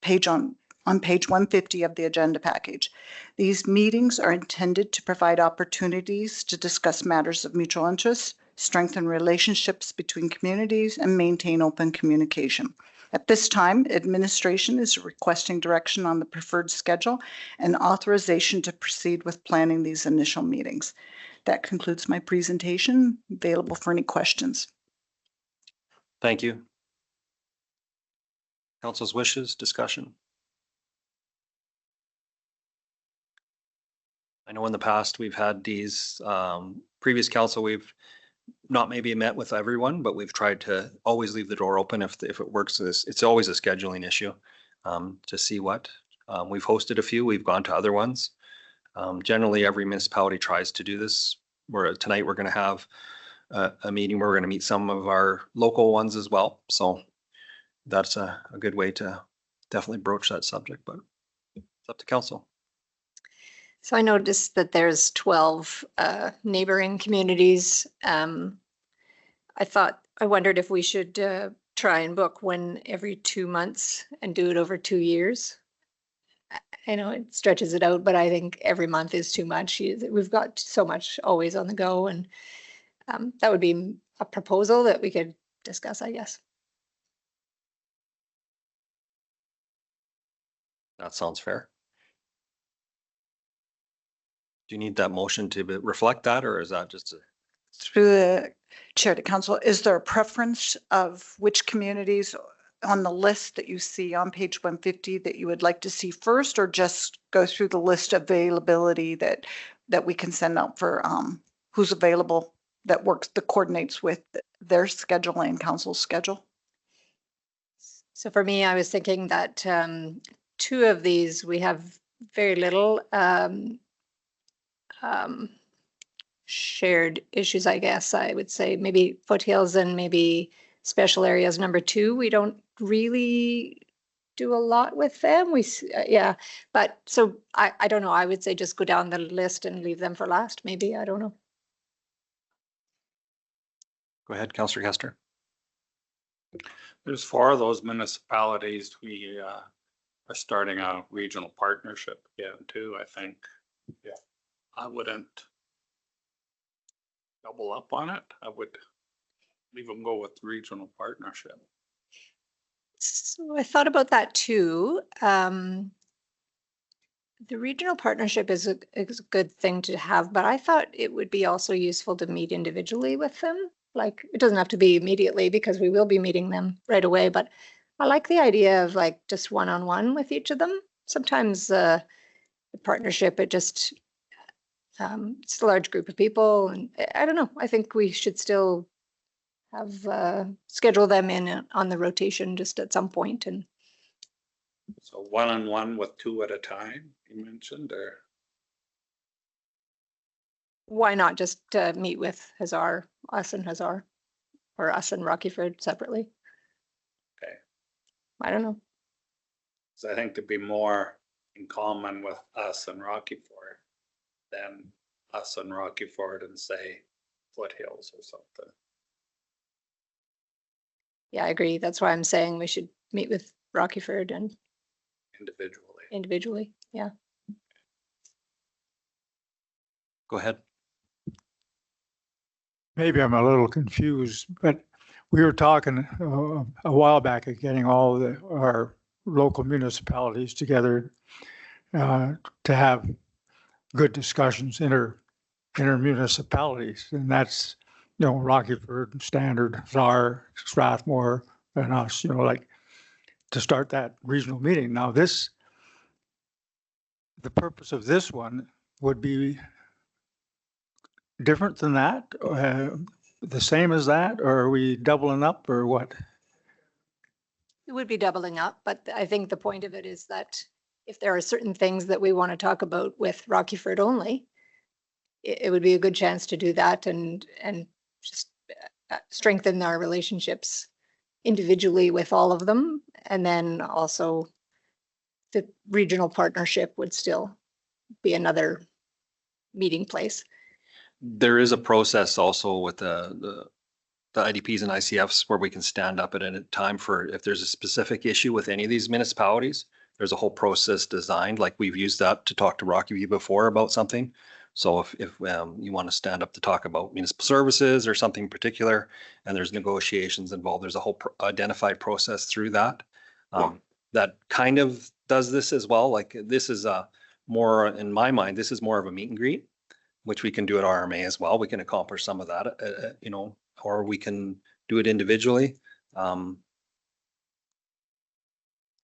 page 150 of the agenda package. These meetings are intended to provide opportunities to discuss matters of mutual interest, strengthen relationships between communities, and maintain open communication. At this time, administration is requesting direction on the preferred schedule and authorization to proceed with planning these initial meetings. That concludes my presentation. Available for any questions. Thank you. Council's wishes, discussion. I know in the past we've had these, previous council, we've not maybe met with everyone, but we've tried to always leave the door open if it works. It's always a scheduling issue to see what. We've hosted a few, we've gone to other ones. Generally, every municipality tries to do this. Tonight we're going to have a meeting where we're going to meet some of our local ones as well. So that's a good way to definitely broach that subject, but it's up to council. So I noticed that there's 12 neighboring communities. I wondered if we should try and book one every 2 months and do it over 2 years. I know it stretches it out, but I think every month is too much. We've got so much always on the go, and that would be a proposal that we could discuss, I guess. That sounds fair. Do you need that motion to reflect that, or is that just Through the chair to council, is there a preference of which communities on the list that you see on page 150 that you would like to see first, or just go through the list of availability that we can send out for who's available that coordinates with their schedule and council's schedule? So for me, I was thinking that 2 of these, we have very little shared issues, I guess. I would say maybe Foothills and maybe Special Areas number 2. We don't really do a lot with them. Yeah, but so I don't know. I would say just go down the list and leave them for last, maybe. I don't know. Go ahead, Councillor Kester. There's 4 of those municipalities. We are starting a regional partnership again too, I think. Yeah. I wouldn't double up on it. I would leave them go with regional partnership. So I thought about that too. The regional partnership is a good thing to have, but I thought it would be also useful to meet individually with them. Like, it doesn't have to be immediately because we will be meeting them right away, but I like the idea of like just one-on-one with each of them. Sometimes the partnership, it just, it's a large group of people, and I don't know. I think we should still have schedule them in on the rotation just at some point. And So 1-on-1 with 2 at a time, you mentioned, or? why not just meet with us and Hazar, or us and Rockyford separately? Okay. I don't know. So I think to be more in common with us and Rockyford than us and Rockyford and say Foothills or something. Yeah, I agree. That's why I'm saying we should meet with Rockyford and individually. Yeah. Go ahead. Maybe I'm a little confused, but we were talking a while back of getting all our local municipalities together to have good discussions inter-municipalities, and that's, Rockyford, Standard, Czar, Strathmore, and us, like to start that regional meeting. Now the purpose of this one would be different than that, the same as that, or are we doubling up or what? It would be doubling up, but I think the point of it is that if there are certain things that we want to talk about with Rockyford only, it would be a good chance to do that and just strengthen our relationships individually with all of them. And then also the regional partnership would still be another meeting place. There is a process also with the IDPs and ICFs where we can stand up at a time for, if there's a specific issue with any of these municipalities, there's a whole process designed, like we've used that to talk to Rockview before about something. So if you want to stand up to talk about municipal services or something particular, and there's negotiations involved, there's a whole identified process through that. That kind of does this as well. Like this is more, in my mind, this is more of a meet and greet, which we can do at RMA as well. We can accomplish some of that, or we can do it individually.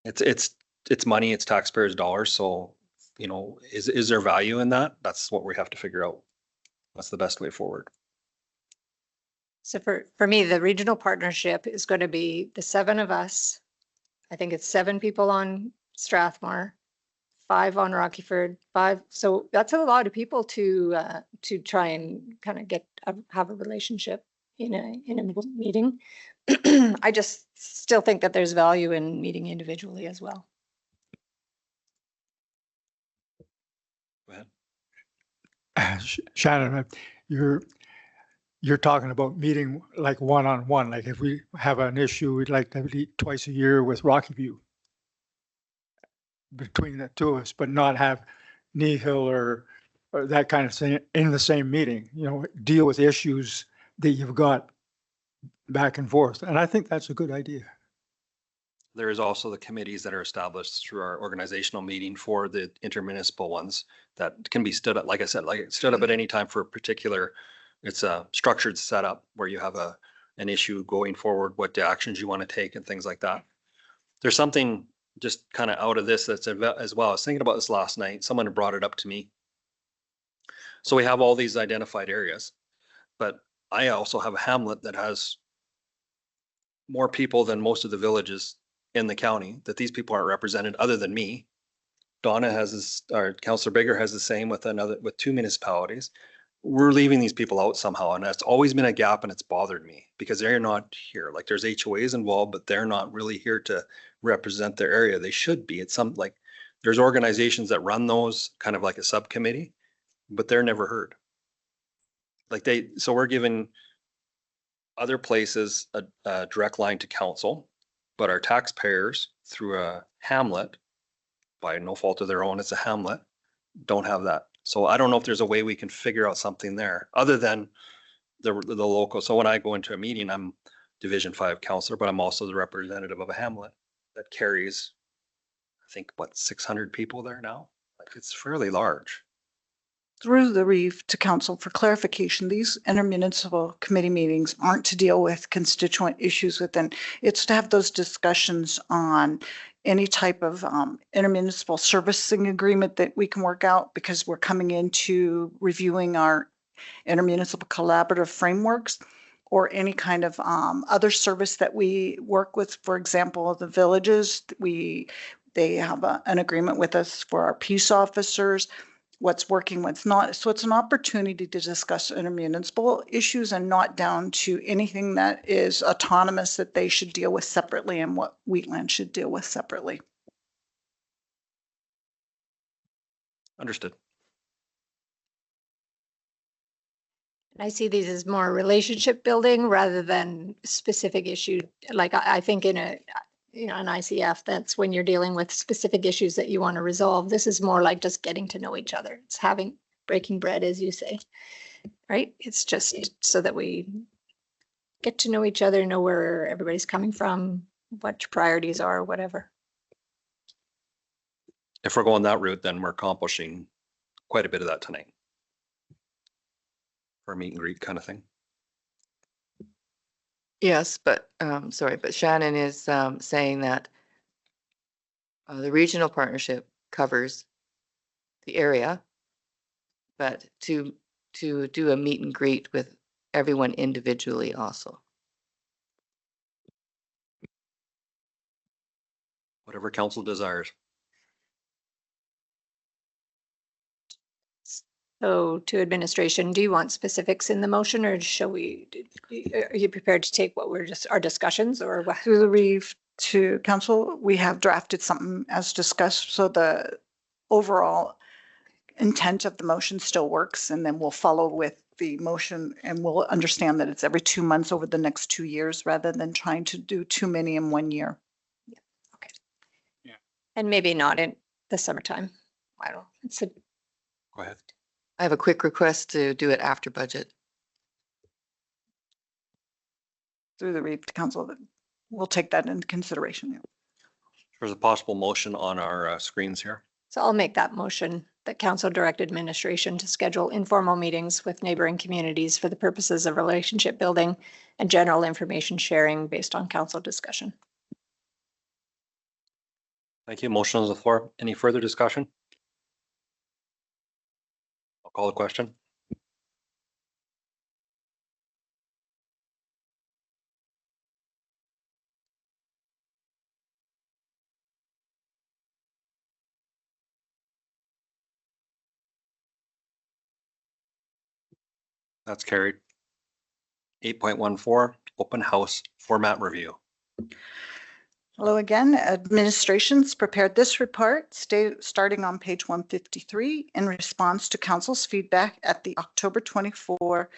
It's money, it's taxpayers' dollars. So, is there value in that? That's what we have to figure out. What's the best way forward? So for me, the regional partnership is going to be the 7 of us. I think it's 7 people on Strathmore, 5 on Rockyford, 5. So that's a lot of people to try and kind of have a relationship in a meeting. I just still think that there's value in meeting individually as well. Go ahead. Shannon, you're talking about meeting like one-on-one, like if we have an issue, we'd like to meet twice a year with Rockyview between the 2 of us, but not have Nehill or that kind of thing in the same meeting, deal with issues that you've got back and forth. And I think that's a good idea. There is also the committees that are established through our organizational meeting for the intermunicipal ones that can be stood up, like I said, stood up at any time for a particular, it's a structured setup where you have an issue going forward, what the actions you want to take and things like that. There's something just kind of out of this that's as well. I was thinking about this last night. Someone had brought it up to me. So we have all these identified areas, but I also have a hamlet that has more people than most of the villages in the county, that these people aren't represented other than me. Donna has this, or Councillor Bigger has the same with 2 municipalities. we're leaving these people out somehow. And that's always been a gap and it's bothered me because they're not here. Like there's HOAs involved, but they're not really here to represent their area. They should be. It's some like, there's organizations that run those kind of like a subcommittee, but they're never heard. Like so we're giving other places a direct line to council, but our taxpayers through a hamlet, by no fault of their own, it's a hamlet, don't have that. So I don't know if there's a way we can figure out something there other than the local. So when I go into a meeting, I'm Division 5 counselor, but I'm also the representative of a hamlet that carries, I think, what, 600 people there now? Like it's fairly large. Through the reef to council for clarification, these intermunicipal committee meetings aren't to deal with constituent issues within. It's to have those discussions on any type of intermunicipal servicing agreement that we can work out because we're coming into reviewing our intermunicipal collaborative frameworks or any kind of other service that we work with. For example, the villages, they have an agreement with us for our peace officers, what's working, what's not. So it's an opportunity to discuss intermunicipal issues and not down to anything that is autonomous that they should deal with separately and what Wheatland should deal with separately. Understood. I see these as more relationship building rather than specific issue. Like I think in an ICF, that's when you're dealing with specific issues that you want to resolve. This is more like just getting to know each other. It's breaking bread, as you say, right? It's just so that we get to know each other, know where everybody's coming from, what your priorities are, whatever. If we're going that route, then we're accomplishing quite a bit of that tonight. For a meet and greet kind of thing. Yes, but, sorry, but Shannon is saying that the regional partnership covers the area, but to do a meet and greet with everyone individually also. Whatever council desires. So to administration, do you want specifics in the motion or are you prepared to take what we're just our discussions or what? Through the reef to council, we have drafted something as discussed. So the overall intent of the motion still works, and then we'll follow with the motion and we'll understand that it's every 2 months over the next 2 years rather than trying to do too many in 1 year. Yeah. Okay. Yeah. And maybe not in the summertime. I don't know. Go ahead. I have a quick request to do it after budget. Through the reef to council, that we'll take that into consideration. Yeah. There's a possible motion on our screens here. So I'll make that motion that council direct administration to schedule informal meetings with neighboring communities for the purposes of relationship building and general information sharing based on council discussion. Thank you. Motion on the floor. Any further discussion? I'll call the question. That's carried. 8.14, open house format review. Hello again. Administration's prepared this report starting on page 153 in response to council's feedback at the October 24,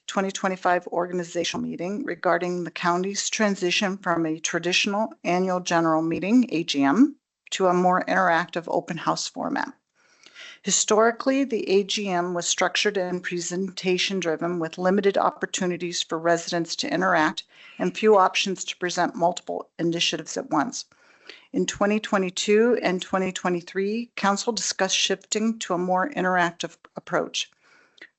2025 organizational meeting regarding the county's transition from a traditional annual general meeting, AGM, to a more interactive open house format. Historically, the AGM was structured and presentation driven with limited opportunities for residents to interact and few options to present multiple initiatives at once. In 2022 and 2023, council discussed shifting to a more interactive approach.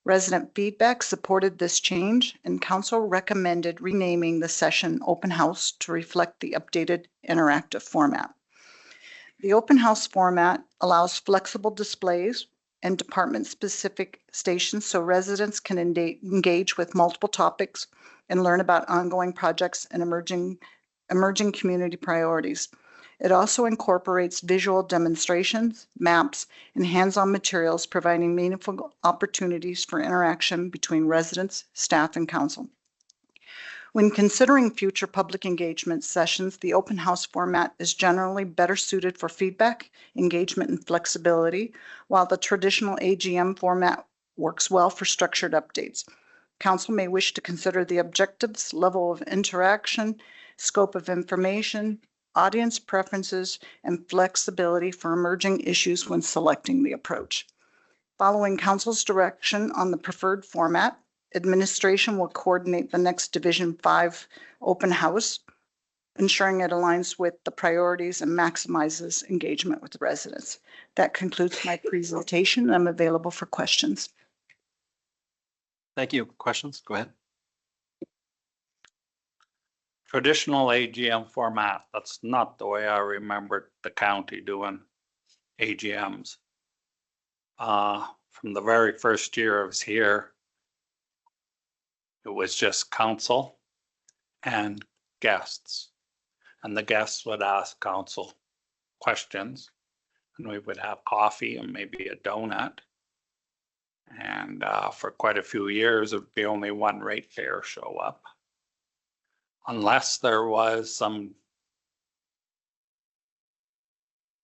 Resident feedback supported this change, and council recommended renaming the session Open House to reflect the updated interactive format. The open house format allows flexible displays and department-specific stations so residents can engage with multiple topics and learn about ongoing projects and emerging community priorities. It also incorporates visual demonstrations, maps, and hands-on materials, providing meaningful opportunities for interaction between residents, staff, and council. When considering future public engagement sessions, the open house format is generally better suited for feedback, engagement, and flexibility, while the traditional AGM format works well for structured updates. Council may wish to consider the objectives, level of interaction, scope of information, audience preferences, and flexibility for emerging issues when selecting the approach. Following council's direction on the preferred format, administration will coordinate the next Division 5 open house, ensuring it aligns with the priorities and maximizes engagement with the residents. That concludes my presentation. I'm available for questions. Thank you. Questions? Go ahead. Traditional AGM format, that's not the way I remembered the county doing AGMs. From the very first year I was here, it was just council and guests. And the guests would ask council questions, and we would have coffee and maybe a donut. And for quite a few years, it would be only one ratepayer show up. Unless there was some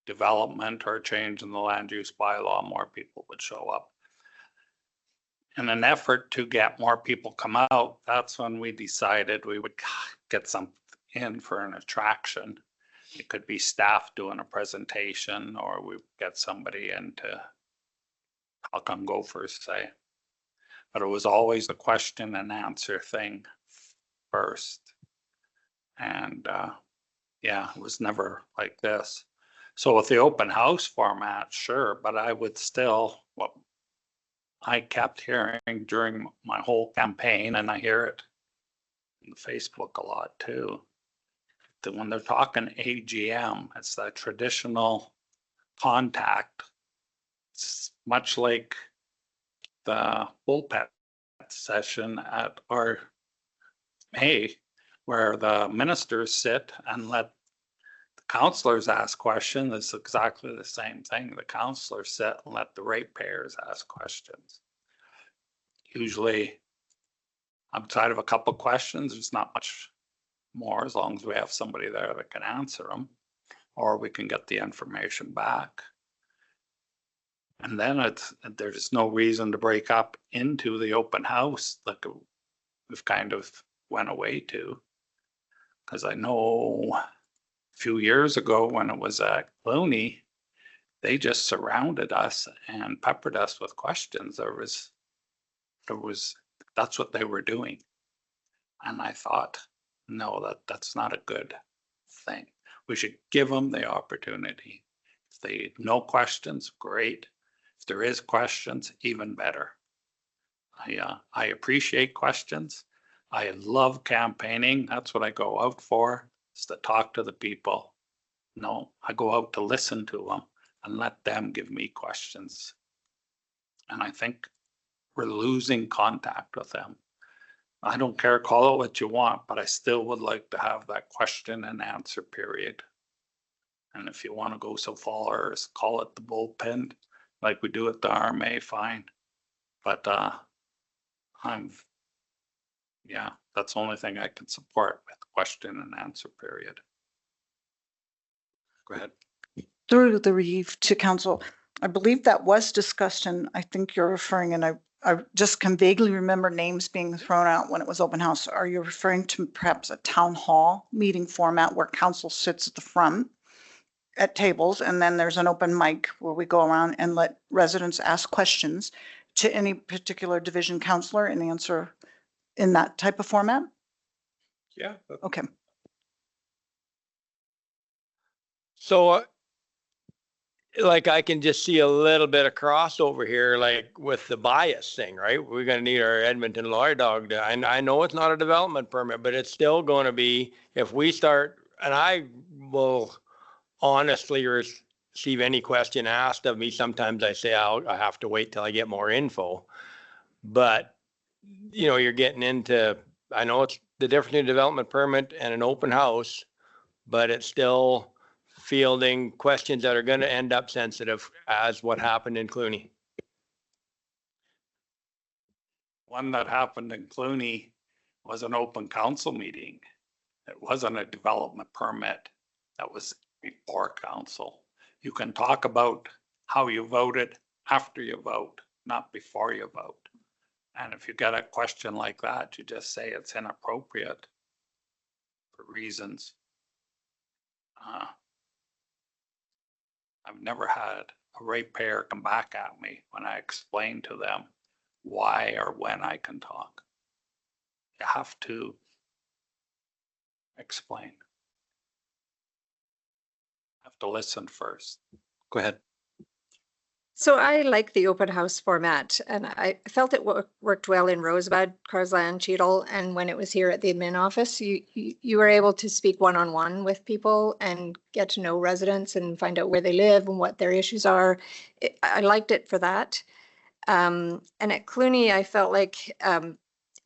development or change in the land use bylaw, more people would show up. In an effort to get more people come out, that's when we decided we would get some in for an attraction. It could be staff doing a presentation, or we get somebody in to talk on Gophers, say. But it was always the question and answer thing first. And yeah, it was never like this. So with the open house format, sure, but I would still, what I kept hearing during my whole campaign, and I hear it in Facebook a lot too, that when they're talking AGM, it's that traditional contact. It's much like the bullpen session at our May, where the ministers sit and let the councillors ask questions. It's exactly the same thing. The councillors sit and let the ratepayers ask questions. Usually, outside of a couple questions, there's not much more, as long as we have somebody there that can answer them, or we can get the information back. And then there's no reason to break up into the open house like we've kind of went away to. Because I know a few years ago when it was at Clooney, they just surrounded us and peppered us with questions. That's what they were doing. And I thought, no, that's not a good thing. We should give them the opportunity. If they no questions, great. If there is questions, even better. I appreciate questions. I love campaigning. That's what I go out for, is to talk to the people. No, I go out to listen to them and let them give me questions. And I think we're losing contact with them. I don't care, call it what you want, but I still would like to have that question and answer period. And if you want to go so far as call it the bullpen, like we do at the RMA, fine. But yeah, that's the only thing I can support with question and answer period. Go ahead. Through the Reeve to council, I believe that was discussed, and I think you're referring, and I just can vaguely remember names being thrown out when it was open house. Are you referring to perhaps a town hall meeting format where council sits at the front at tables, and then there's an open mic where we go around and let residents ask questions to any particular division councillor and answer in that type of format? Yeah. Okay. So like I can just see a little bit of crossover here, like with the bias thing, right? We're going to need our Edmonton lawyer dog to, I know it's not a development permit, but it's still going to be, if we start, and I will honestly receive any question asked of me. Sometimes I say I have to wait till I get more info, but you know, you're getting into, I know it's the difference between a development permit and an open house, but it's still fielding questions that are going to end up sensitive as what happened in Clooney? One that happened in Clooney was an open council meeting. It wasn't a development permit. That was before council. You can talk about how you voted after you vote, not before you vote. And if you get a question like that, you just say it's inappropriate for reasons. I've never had a ratepayer come back at me when I explain to them why or when I can talk. You have to explain. Have to listen first. Go ahead. So I like the open house format, and I felt it worked well in Rosebud, Carsland, Cheadle, and when it was here at the admin office, you were able to speak one-on-one with people and get to know residents and find out where they live and what their issues are. I liked it for that. And at Clooney, I felt like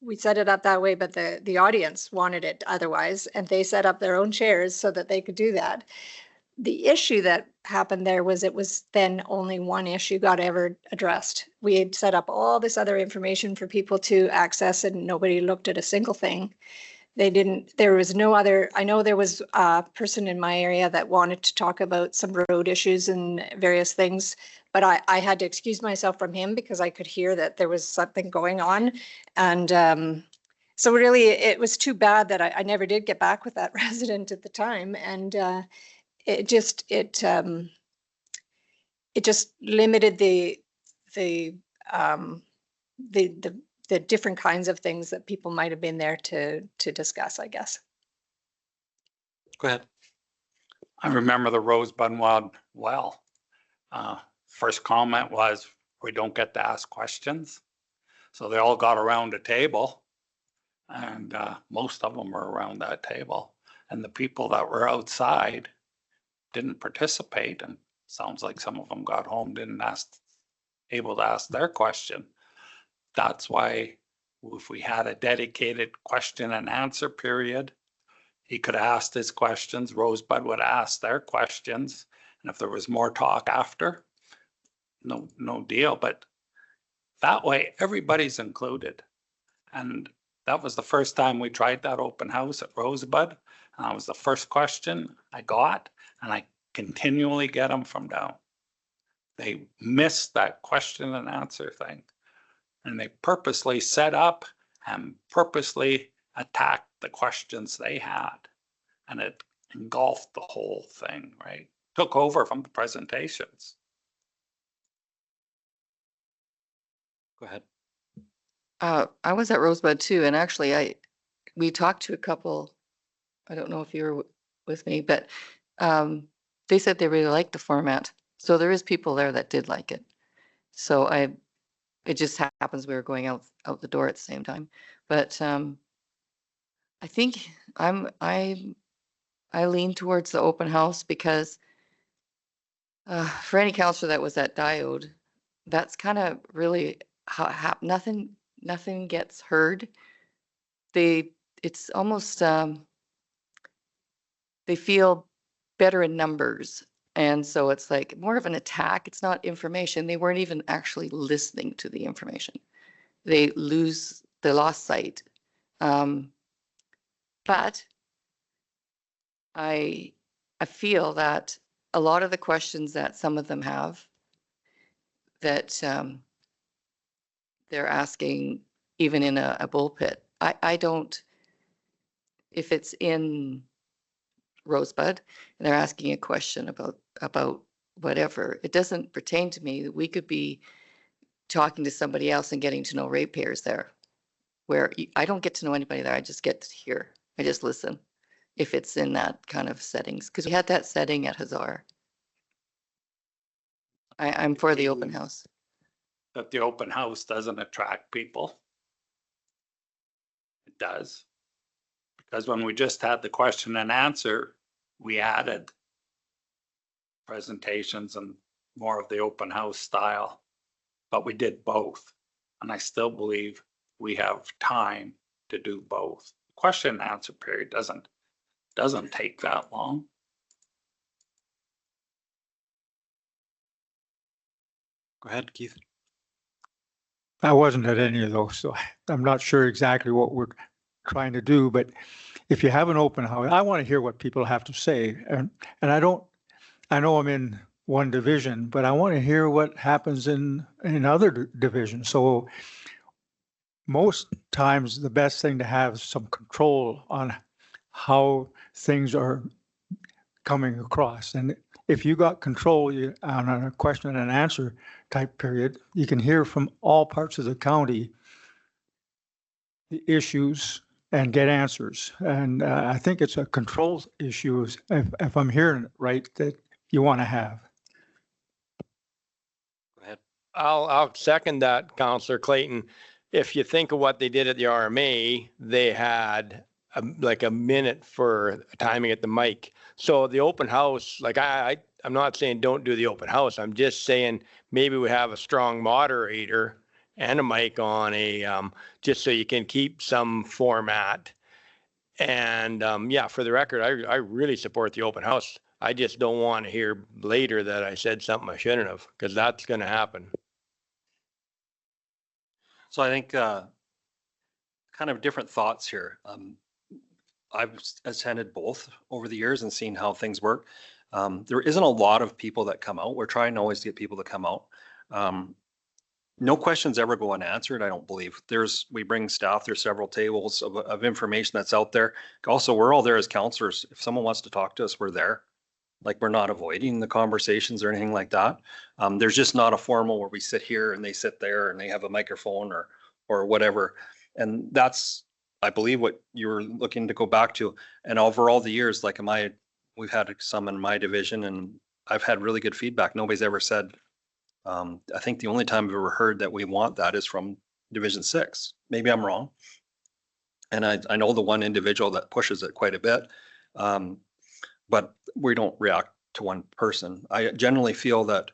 we set it up that way, but the audience wanted it otherwise, and they set up their own chairs so that they could do that. The issue that happened there was it was then only one issue got ever addressed. We had set up all this other information for people to access and nobody looked at a single thing. There was no other, I know there was a person in my area that wanted to talk about some road issues and various things, but I had to excuse myself from him because I could hear that there was something going on. And so really it was too bad that I never did get back with that resident at the time. And it just limited the different kinds of things that people might have been there to discuss, I guess. Go ahead. I remember the Rosebud one well. First comment was, we don't get to ask questions. So they all got around a table and most of them were around that table. And the people that were outside didn't participate, and sounds like some of them got home, didn't able to ask their question. That's why if we had a dedicated question and answer period, he could ask his questions, Rosebud would ask their questions, and if there was more talk after, no deal. But that way everybody's included. And that was the first time we tried that open house at Rosebud. And that was the first question I got, and I continually get them from down. They missed that question and answer thing. And they purposely set up and purposely attacked the questions they had. And it engulfed the whole thing, right? Took over from the presentations. Go ahead. I was at Rosebud too, and actually we talked to a couple, I don't know if you were with me, but they said they really liked the format. So there is people there that did like it. So it just happens we were going out the door at the same time. But I think I lean towards the open house because for any counselor that was at Diode, that's kind of really how nothing gets heard. It's almost they feel better in numbers. And so it's like more of an attack. It's not information. They weren't even actually listening to the information. They lost sight. But I feel that a lot of the questions that some of them have that they're asking even in a bullpit, I don't, if it's in Rosebud and they're asking a question about whatever, it doesn't pertain to me. We could be talking to somebody else and getting to know ratepayers there, where I don't get to know anybody there. I just get to hear. I just listen if it's in that kind of settings, because we had that setting at Hazar. I'm for the open house. That the open house doesn't attract people. It does. Because when we just had the question and answer, we added presentations and more of the open house style, but we did both. And I still believe we have time to do both. Question and answer period doesn't take that long. Go ahead, Keith. I wasn't at any of those, so I'm not sure exactly what we're trying to do, but if you have an open house, I want to hear what people have to say. And I know I'm in one division, but I want to hear what happens in other divisions. So most times the best thing to have is some control on how things are coming across. And if you got control on a question and answer type period, you can hear from all parts of the county the issues and get answers. And I think it's a control issue, if I'm hearing it right, that you want to have. Go ahead. I'll second that, Counselor Clayton. If you think of what they did at the RMA, they had like a minute for timing at the mic. So the open house, like I'm not saying don't do the open house. I'm just saying maybe we have a strong moderator and a mic on just so you can keep some format. And yeah, for the record, I really support the open house. I just don't want to hear later that I said something I shouldn't have, because that's going to happen. So I think kind of different thoughts here. I've attended both over the years and seen how things work. There isn't a lot of people that come out. We're trying always to get people to come out. No questions ever go unanswered, I don't believe. We bring staff, there's several tables of information that's out there. Also, we're all there as counselors. If someone wants to talk to us, we're there. Like, we're not avoiding the conversations or anything like that. There's just not a formal where we sit here and they sit there and they have a microphone or whatever. And that's, I believe, what you were looking to go back to. And over all the years, like we've had some in my division and I've had really good feedback. Nobody's ever said, I think the only time I've ever heard that we want that is from Division 6. Maybe I'm wrong. And I know the one individual that pushes it quite a bit, but we don't react to one person. I generally feel that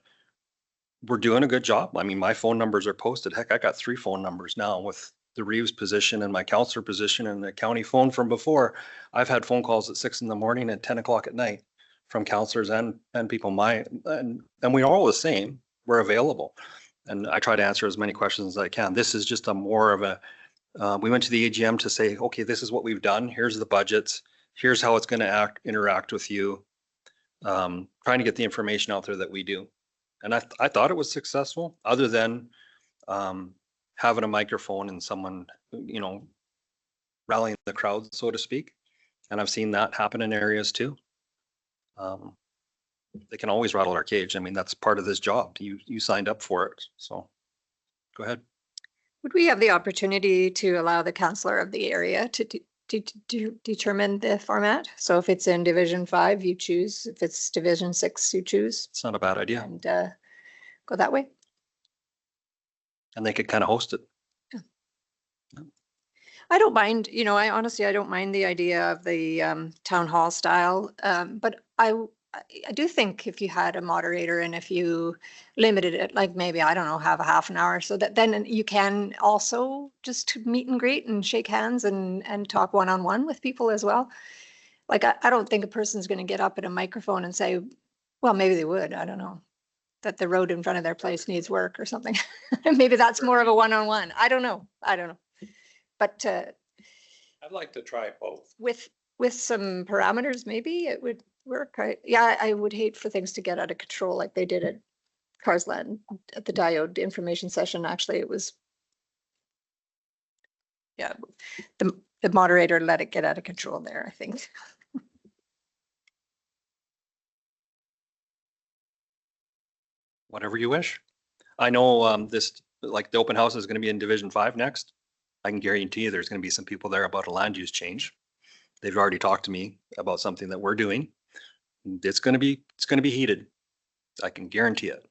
we're doing a good job. I mean, my phone numbers are posted. Heck, I got 3 phone numbers now with the Reeves position and my counselor position and the county phone from before. I've had phone calls at 6 a.m. and 10 o'clock at night from counselors and people and we are all the same. We're available. And I try to answer as many questions as I can. This is just more of a, we went to the AGM to say, okay, this is what we've done. Here's the budgets. Here's how it's going to interact with you. Trying to get the information out there that we do. And I thought it was successful, other than having a microphone and someone, rallying the crowd, so to speak. And I've seen that happen in areas too. They can always rattle our cage. I mean, that's part of this job. You signed up for it. So go ahead. Would we have the opportunity to allow the councillor of the area to determine the format? So if it's in Division 5, you choose. If it's Division 6, you choose. It's not a bad idea. And go that way. And they could kind of host it. I don't mind, I honestly don't mind the idea of the town hall style, but I do think if you had a moderator and if you limited it, like maybe, I don't know, have a half an hour, so that then you can also just meet and greet and shake hands and talk one-on-one with people as well. Like, I don't think a person's going to get up at a microphone and say, well, maybe they would, I don't know, that the road in front of their place needs work or something. Maybe that's more of a one-on-one. I don't know. But I'd like to try both. With some parameters, maybe it would work. I would hate for things to get out of control like they did at Carsland at the diode information session. Actually, it was, the moderator let it get out of control there, I think. Whatever you wish. I know this, like the open house is going to be in Division 5 next. I can guarantee you there's going to be some people there about a land use change. They've already talked to me about something that we're doing. It's going to be heated. I can guarantee it.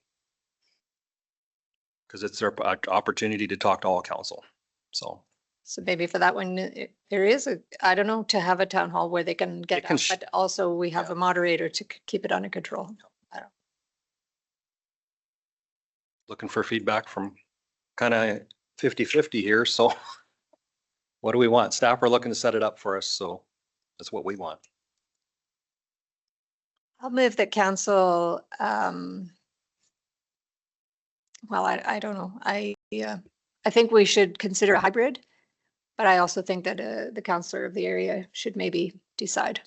Because it's their opportunity to talk to all council. So maybe for that one, there is I don't know, to have a town hall where they can get up, but also we have a moderator to keep it under control. I don't know. Looking for feedback from kind of 50-50 here. So what do we want? Staff are looking to set it up for us. So that's what we want. I'll move that council Well, I don't know. I think we should consider a hybrid, but I also think that the counselor of the area should maybe decide.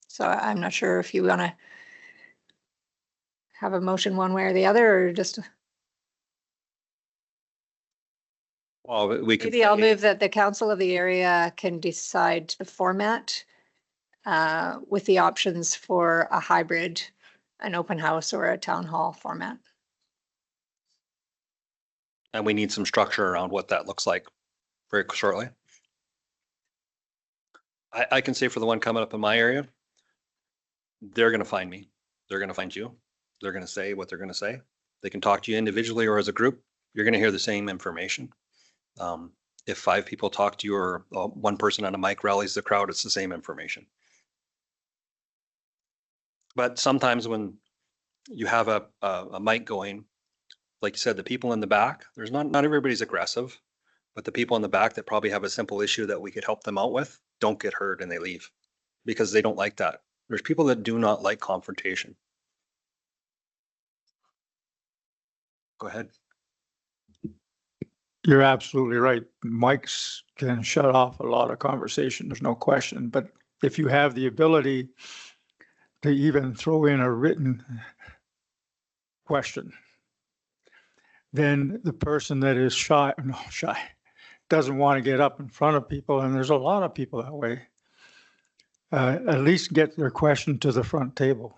So I'm not sure if you want to have a motion one way or the other, or just, Well, we could. maybe I'll move that the council of the area can decide the format with the options for a hybrid, an open house or a town hall format. And we need some structure around what that looks like very shortly. I can say for the one coming up in my area, they're gonna find me. They're gonna find you. They're gonna say what they're gonna say. They can talk to you individually or as a group. You're gonna hear the same information. If 5 people talk to you or one person on a mic rallies the crowd, it's the same information. But sometimes when you have a mic going, like you said, the people in the back, there's not everybody's aggressive, but the people in the back that probably have a simple issue that we could help them out with don't get heard and they leave because they don't like that. There's people that do not like confrontation. Go ahead. You're absolutely right. Mics can shut off a lot of conversation. There's no question. But if you have the ability to even throw in a written question, then the person that is shy, doesn't want to get up in front of people, and there's a lot of people that way, at least get their question to the front table.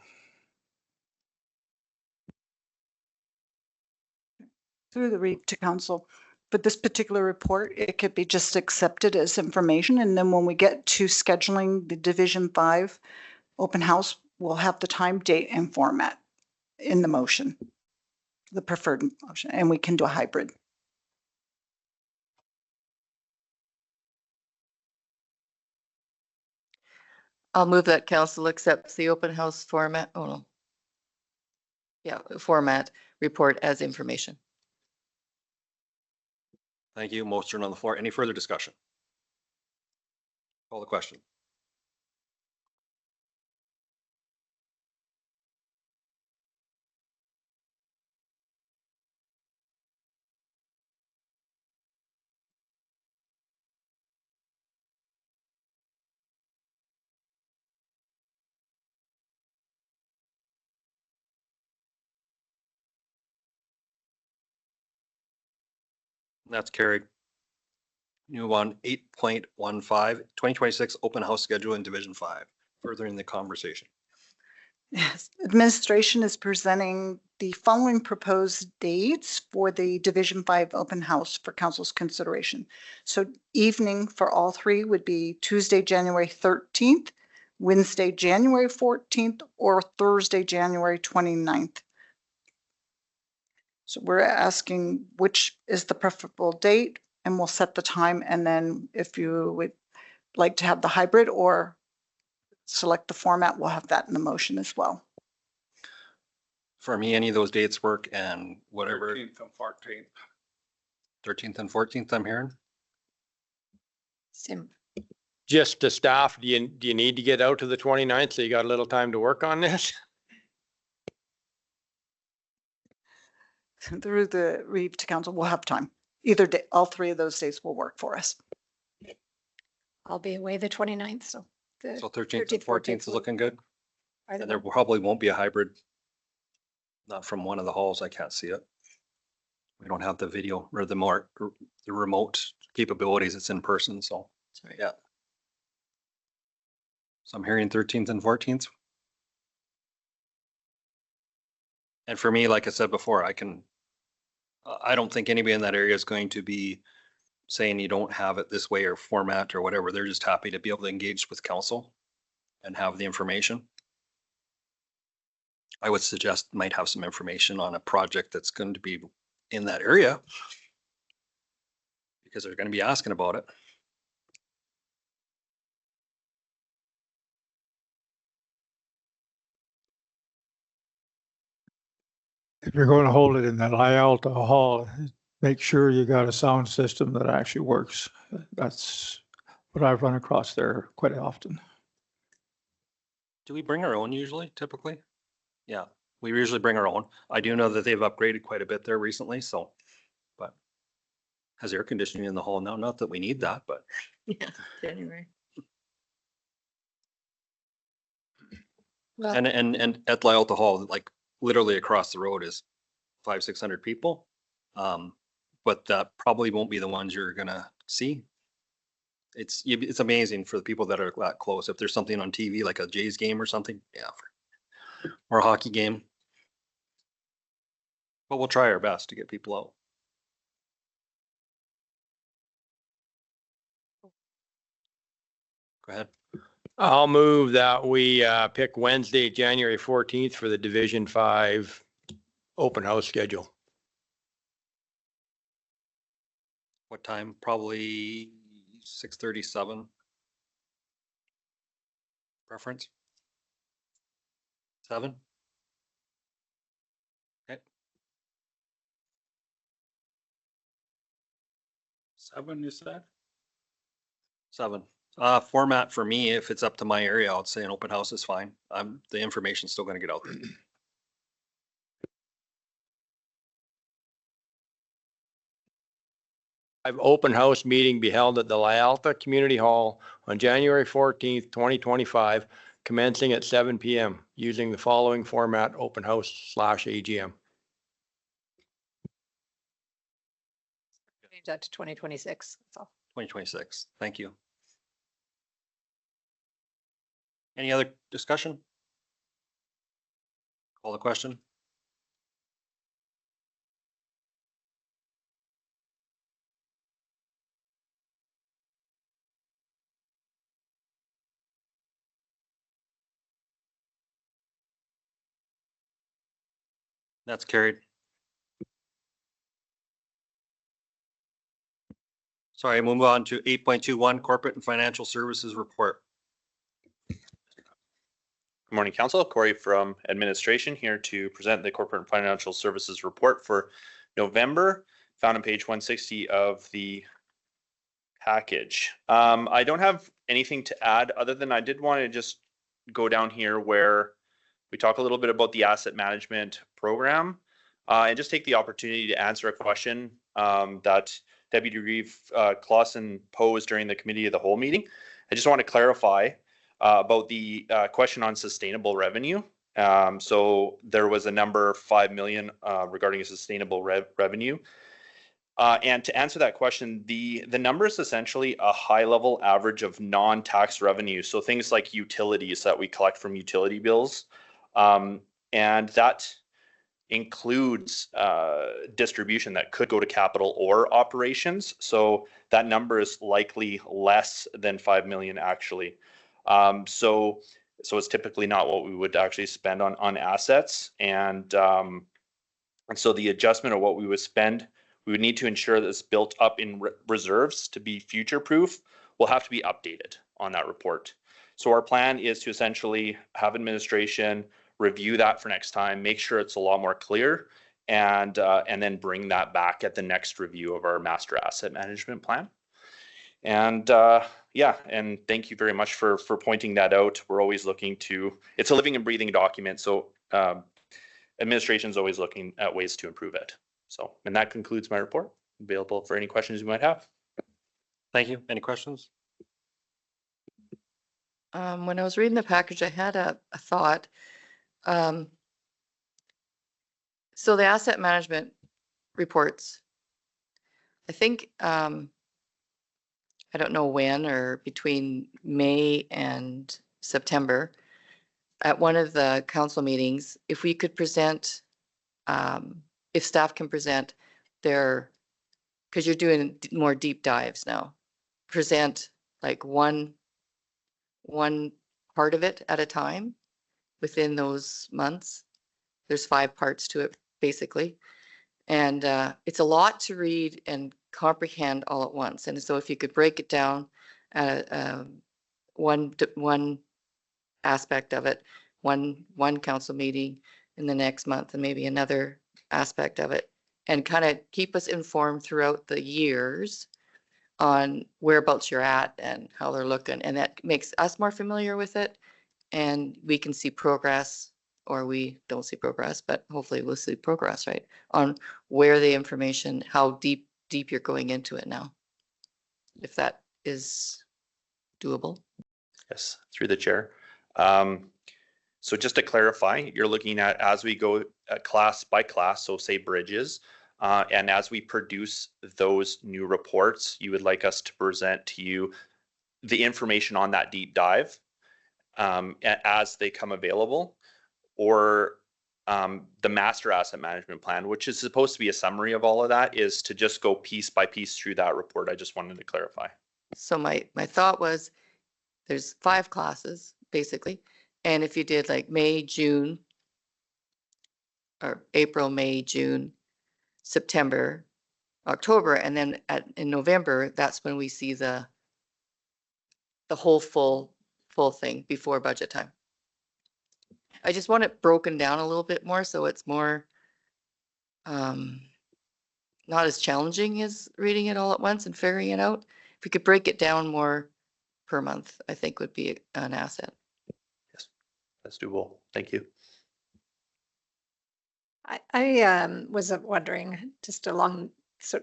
Through the read to council. For this particular report, it could be just accepted as information. And then when we get to scheduling the Division 5 open house, we'll have the time, date, and format in the motion, the preferred motion, and we can do a hybrid. I'll move that council accepts the open house format. Oh, no. Yeah, format report as information. Thank you. Motion on the floor. Any further discussion? Call the question. That's carried. Move on 8.15, 2026 open house schedule in Division 5, furthering the conversation. Yes, administration is presenting the following proposed dates for the Division 5 open house for council's consideration. So evening for all 3 would be Tuesday, January 13th, Wednesday, January 14th, or Thursday, January 29th. So we're asking which is the preferable date, and we'll set the time. And then if you would like to have the hybrid or select the format, we'll have that in the motion as well. For me, any of those dates work, and whatever. 13th and 14th. 13th and 14th, I'm hearing. Sim. Just to staff, do you need to get out to the 29th so you got a little time to work on this? Through the read to council, we'll have time. Either day, all 3 of those days will work for us. I'll be away the 29th, so. So 13th and 14th is looking good. Either And there one. probably won't be a hybrid. Not from one of the halls. I can't see it. We don't have the video or the remote capabilities. It's in person. So, yeah. So I'm hearing 13th and 14th. And for me, like I said before, I don't think anybody in that area is going to be saying you don't have it this way or format or whatever. They're just happy to be able to engage with council and have the information. I would suggest might have some information on a project that's going to be in that area because they're going to be asking about it. If you're going to hold it in that high alto hall, make sure you got a sound system that actually works. That's what I've run across there quite often. Do we bring our own usually, typically? Yeah, We usually bring our own. I do know that they've upgraded quite a bit there recently, so, but has air conditioning in the hall now. Not that we need that, but Yeah, January. Well, and at La Alta Hall, like literally across the road is 500-600 people. But that probably won't be the ones you're gonna see. It's amazing for the people that are that close. If there's something on TV, like a Jays game or something, yeah, or a hockey game. But we'll try our best to get people out. Go ahead. I'll move that we pick Wednesday, January 14th for the Division 5 open house schedule. What time? Probably 6:37. Preference? 7? Okay. 7, you said? 7. Format for me, if it's up to my area, I'd say an open house is fine. The information's still gonna get out there. Open house meeting be held at the La Alta Community Hall on January 14th, 2025, commencing at 7 PM, using the following format, open house /AGM. Change that to 2026. That's all. 2026. Thank you. Any other discussion? Call the question. That's carried. Sorry, move on to 8.21 Corporate and Financial Services Report. Good morning, Council. Corey from Administration here to present the Corporate and Financial Services Report for November, found on page 160 of the package. I don't have anything to add other than I did want to just go down here where we talk a little bit about the asset management program and just take the opportunity to answer a question that Deputy Reeve Clausen posed during the Committee of the Whole meeting. I just want to clarify about the question on sustainable revenue. So there was a number 5 million regarding a sustainable revenue. And to answer that question, the number is essentially a high level average of non-tax revenue. So things like utilities that we collect from utility bills. And that includes distribution that could go to capital or operations. So that number is likely less than 5 million actually. So it's typically not what we would actually spend on assets. And so the adjustment of what we would spend, we would need to ensure that it's built up in reserves to be future proof, will have to be updated on that report. So our plan is to essentially have administration review that for next time, make sure it's a lot more clear, and then bring that back at the next review of our master asset management plan. And yeah, and thank you very much for pointing that out. We're always looking to, it's a living and breathing document, so administration is always looking at ways to improve it. So, and that concludes my report. Available for any questions you might have. Thank you. Any questions? When I was reading the package, I had a thought. So the asset management reports, I think, I don't know when or between May and September, at one of the council meetings, if we could present, if staff can present their, because you're doing more deep dives now, present like one part of it at a time within those months. There's 5 parts to it, basically. And it's a lot to read and comprehend all at once. And so if you could break it down at one aspect of it, one council meeting in the next month, and maybe another aspect of it, and kind of keep us informed throughout the years on whereabouts you're at and how they're looking. And that makes us more familiar with it, and we can see progress or we don't see progress, but hopefully we'll see progress, right? On where the information, how deep you're going into it now. If that is doable. Yes, through the chair. So just to clarify, you're looking at as we go class by class, so say bridges, and as we produce those new reports, you would like us to present to you the information on that deep dive as they come available, or the master asset management plan, which is supposed to be a summary of all of that, is to just go piece by piece through that report. I just wanted to clarify. So my thought was there's 5 classes basically. And if you did like May, June, or April, May, June, September, October, and then in November, that's when we see the whole full thing before budget time. I just want it broken down a little bit more so it's more not as challenging as reading it all at once and figuring it out. If we could break it down more per month, I think would be an asset. That's doable. Thank you. I was wondering just along, so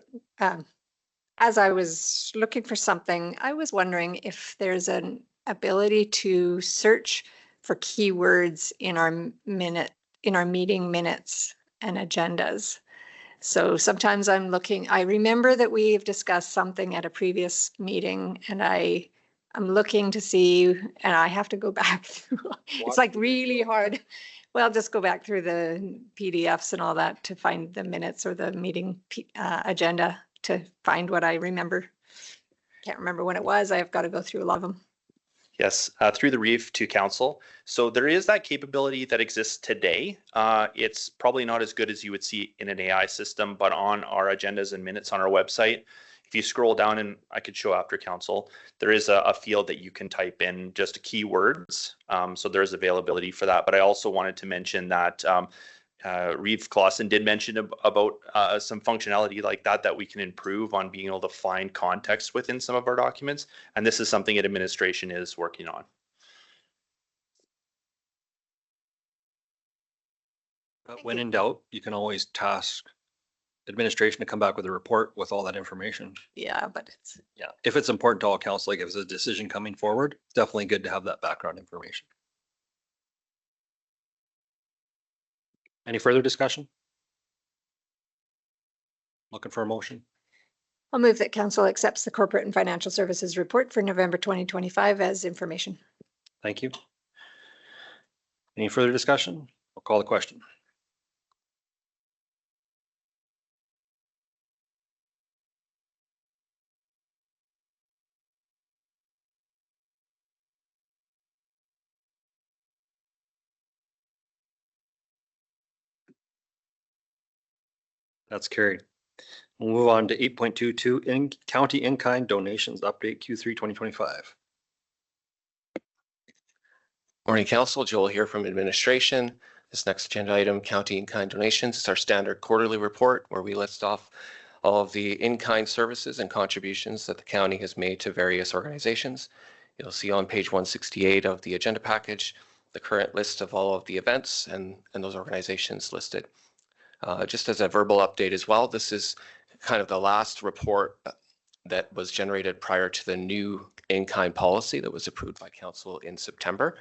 as I was looking for something, I was wondering if there's an ability to search for keywords in our meeting minutes and agendas. So sometimes I'm looking, I remember that we've discussed something at a previous meeting and I'm looking to see, and I have to go back through. It's like really hard. Well, just go back through the PDFs and all that to find the minutes or the meeting agenda to find what I remember. Can't remember when it was. I've got to go through a lot of them. Yes, through the reef to council. So there is that capability that exists today. It's probably not as good as you would see in an AI system, but on our agendas and minutes on our website, if you scroll down, and I could show after council, there is a field that you can type in just keywords. So there's availability for that. But I also wanted to mention that Reeve Clausen did mention about some functionality like that we can improve on being able to find context within some of our documents. And this is something that administration is working on. When in doubt, you can always task administration to come back with a report with all that information. Yeah, but it's. Yeah, if it's important to all council, like if it's a decision coming forward, it's definitely good to have that background information. Any further discussion? Looking for a motion? I'll move that council accepts the corporate and financial services report for November 2025 as information. Thank you. Any further discussion? I'll call the question. That's carried. We'll move on to 8.22 county in-kind donations update Q3 2025. Morning, Council. Joel here from administration. This next agenda item, county in-kind donations, is our standard quarterly report where we list off all of the in-kind services and contributions that the county has made to various organizations. You'll see on page 168 of the agenda package the current list of all of the events and those organizations listed. Just as a verbal update as well, this is kind of the last report that was generated prior to the new in-kind policy that was approved by council in September.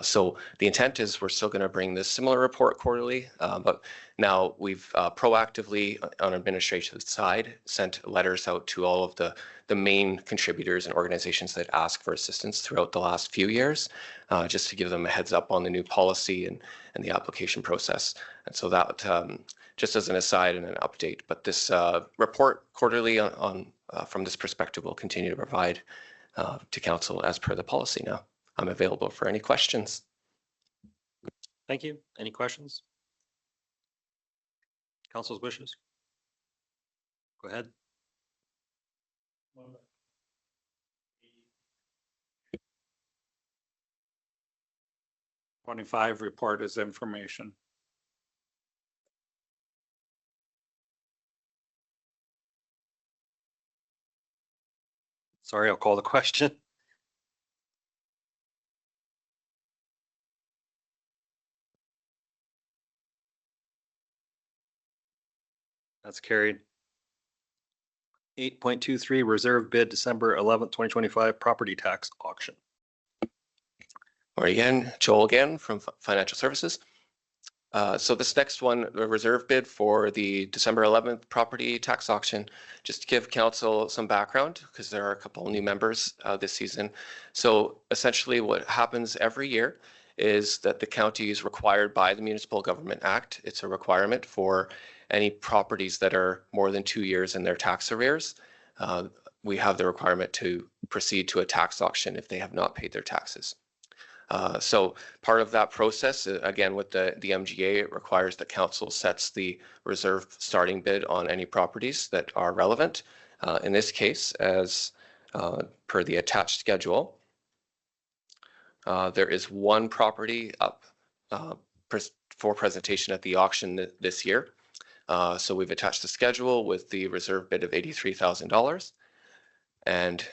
So the intent is we're still going to bring this similar report quarterly, but now we've proactively on administration's side sent letters out to all of the main contributors and organizations that ask for assistance throughout the last few years, just to give them a heads up on the new policy and the application process. And so that just as an aside and an update, but this report quarterly on from this perspective will continue to provide to council as per the policy now. I'm available for any questions. Thank you. Any questions? Council's wishes. Go ahead. '25 report is information. Sorry, I'll call the question. That's carried. 8.23 reserve bid December 11th, 2025 property tax auction. Morning again, Joel again from Financial Services. So this next one, the reserve bid for the December 11th property tax auction, just to give council some background, because there are a couple new members this season. So essentially what happens every year is that the county is required by the Municipal Government Act. It's a requirement for any properties that are more than 2 years in their tax arrears. We have the requirement to proceed to a tax auction if they have not paid their taxes. So part of that process, again, with the MGA, it requires that council sets the reserve starting bid on any properties that are relevant. In this case, as per the attached schedule, there is one property up for presentation at the auction this year. So we've attached the schedule with the reserve bid of $83,000. And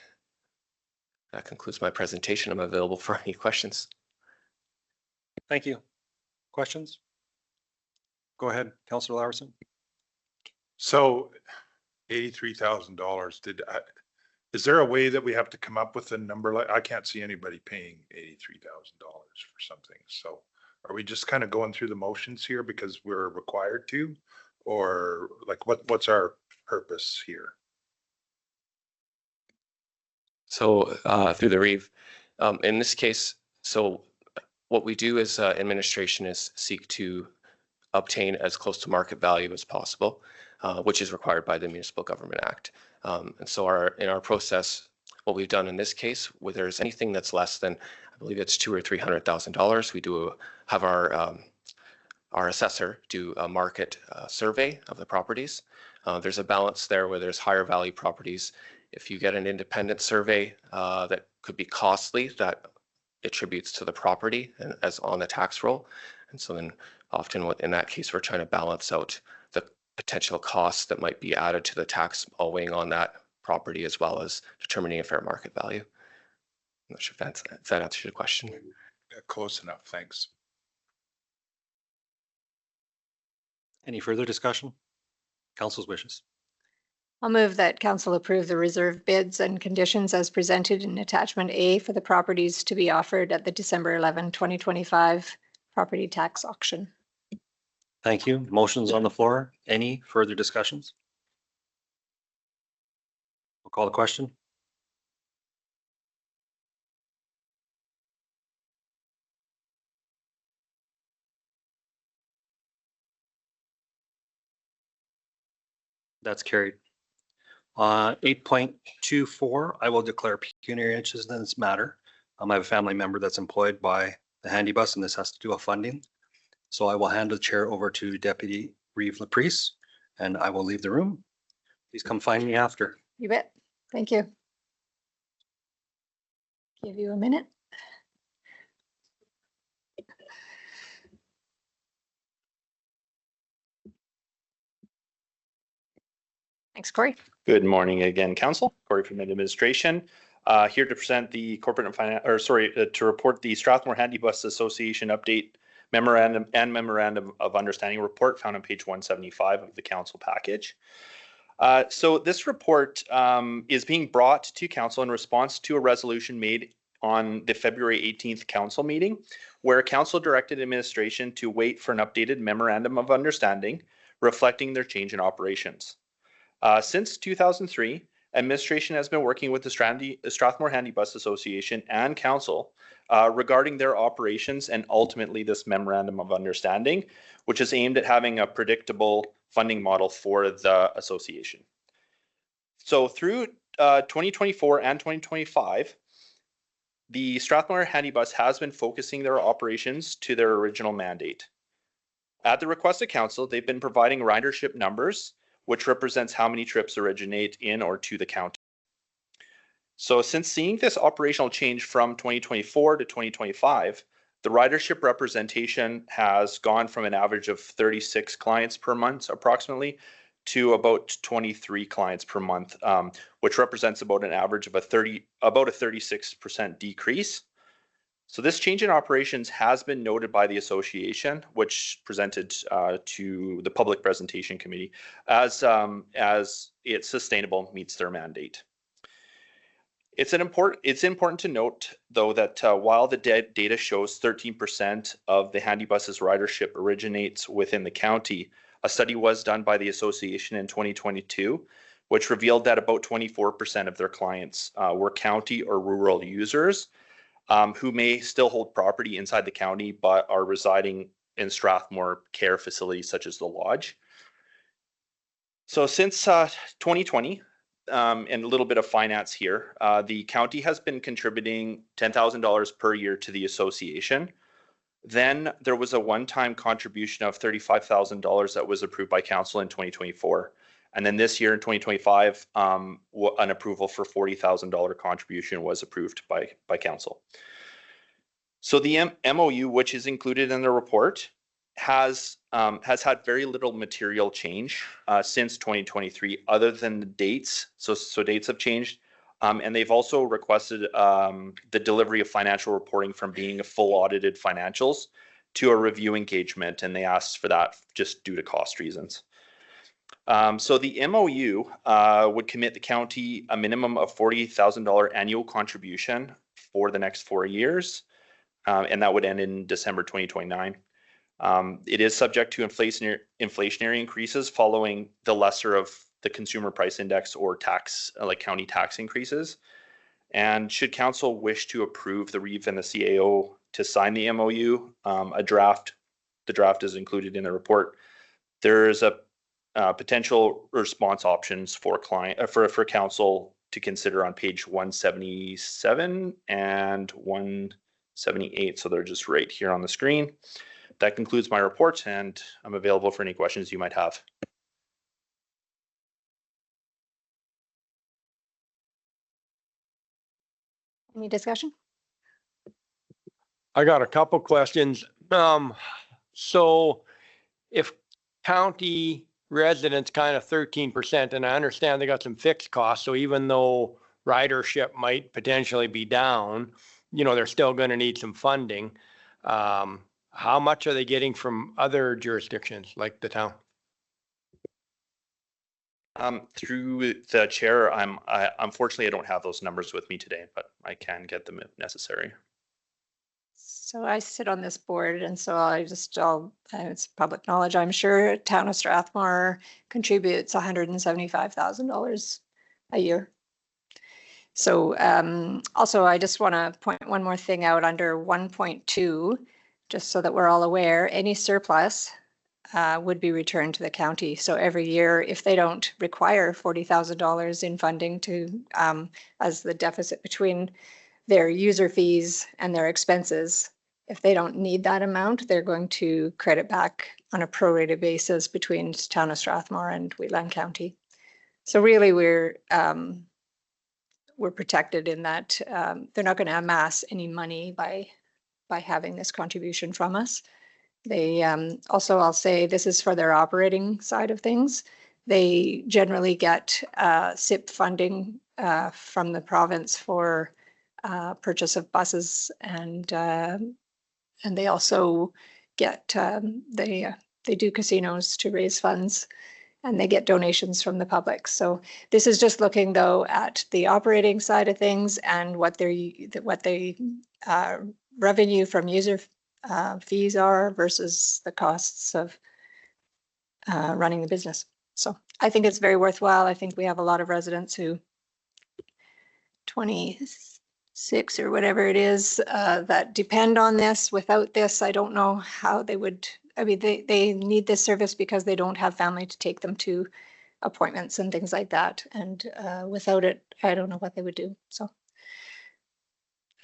that concludes my presentation. I'm available for any questions. Thank you. Questions? Go ahead, Councillor Larson. So $83,000, is there a way that we have to come up with a number? Like, I can't see anybody paying $83,000 for something. So are we just kind of going through the motions here because we're required to? Or like what's our purpose here? So through the Reeve, in this case, so what we do as administration is seek to obtain as close to market value as possible, which is required by the Municipal Government Act. And so in our process, what we've done in this case, where there's anything that's less than, I believe it's $200,000 or $300,000, we do have our assessor do a market survey of the properties. There's a balance there where there's higher value properties. If you get an independent survey that could be costly, that attributes to the property and as on the tax roll. And so then often in that case, we're trying to balance out the potential costs that might be added to the tax owing on that property, as well as determining a fair market value. I'm not sure if that answers your question. Close enough, thanks. Any further discussion? Council's wishes. I'll move that council approve the reserve bids and conditions as presented in attachment A for the properties to be offered at the December 11, 2025 property tax auction. Thank you. Motions on the floor. Any further discussions? We'll call the question. That's carried. 8.24, I will declare pecuniary interest in this matter. I have a family member that's employed by the Handy Bus, and this has to do with funding. So I will hand the chair over to Deputy Reeve Laprise, and I will leave the room. Please come find me after. You bet. Thank you. Give you a minute. Thanks, Corey. Good morning again, Council. Corey from Administration, here to present the corporate and finance, to report the Strathmore Handy Bus Association update memorandum of understanding report found on page 175 of the council package. So this report is being brought to council in response to a resolution made on the February 18th council meeting, where council directed administration to wait for an updated memorandum of understanding reflecting their change in operations. Since 2003, administration has been working with the Strathmore Handy Bus Association and council regarding their operations and ultimately this memorandum of understanding, which is aimed at having a predictable funding model for the association. So through 2024 and 2025, the Strathmore Handy Bus has been focusing their operations to their original mandate. At the request of council, they've been providing ridership numbers, which represents how many trips originate in or to the county. So since seeing this operational change from 2024 to 2025, the ridership representation has gone from an average of 36 clients per month approximately to about 23 clients per month, which represents about an average of about a 36% decrease. So this change in operations has been noted by the association, which presented to the public presentation committee as it's sustainable, meets their mandate. It's important to note, though, that while the data shows 13% of the handy buses ridership originates within the county, a study was done by the association in 2022, which revealed that about 24% of their clients were county or rural users who may still hold property inside the county but are residing in Strathmore care facilities such as the Lodge. So since 2020, and a little bit of finance here, the county has been contributing $10,000 per year to the association. Then there was a one-time contribution of $35,000 that was approved by council in 2024. And then this year in 2025, an approval for $40,000 contribution was approved by council. So the MOU, which is included in the report, has had very little material change since 2023, other than the dates. So dates have changed, and they've also requested the delivery of financial reporting from being a full audited financials to a review engagement, and they asked for that just due to cost reasons. So the MOU would commit the county a minimum of $40,000 annual contribution for the next 4 years, and that would end in December 2029. It is subject to inflationary increases following the lesser of the consumer price index or tax, like county tax increases. And should council wish to approve the REEF and the CAO to sign the MOU, the draft is included in the report. There is a potential response options for for council to consider on page 177 and 178. So they're just right here on the screen. That concludes my report, and I'm available for any questions you might have. Any discussion? I got a couple questions. So if county residents kind of 13%, and I understand they got some fixed costs, so even though ridership might potentially be down, you know, they're still going to need some funding. How much are they getting from other jurisdictions like the town? Through the chair, unfortunately I don't have those numbers with me today, but I can get them if necessary. So I sit on this board, and so it's public knowledge, I'm sure, town of Strathmore contributes $175,000 a year. So also, I just want to point one more thing out under 1.2, just so that we're all aware, any surplus would be returned to the county. So every year, if they don't require $40,000 in funding to, as the deficit between their user fees and their expenses, if they don't need that amount, they're going to credit back on a prorated basis between town of Strathmore and Wheatland County. So really, we're protected in that they're not going to amass any money by having this contribution from us. They also, I'll say, this is for their operating side of things. They generally get SIP funding from the province for purchase of buses, and they also get they do casinos to raise funds, and they get donations from the public. So this is just looking, though, at the operating side of things and what they revenue from user fees are versus the costs of running the business. So I think it's very worthwhile. I think we have a lot of residents who 26 or whatever it is that depend on this. Without this, I don't know how they would. I mean, they need this service because they don't have family to take them to appointments and things like that. And without it, I don't know what they would do. So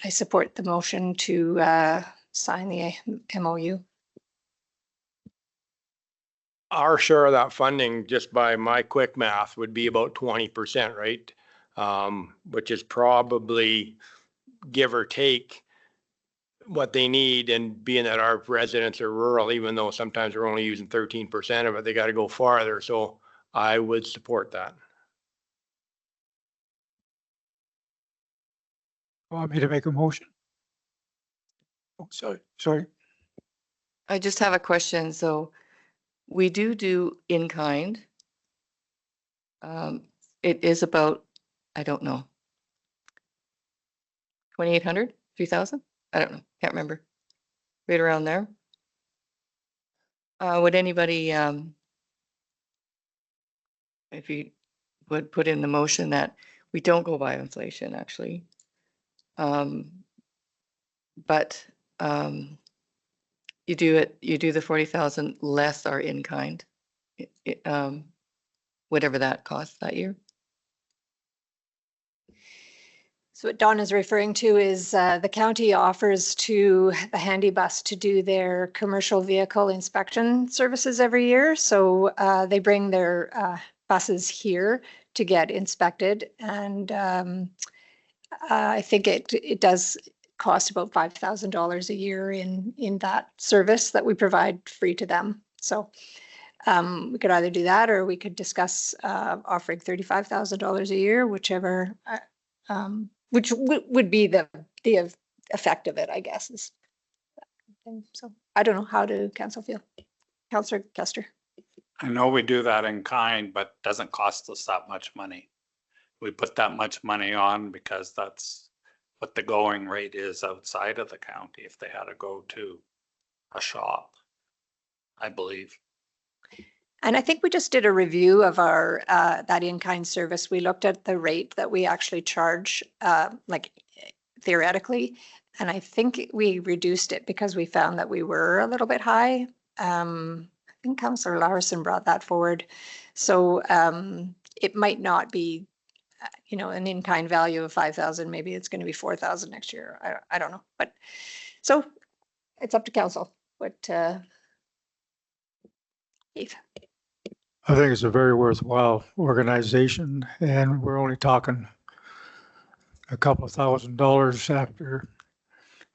I support the motion to sign the MOU. Our share of that funding, just by my quick math, would be about 20%, right? Which is probably, give or take, what they need. And being that our residents are rural, even though sometimes we're only using 13% of it, they got to go farther. So I would support that. Want me to make a motion? Oh, sorry. I just have a question. So we do in kind. It is about, I don't know, 2,800, 3,000? I don't know. Can't remember. Right around there. Would anybody, if you would put in the motion that we don't go by inflation, actually. But you do the 40,000 less our in kind, whatever that costs that year. So what Don is referring to is the county offers to the handy bus to do their commercial vehicle inspection services every year. So they bring their buses here to get inspected. And I think it does cost about $5,000 a year in that service that we provide free to them. So we could either do that, or we could discuss offering $35,000 a year, whichever, which would be the effect of it, I guess. Is so I don't know, how do council feel? Councillor Kester. I know we do that in kind, but it doesn't cost us that much money. We put that much money on because that's what the going rate is outside of the county if they had to go to a shop, I believe. And I think we just did a review of our that in-kind service. We looked at the rate that we actually charge, like theoretically, and I think we reduced it because we found that we were a little bit high. I think Councillor Larson brought that forward. So it might not be, an in-kind value of 5,000. Maybe it's going to be 4,000 next year. I don't know. But so it's up to council. What, Keith? I think it's a very worthwhile organization, and we're only talking a couple of $1,000s after.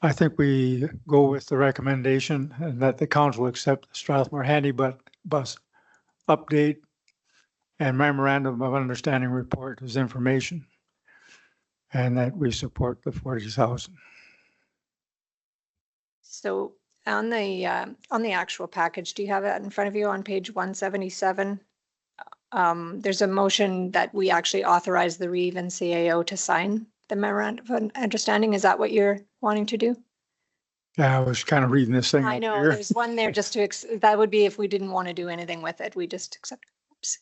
I think we go with the recommendation and that the council accept the Strathmore Handy Bus update and memorandum of understanding report as information, and that we support the 40,000. So on the actual package, do you have it in front of you on page 177? There's a motion that we actually authorize the Reeve and CAO to sign the memorandum of understanding. Is that what you're wanting to do? Yeah, I was kind of reading this thing. I up know, here. there's one there just to, that would be if we didn't want to do anything with it. We just accept. Oops,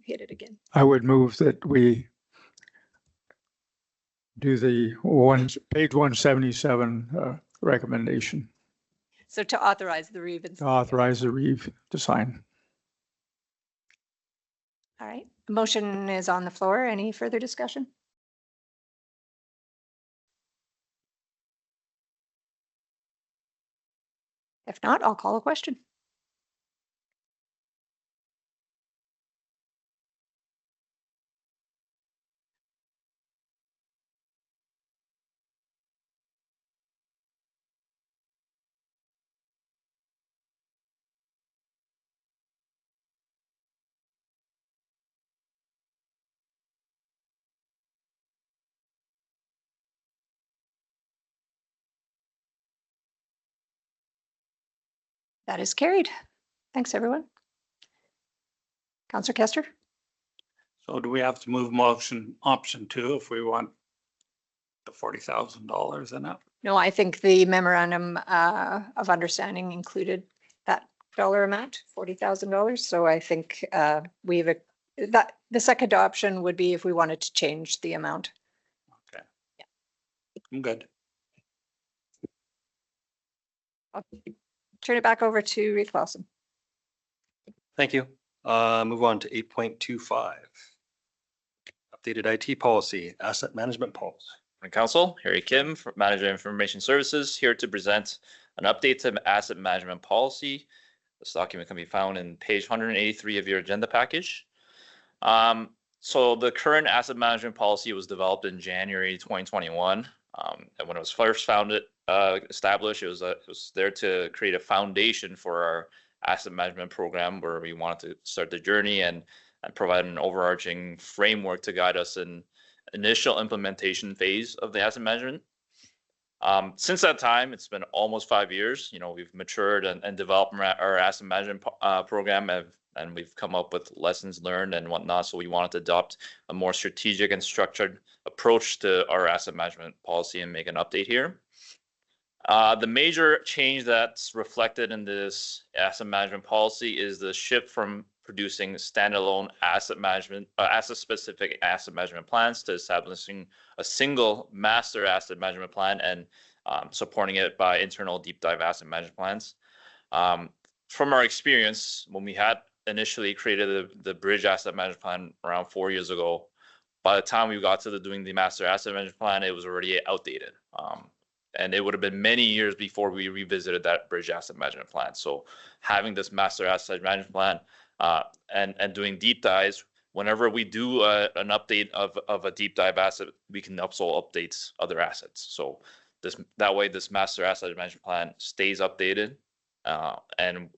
hit it again. I would move that we do the page 177 recommendation. So to authorize the Reeve and To authorize the Reeve to sign. All right, the motion is on the floor. Any further discussion? If not, I'll call a question. That is carried. Thanks, everyone. Councillor Kester? So do we have to move motion option 2 if we want the $40,000 in it? No, I think the memorandum of understanding included that dollar amount, $40,000. So I think we've, that the second option would be if we wanted to change the amount. Okay. Yeah. I'm good. I'll turn it back over to Reeve Clausen. Thank you. Move on to 8.25. Updated IT policy, asset management policy. Morning, Council. Harry Kim, Manager of Information Services, here to present an update to asset management policy. This document can be found in page 183 of your agenda package. So the current asset management policy was developed in January 2021. And when it was first established, it was there to create a foundation for our asset management program, where we wanted to start the journey and provide an overarching framework to guide us in initial implementation phase of the asset management. Since that time, it's been almost 5 years. We've matured and developed our asset management program, and we've come up with lessons learned and whatnot. So we wanted to adopt a more strategic and structured approach to our asset management policy and make an update here. The major change that's reflected in this asset management policy is the shift from producing standalone asset-specific asset management plans to establishing a single master asset management plan and supporting it by internal deep dive asset management plans. From our experience, when we had initially created the Bridge Asset Management Plan around 4 years ago, by the time we got to doing the master asset management plan, it was already outdated. And it would have been many years before we revisited that Bridge Asset Management Plan. So having this master asset management plan and doing deep dives, whenever we do an update of a deep dive asset, we can also update other assets. So that way, this master asset management plan stays updated, and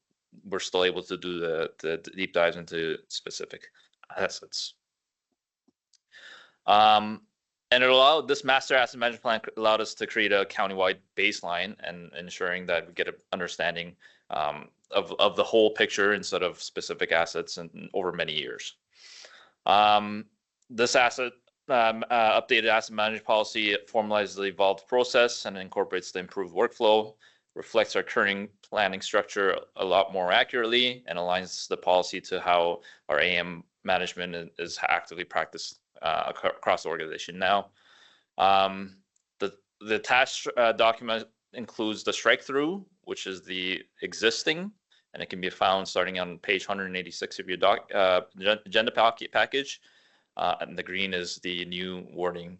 we're still able to do the deep dives into specific assets. And this master asset management plan allowed us to create a countywide baseline and ensuring that we get an understanding of the whole picture instead of specific assets and over many years. This updated asset management policy formalizes the evolved process and incorporates the improved workflow, reflects our current planning structure a lot more accurately, and aligns the policy to how our AM management is actively practiced across the organization now. The attached document includes the strike through, which is the existing, and it can be found starting on page 186 of your agenda package. And the green is the new wording.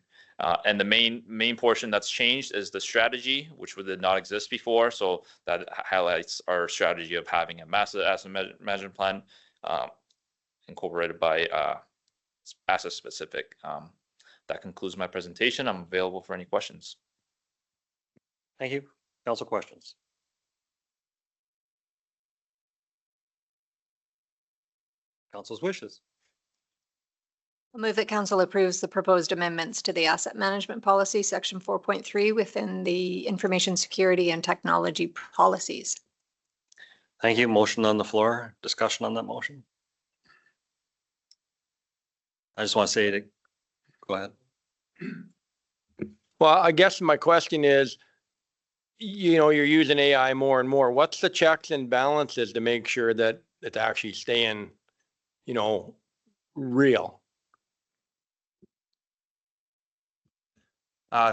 And the main portion that's changed is the strategy, which did not exist before. So that highlights our strategy of having a master asset management plan incorporated by asset specific. That concludes my presentation. I'm available for any questions. Thank you. Council questions? Council's wishes. I'll move that council approves the proposed amendments to the asset management policy, section 4.3 within the information security and technology policies. Thank you. Motion on the floor. Discussion on that motion. I just want to say go ahead. Well, I guess my question is, you're using AI more and more. What's the checks and balances to make sure that it's actually staying, real?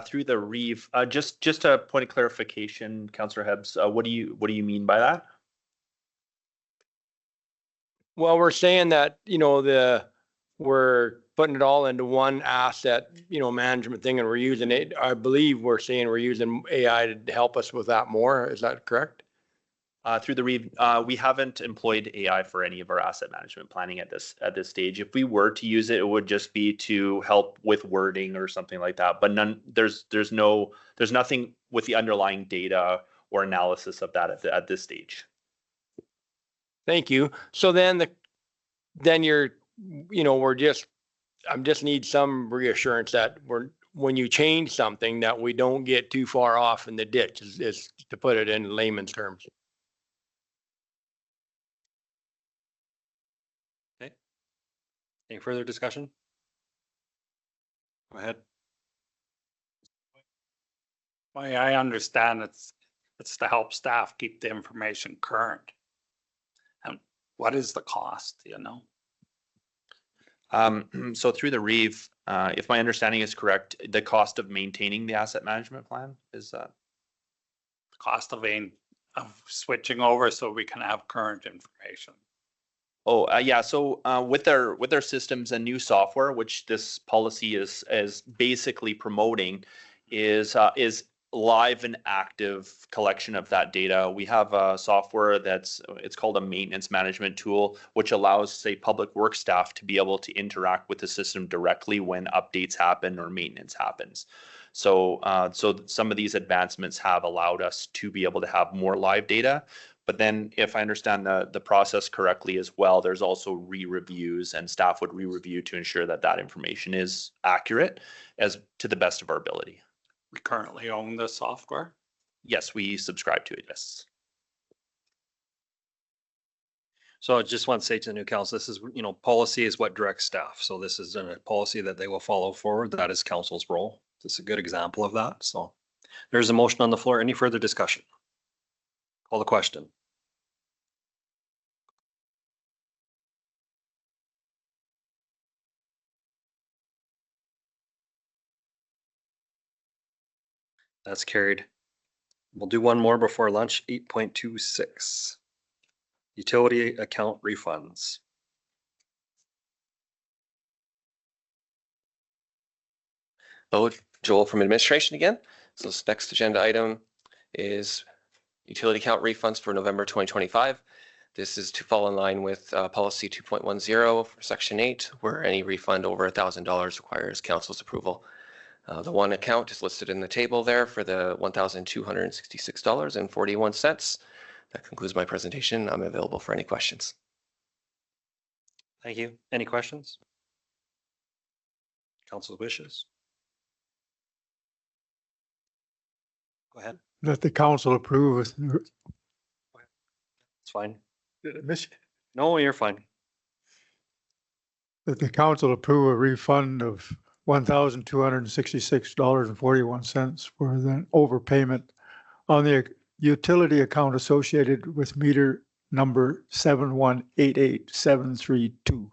Through the REEV, just a point of clarification, Councillor Hebbs, what do you mean by that? Well, we're saying that, we're putting it all into one asset, management thing, and we're using it. I believe we're saying we're using AI to help us with that more. Is that correct? Through the REEV, we haven't employed AI for any of our asset management planning at this stage. If we were to use it, it would just be to help with wording or something like that. But there's nothing with the underlying data or analysis of that at this stage. Thank you. So then I just need some reassurance that when you change something, that we don't get too far off in the ditch, is to put it in layman's terms. Okay. Any further discussion? Go ahead. Way I understand it's to help staff keep the information current. And what is the cost, So through the REEV, if my understanding is correct, the cost of maintaining the asset management plan is the cost of switching over so we can have current information. Oh, yeah. So with their systems and new software, which this policy is basically promoting, is live and active collection of that data. We have a software it's called a maintenance management tool, which allows, say, public works staff to be able to interact with the system directly when updates happen or maintenance happens. So some of these advancements have allowed us to be able to have more live data. But then if I understand the process correctly as well, there's also re-reviews, and staff would re-review to ensure that information is accurate as to the best of our ability. We currently own the software. Yes, we subscribe to it, yes. So I just want to say to the new council, this is, policy is what directs staff. So this is a policy that they will follow forward. That is council's role. This is a good example of that. So there's a motion on the floor. Any further discussion? Call the question. That's carried. We'll do one more before lunch, 8.26. Utility account refunds. Hello, Joel from administration again. So this next agenda item is utility account refunds for November 2025. This is to fall in line with policy 2.10 for section 8, where any refund over $1,000 requires council's approval. The one account is listed in the table there for the $1,266.41. That concludes my presentation. I'm available for any questions. Thank you. Any questions? Council's wishes? Go ahead. Let the council approve. It's fine. Did I miss you? No, you're fine. That the council approve a refund of $1,266.41 for the overpayment on the utility account associated with meter number 7188732.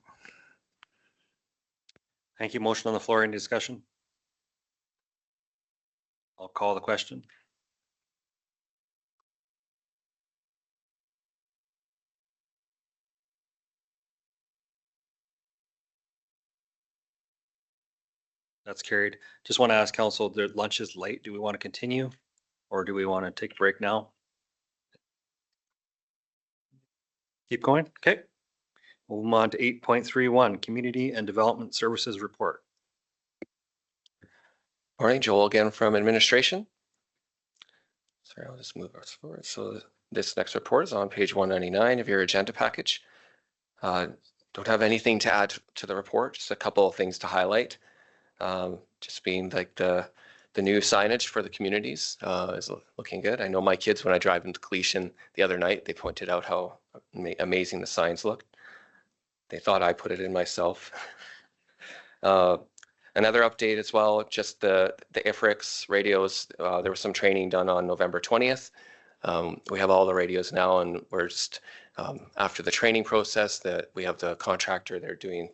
Thank you. Motion on the floor. Any discussion? I'll call the question. That's carried. Just want to ask council, their lunch is late. Do we want to continue? Or do we want to take a break now? Keep going? Okay. We'll move on to 8.31, Community and Development Services Report. Morning, Joel again from administration. Sorry, I'll just move us forward. So this next report is on page 199 of your agenda package. Don't have anything to add to the report, just a couple of things to highlight. Just being like the new signage for the communities is looking good. I know my kids, when I drive into Cleation the other night, they pointed out how amazing the signs looked. They thought I put it in myself. Another update as well, just the IFRIX radios. There was some training done on November 20th. We have all the radios now, and we're just after the training process that we have the contractor, they're doing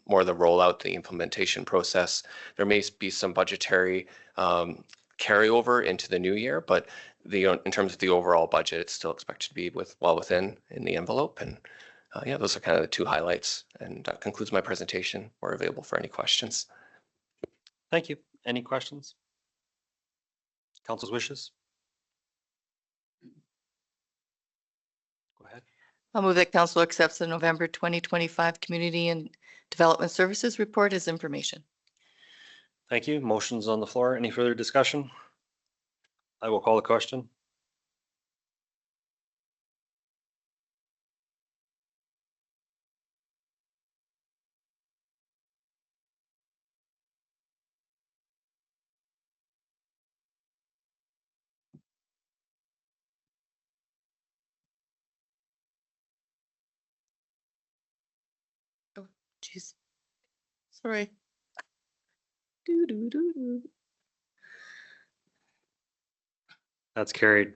more of the rollout, the implementation process. There may be some budgetary carryover into the new year, but in terms of the overall budget, it's still expected to be well within in the envelope. And yeah, those are kind of the two highlights. And that concludes my presentation. We're available for any questions. Thank you. Any questions? Council's wishes? Go ahead. I'll move that council accepts the November 2025 Community and Development Services Report as information. Thank you. Motion's on the floor. Any further discussion? I will call the question. Jeez. Sorry. That's carried.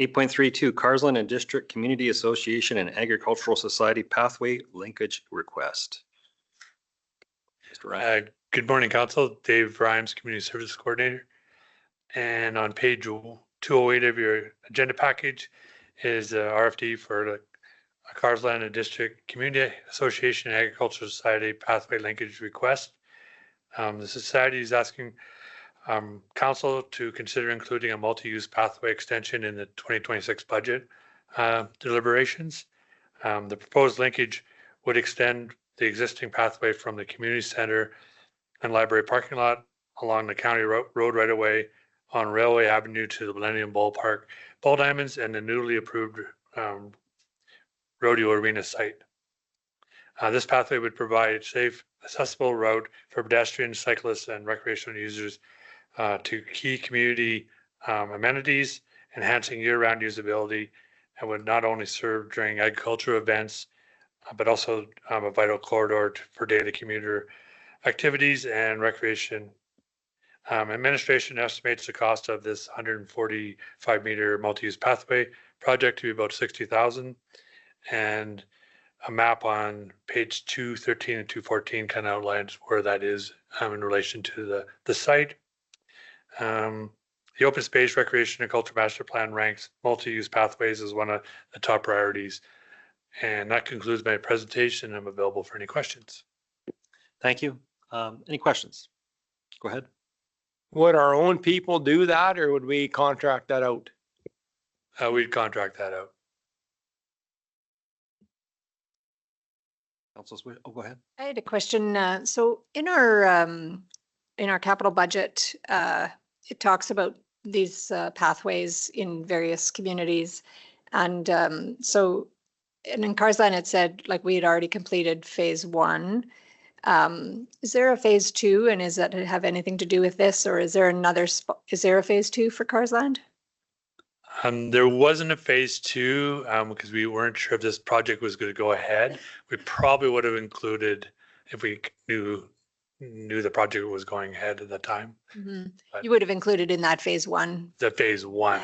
8.32, Carsland and District Community Association and Agricultural Society Pathway Linkage Request. Mr. Ryan. Good morning, Council. Dave Rhymes, Community Services Coordinator. And on page 208 of your agenda package is RFD for the Carsland and District Community Association and Agricultural Society Pathway Linkage Request. The society is asking Council to consider including a multi-use pathway extension in the 2026 budget deliberations. The proposed linkage would extend the existing pathway from the community center and library parking lot along the county road right away on Railway Avenue to the Millennium Ballpark, Ball Diamonds, and the newly approved Rodeo Arena site. This pathway would provide safe, accessible route for pedestrians, cyclists, and recreational users to key community amenities, enhancing year-round usability, and would not only serve during agricultural events, but also a vital corridor for daily commuter activities and recreation. Administration estimates the cost of this 145-meter multi-use pathway project to be about 60,000, and a map on page 213 and 214 kind of outlines where that is in relation to the site. The Open Space Recreation and Culture Master Plan ranks multi-use pathways as one of the top priorities. And that concludes my presentation. I'm available for any questions. Thank you. Any questions? Go ahead. Would our own people do that or would we contract that out? We'd contract that out. Councilors, oh, go ahead. I had a question. So in our capital budget, it talks about these pathways in various communities. And and in Carsland, it said like we had already completed phase 1. Is there a phase 2, and does that have anything to do with this, or is there another is there a phase 2 for Carsland? There wasn't a phase 2 because we weren't sure if this project was going to go ahead. We probably would have included if we knew the project was going ahead at the time. Mm-hmm. But you would have included in that phase 1. The phase 1.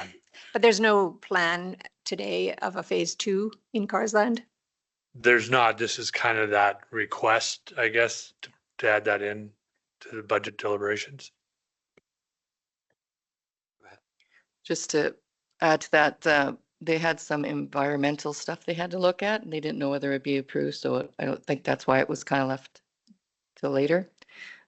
But there's no plan today of a phase 2 in Carsland? There's not. This is kind of that request, I guess, to add that in to the budget deliberations. Just to add to that, they had some environmental stuff they had to look at and they didn't know whether it'd be approved. So I don't think that's why it was kind of left till later.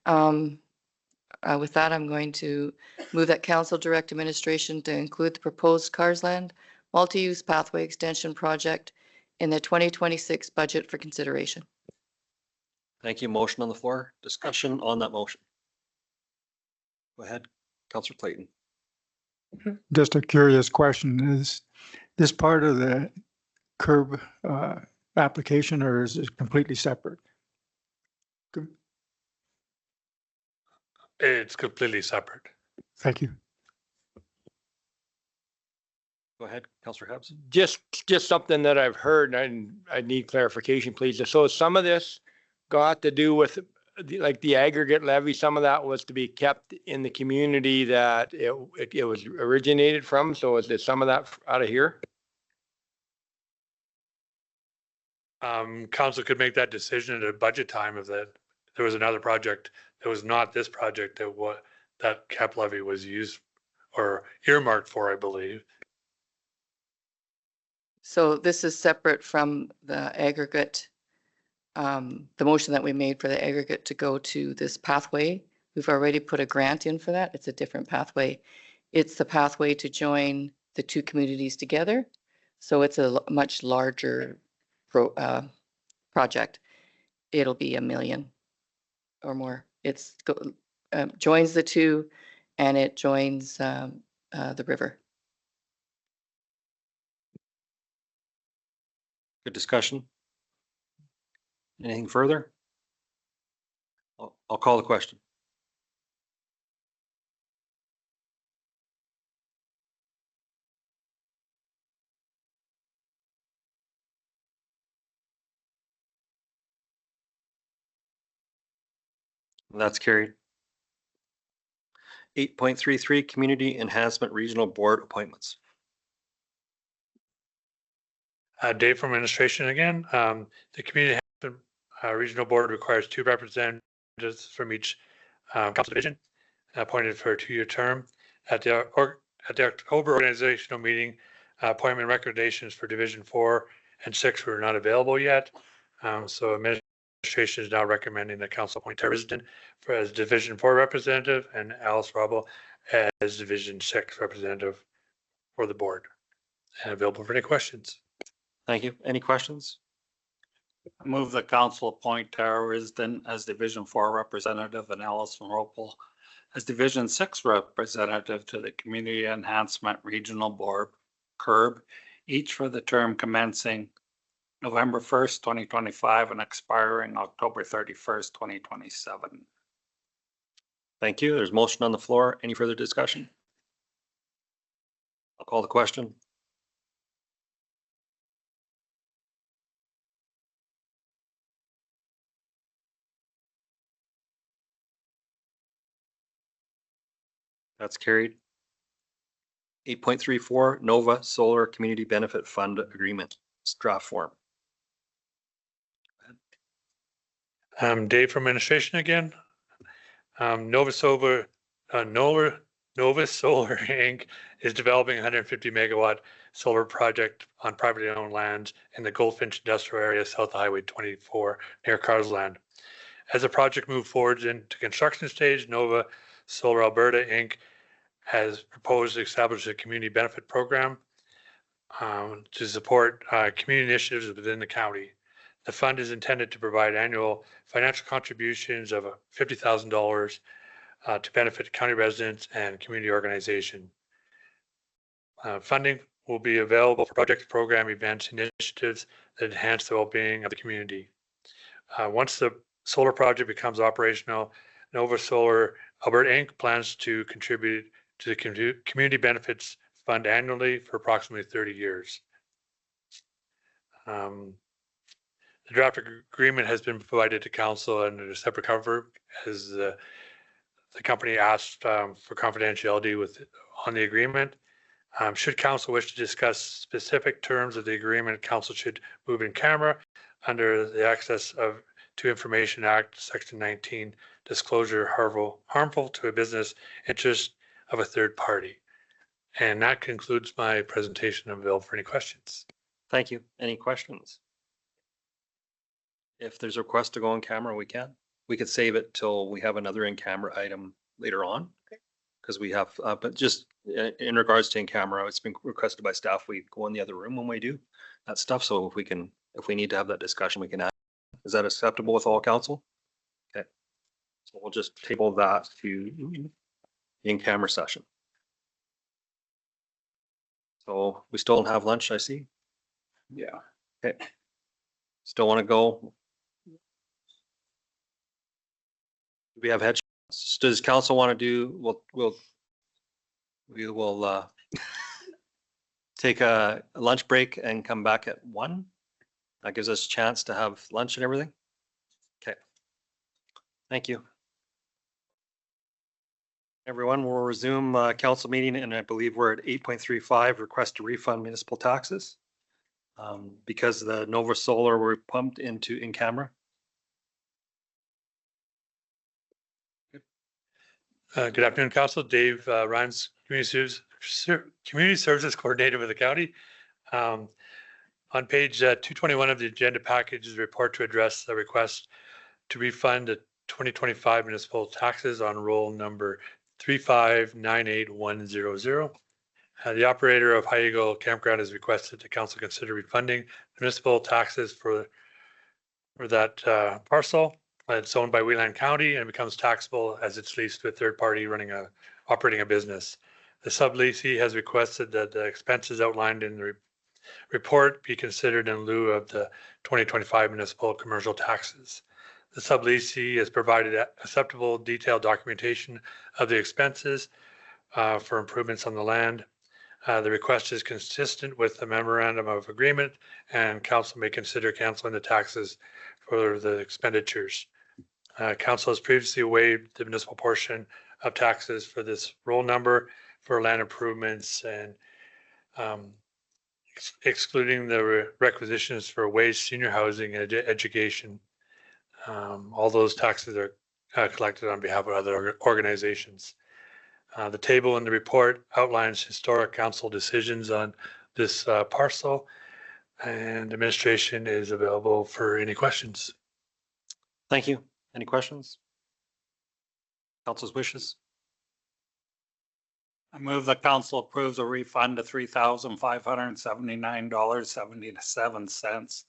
With that, I'm going to move that council direct administration to include the proposed Carsland multi-use pathway extension project in the 2026 budget for consideration. Thank you. Motion on the floor. Discussion on that motion. Go ahead, Councillor Clayton. Just a curious question. Is this part of the curb application or is it completely separate? It's completely separate. Thank you. Go ahead, Councillor Hibbs. Just something that I've heard and I need clarification, please. So some of this got to do with the aggregate levy. Some of that was to be kept in the community that it was originated from. So is there some of that out of here? Council could make that decision at a budget time if there was another project that was not this project that cap levy was used or earmarked for, I believe. So this is separate from the aggregate, the motion that we made for the aggregate to go to this pathway. We've already put a grant in for that. It's a different pathway. It's the pathway to join the two communities together. So it's a much larger project. It'll be $1 million or more. It's joins the two and it joins the river. Good discussion. Anything further? I'll call the question. That's carried. 8.33 Community Enhancement Regional Board Appointments. Dave from administration again. The Community Enhancement Regional Board requires 2 representatives from each council division appointed for a 2-year term. At the October organizational meeting, appointment recommendations for Division 4 and 6 were not available yet. So administration is now recommending the council appoint Terry Risden as Division 4 representative and Alice Robel as Division 6 representative for the board. And available for any questions. Thank you. Any questions? I move the council appoint Tara Risden as Division 4 representative and Allison Ropel as Division 6 representative to the Community Enhancement Regional Board, CURB, each for the term commencing November 1st, 2025 and expiring October 31st, 2027. Thank you. There's motion on the floor. Any further discussion? I'll call the question. That's carried. 8.34 Nova Solar Community Benefit Fund Agreement. It's draft form. Dave from administration again. Nova Solar Inc. is developing a 150 megawatt solar project on privately owned lands in the Goldfinch Industrial Area south of Highway 24 near Carsland. As the project moves forward into construction stage, Nova Solar Alberta Inc. has proposed to establish a community benefit program to support community initiatives within the county. The fund is intended to provide annual financial contributions of $50,000 to benefit county residents and community organization. Funding will be available for projects, program, events, initiatives that enhance the well-being of the community. Once the solar project becomes operational, Nova Solar Alberta Inc. plans to contribute to the Community Benefits Fund annually for approximately 30 years. The draft agreement has been provided to council under a separate cover as the company asked for confidentiality on the agreement. Should council wish to discuss specific terms of the agreement, council should move in camera under the Access to Information Act, Section 19, disclosure harmful to a business interest of a third party. And that concludes my presentation. I'm available for any questions. Thank you. Any questions? If there's a request to go on camera, we can. We could save it till we have another in-camera item later on. Because we have, but just in regards to in-camera, it's been requested by staff, we go in the other room when we do that stuff. So if we need to have that discussion, we can add. Is that acceptable with all council? Okay. So we'll just table that to the in-camera session. So we still don't have lunch, I see. Yeah. Okay. Still want to go? Do we have headshots? Does council want to do, we will take a lunch break and come back at 1. That gives us a chance to have lunch and everything. Okay. Thank you. Everyone, we'll resume council meeting, and I believe we're at 8.35, request to refund municipal taxes. Because the Nova Solar were pumped into in camera. Good afternoon, council. Dave Rhymes, Community Services Coordinator with the county. On page 221 of the agenda package is a report to address the request to refund the 2025 municipal taxes on roll number 3598100. The operator of High Eagle Campground has requested the council consider refunding the municipal taxes for that parcel. It's owned by Wheelan County and becomes taxable as it's leased to a third party operating a business. The subleasee has requested that the expenses outlined in the report be considered in lieu of the 2025 municipal commercial taxes. The subleasee has provided acceptable detailed documentation of the expenses for improvements on the land. The request is consistent with the memorandum of agreement, and council may consider canceling the taxes for the expenditures. Council has previously waived the municipal portion of taxes for this roll number for land improvements and excluding the requisitions for waste, senior housing, and education. All those taxes are collected on behalf of other organizations. The table in the report outlines historic council decisions on this parcel, and administration is available for any questions. Thank you. Any questions? Council's wishes? I move the council approves a refund of $3,579.77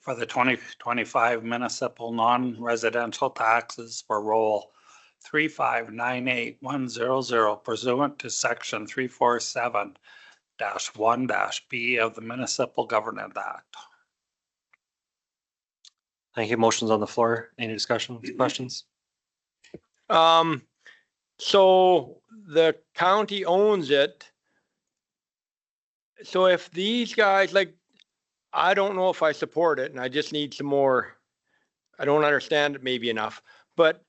for the 2025 municipal non-residential taxes for roll 3598100 pursuant to section 347-1-B of the Municipal Government Act. Thank you. Motion's on the floor. Any discussions, questions? So the county owns it. So if these guys, like, I don't know if I support it and I just need some more, I don't understand it maybe enough, but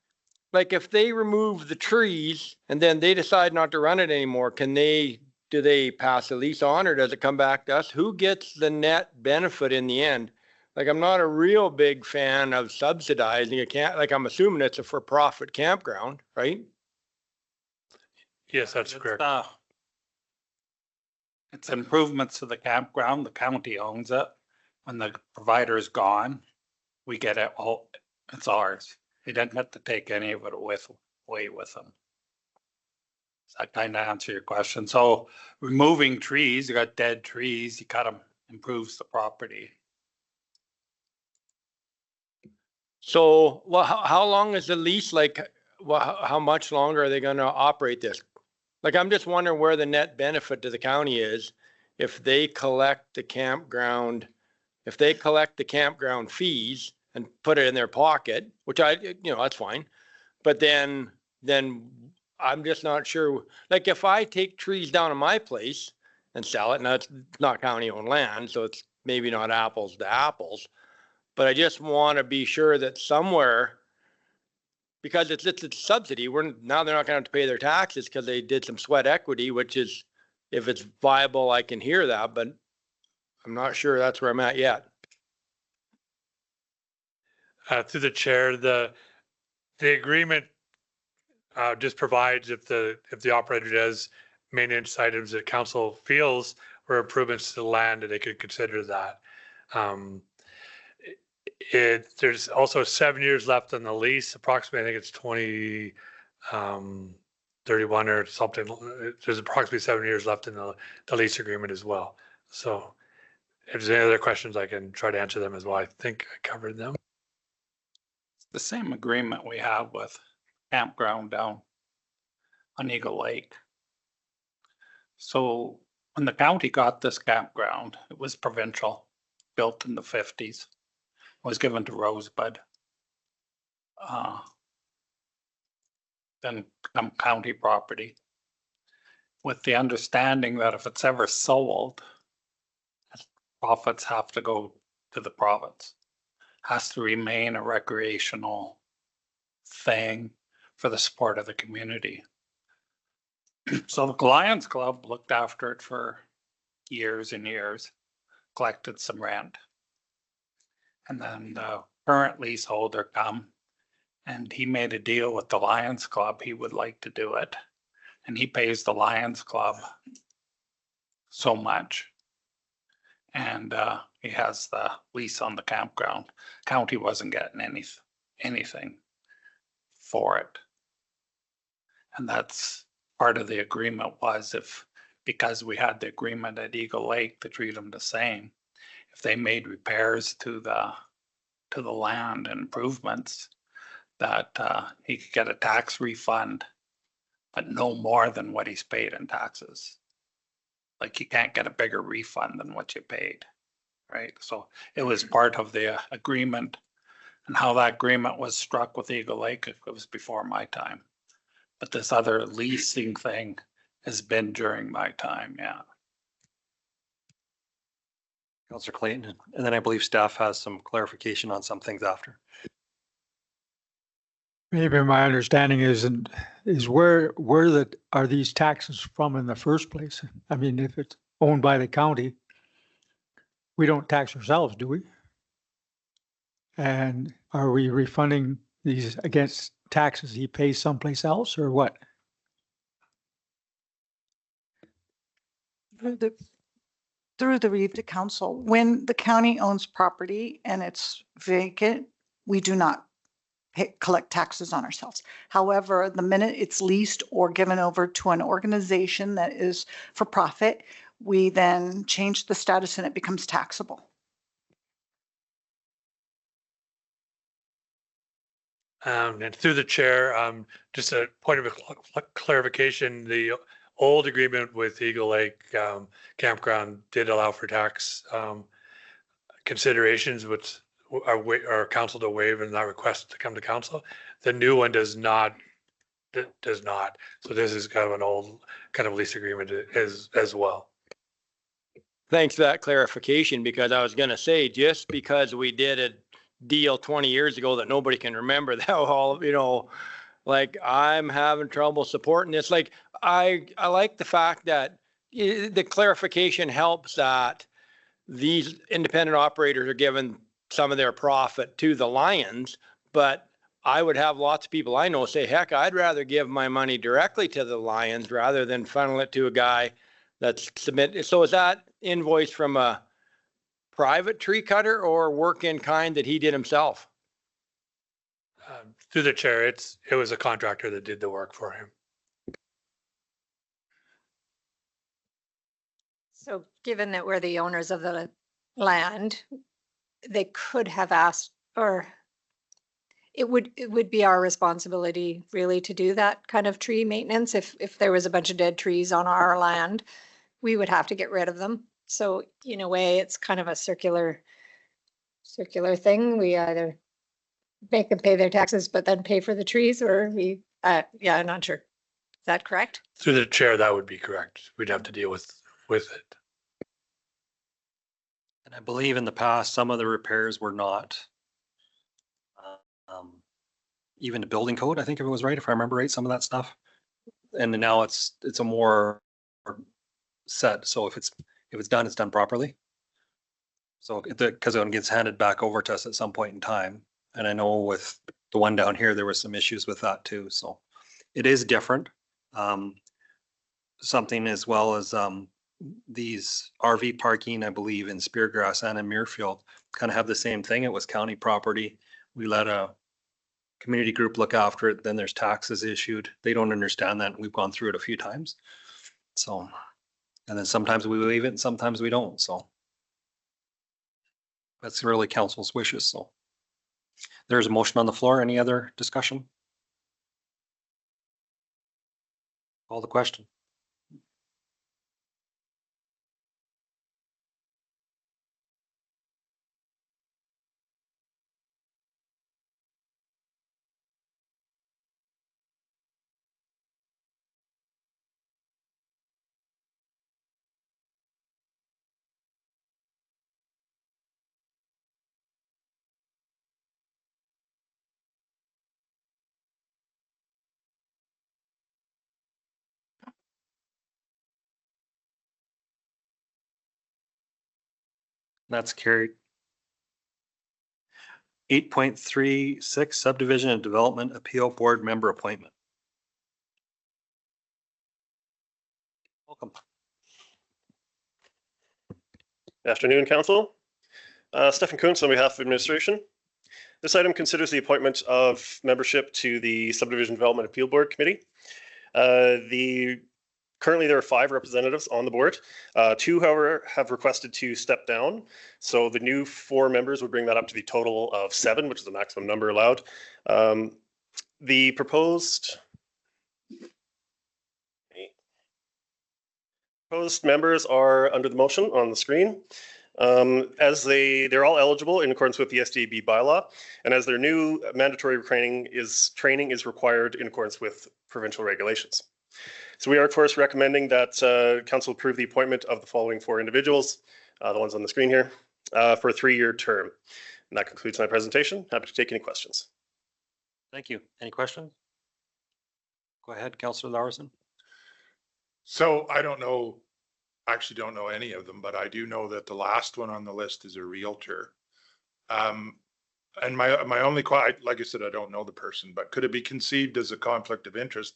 like if they remove the trees and then they decide not to run it anymore, do they pass the lease on or does it come back to us? Who gets the net benefit in the end? Like, I'm not a real big fan of subsidizing a camp, like I'm assuming it's a for-profit campground, right? Yes, that's It's, correct. It's improvements to the campground. The county owns it. When the provider is gone, we get it all. It's ours. They didn't have to take any of it away with them. Does that kind of answer your question? So removing trees, you got dead trees, you cut them, improves the property. So, well, how long is the lease? Like, how much longer are they going to operate this? Like, I'm just wondering where the net benefit to the county is if they collect the campground, fees and put it in their pocket, which that's fine. But then I'm just not sure. Like, if I take trees down in my place and sell it, and that's not county owned land, so it's maybe not apples to apples. But I just want to be sure that somewhere, because it's a subsidy, now they're not going to have to pay their taxes because they did some sweat equity, which is, if it's viable, I can hear that, but I'm not sure that's where I'm at yet. Through the chair, the agreement just provides if the operator does maintenance items that council feels were improvements to the land, that they could consider that. There's also 7 years left on the lease, approximately. I think it's 2031 or something. There's approximately 7 years left in the lease agreement as well. So if there's any other questions, I can try to answer them as well. I think I covered them. It's the same agreement we have with campground down on Eagle Lake. So when the county got this campground, it was provincial, built in the 50s. Was given to Rosebud. Then become county property, with the understanding that if it's ever sold, profits have to go to the province. Has to remain a recreational thing for the support of the community. So the Lions Club looked after it for years and years, collected some rent. And then the current leaseholder come and he made a deal with the Lions Club. He would like to do it. And he pays the Lions Club so much. And he has the lease on the campground. County wasn't getting anything for it. And that's part of the agreement was because we had the agreement at Eagle Lake to treat them the same. If they made repairs to the land and improvements, that he could get a tax refund, but no more than what he's paid in taxes. Like, you can't get a bigger refund than what you paid, right? So it was part of the agreement, and how that agreement was struck with Eagle Lake, it was before my time. But this other leasing thing has been during my time, yeah. Councillor Clayton, and then I believe staff has some clarification on some things after. Maybe my understanding is where are these taxes from in the first place? I mean, if it's owned by the county, we don't tax ourselves, do we? And are we refunding these against taxes he pays someplace else or what? Through the Reeve to Council, when the county owns property and it's vacant, we do not collect taxes on ourselves. However, the minute it's leased or given over to an organization that is for profit, we then change the status and it becomes taxable. And through the chair, just a point of clarification, the old agreement with Eagle Lake Campground did allow for tax considerations, which are council to waive and not request to come to council. The new one does not does not. So this is kind of an old kind of lease agreement as well. Thanks for that clarification, because I was gonna say, just because we did a deal 20 years ago that nobody can remember, that all, like, I'm having trouble supporting this. Like, I like the fact that the clarification helps that these independent operators are giving some of their profit to the Lions, but I would have lots of people I know say, heck, I'd rather give my money directly to the Lions rather than funnel it to a guy that's submitted. So is that invoice from a private tree cutter or work in kind that he did himself? Through the chair, it was a contractor that did the work for him. So given that we're the owners of the land, they could have asked, or it would be our responsibility really to do that kind of tree maintenance. If there was a bunch of dead trees on our land, we would have to get rid of them. So in a way, it's kind of a circular thing. We either make them pay their taxes, but then pay for the trees, or we, yeah, I'm not sure. Is that correct? Through the chair, that would be correct. We'd have to deal with it. And I believe in the past, some of the repairs were not even the building code, I think if it was right, if I remember right, some of that stuff. And now it's a more set. So if it's done, it's done properly. So because it gets handed back over to us at some point in time. And I know with the one down here, there was some issues with that too. So it is different. Something as well as these RV parking, I believe in Speargrass and in Muirfield kind of have the same thing. It was county property. We let a community group look after it. Then there's taxes issued. They don't understand that. We've gone through it a few times. So, and then sometimes we leave it and sometimes we don't. So that's really council's wishes. So there's a motion on the floor. Any other discussion? Call the question. That's carried. 8.36 Subdivision and Development Appeal Board Member Appointment. Welcome. Afternoon, Council. Stefan Kuntz on behalf of administration. This item considers the appointment of membership to the Subdivision Development Appeal Board Committee. Currently, there are 5 representatives on the board. 2, however, have requested to step down. So the new 4 members would bring that up to the total of 7, which is the maximum number allowed. The proposed members are under the motion on the screen. As they're all eligible in accordance with the SDAB bylaw, and as their new mandatory training is required in accordance with provincial regulations. So we are, of course, recommending that council approve the appointment of the following 4 individuals, the ones on the screen here, for a 3-year term. And that concludes my presentation. Happy to take any questions. Thank you. Any questions? Go ahead, Councillor Larson. So I don't know, actually don't know any of them, but I do know that the last one on the list is a realtor. And my only, like I said, I don't know the person, but could it be conceived as a conflict of interest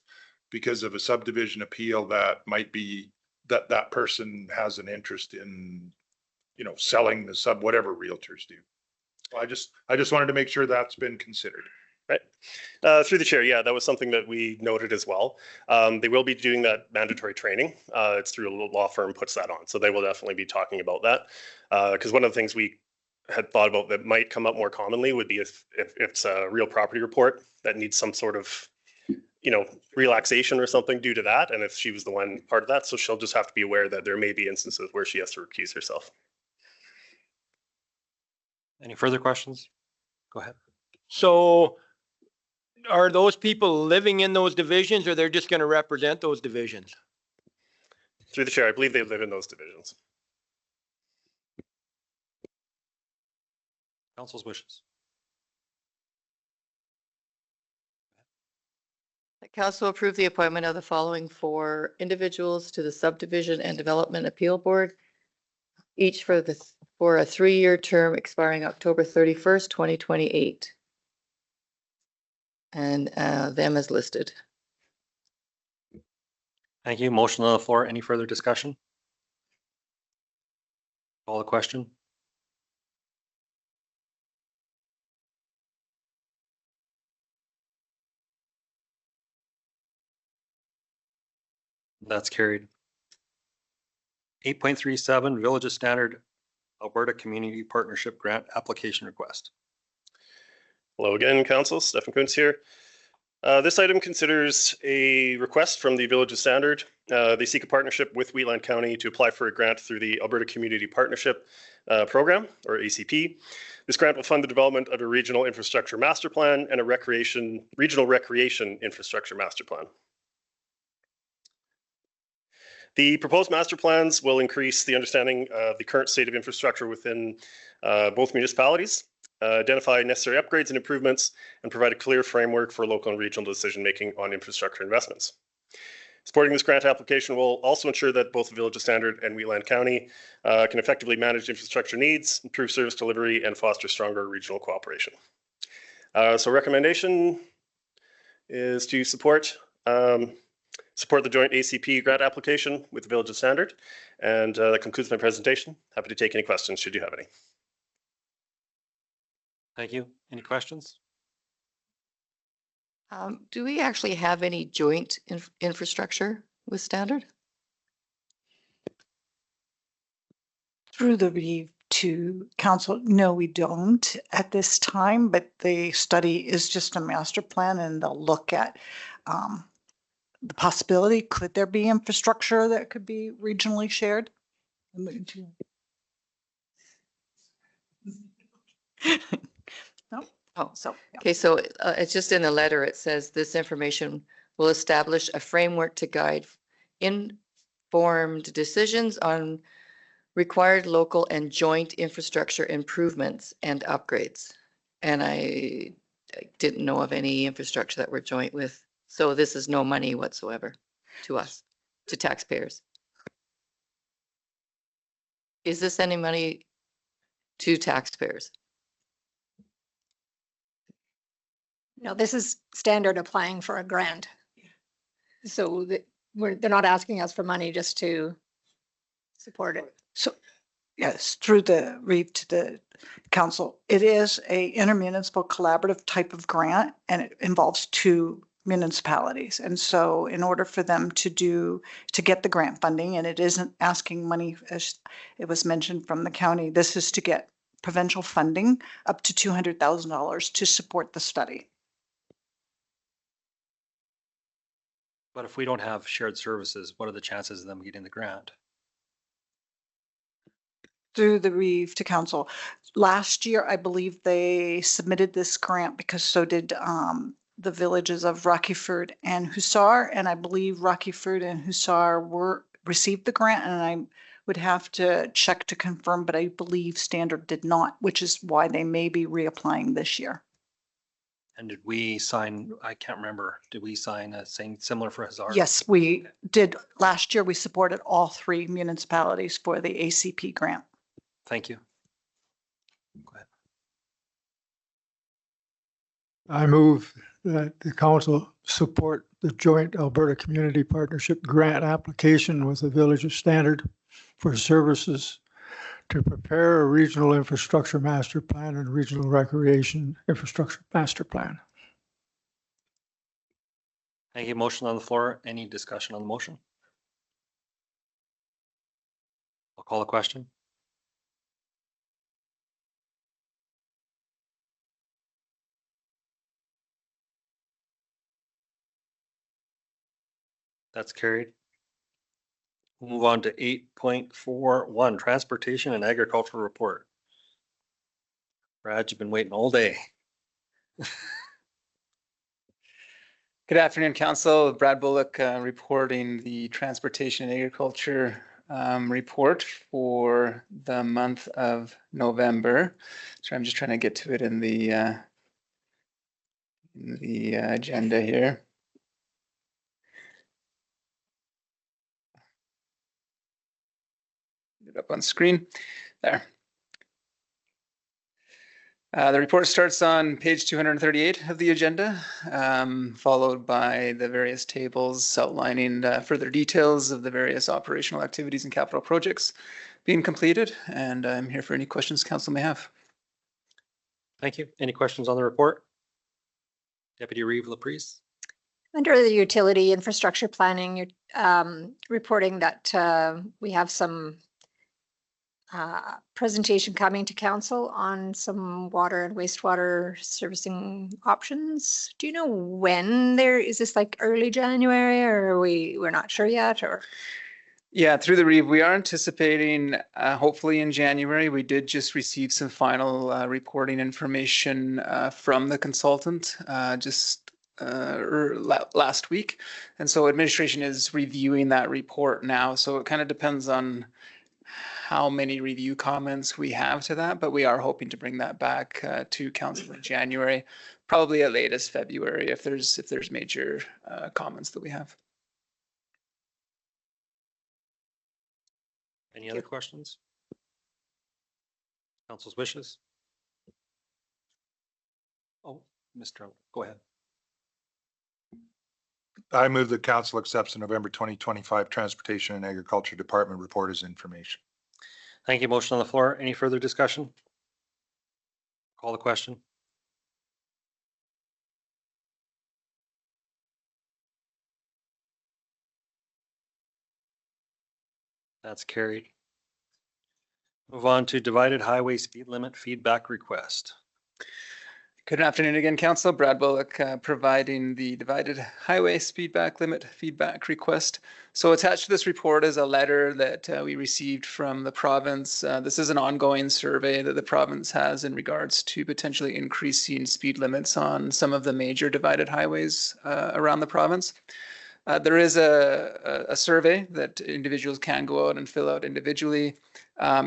because of a subdivision appeal that might be that person has an interest in, selling the whatever realtors do? I just wanted to make sure that's been considered. Right. Through the chair, yeah, that was something that we noted as well. They will be doing that mandatory training. It's through a law firm puts that on. So they will definitely be talking about that. Because one of the things we had thought about that might come up more commonly would be if it's a real property report that needs some sort of, relaxation or something due to that. And if she was the one part of that, so she'll just have to be aware that there may be instances where she has to recuse herself. Any further questions? Go ahead. So are those people living in those divisions or they're just going to represent those divisions? Through the chair, I believe they live in those divisions. Council's wishes. That council approve the appointment of the following 4 individuals to the Subdivision and Development Appeal Board, each for a 3-year term expiring October 31st, 2028. And them as listed. Thank you. Motion on the floor. Any further discussion? Call the question. That's carried. 8.37 Villages Standard Alberta Community Partnership Grant Application Request. Hello again, Council. Stefan Kuntz here. This item considers a request from the Village of Standard. They seek a partnership with Wheatland County to apply for a grant through the Alberta Community Partnership Program, or ACP. This grant will fund the development of a regional infrastructure master plan and a regional recreation infrastructure master plan. The proposed master plans will increase the understanding of the current state of infrastructure within both municipalities, identify necessary upgrades and improvements, and provide a clear framework for local and regional decision-making on infrastructure investments. Supporting this grant application will also ensure that both the Village of Standard and Wheatland County can effectively manage infrastructure needs, improve service delivery, and foster stronger regional cooperation. So recommendation is to support the joint ACP grant application with the Village of Standard. And that concludes my presentation. Happy to take any questions should you have any. Thank you. Any questions? Do we actually have any joint infrastructure with Standard? Through the brief to council, no, we don't at this time, but the study is just a master plan and they'll look at the possibility, could there be infrastructure that could be regionally shared? No. Oh, So, yeah. okay, so it's just in the letter, it says this information will establish a framework to guide informed decisions on required local and joint infrastructure improvements and upgrades. And I didn't know of any infrastructure that we're joint with. So this is no money whatsoever to us, to taxpayers. Is this any money to taxpayers? No, this is Standard applying for a grant. So they're not asking us for money just to support it. So, yes, through the read to the council, it is a intermunicipal collaborative type of grant and it involves 2 municipalities. And so in order for them to get the grant funding, and it isn't asking money, as it was mentioned from the county, this is to get provincial funding up to $200,000 to support the study. But if we don't have shared services, what are the chances of them getting the grant? Through the reeve to council. Last year, I believe they submitted this grant because so did the villages of Rockyford and Hussar. And I believe Rockyford and Hussar received the grant, and I would have to check to confirm, but I believe Standard did not, which is why they may be reapplying this year. And did we sign, I can't remember, did we sign a thing similar for Hazard? Yes, we did. Last year, we supported all 3 municipalities for the ACP grant. Thank you. Go ahead. I move that the council support the joint Alberta Community Partnership Grant application with the Village of Standard for services to prepare a regional infrastructure master plan and regional recreation infrastructure master plan. Thank you. Motion on the floor. Any discussion on the motion? I'll call a question. That's carried. We'll move on to 8.41, Transportation and Agricultural Report. Brad, you've been waiting all day. Good afternoon, Council. Brad Bullock reporting the Transportation and Agriculture report for the month of November. So I'm just trying to get to it in the agenda here. Get it up on screen. There. The report starts on page 238 of the agenda, followed by the various tables outlining further details of the various operational activities and capital projects being completed. And I'm here for any questions council may have. Thank you. Any questions on the report? Deputy Reeve Laprise. Under the utility infrastructure planning, you're reporting that we have some presentation coming to council on some water and wastewater servicing options. Do you know when is this like early January, or we're not sure yet, or? Yeah, through the Reeve, we are anticipating hopefully in January. We did just receive some final reporting information from the consultant last week. And so administration is reviewing that report now. So it kind of depends on how many review comments we have to that, but we are hoping to bring that back to council in January, probably at latest February if there's major comments that we have. Any other questions? Council's wishes? Oh, Mr. O, go ahead. I move that council accepts the November 2025 Transportation and Agriculture Department report as information. Thank you. Motion on the floor. Any further discussion? Call the question. That's carried. Move on to divided highway speed limit feedback request. Good afternoon again, Council. Brad Bullock providing the divided highway limit feedback request. So attached to this report is a letter that we received from the province. This is an ongoing survey that the province has in regards to potentially increasing speed limits on some of the major divided highways around the province. There is a survey that individuals can go out and fill out individually.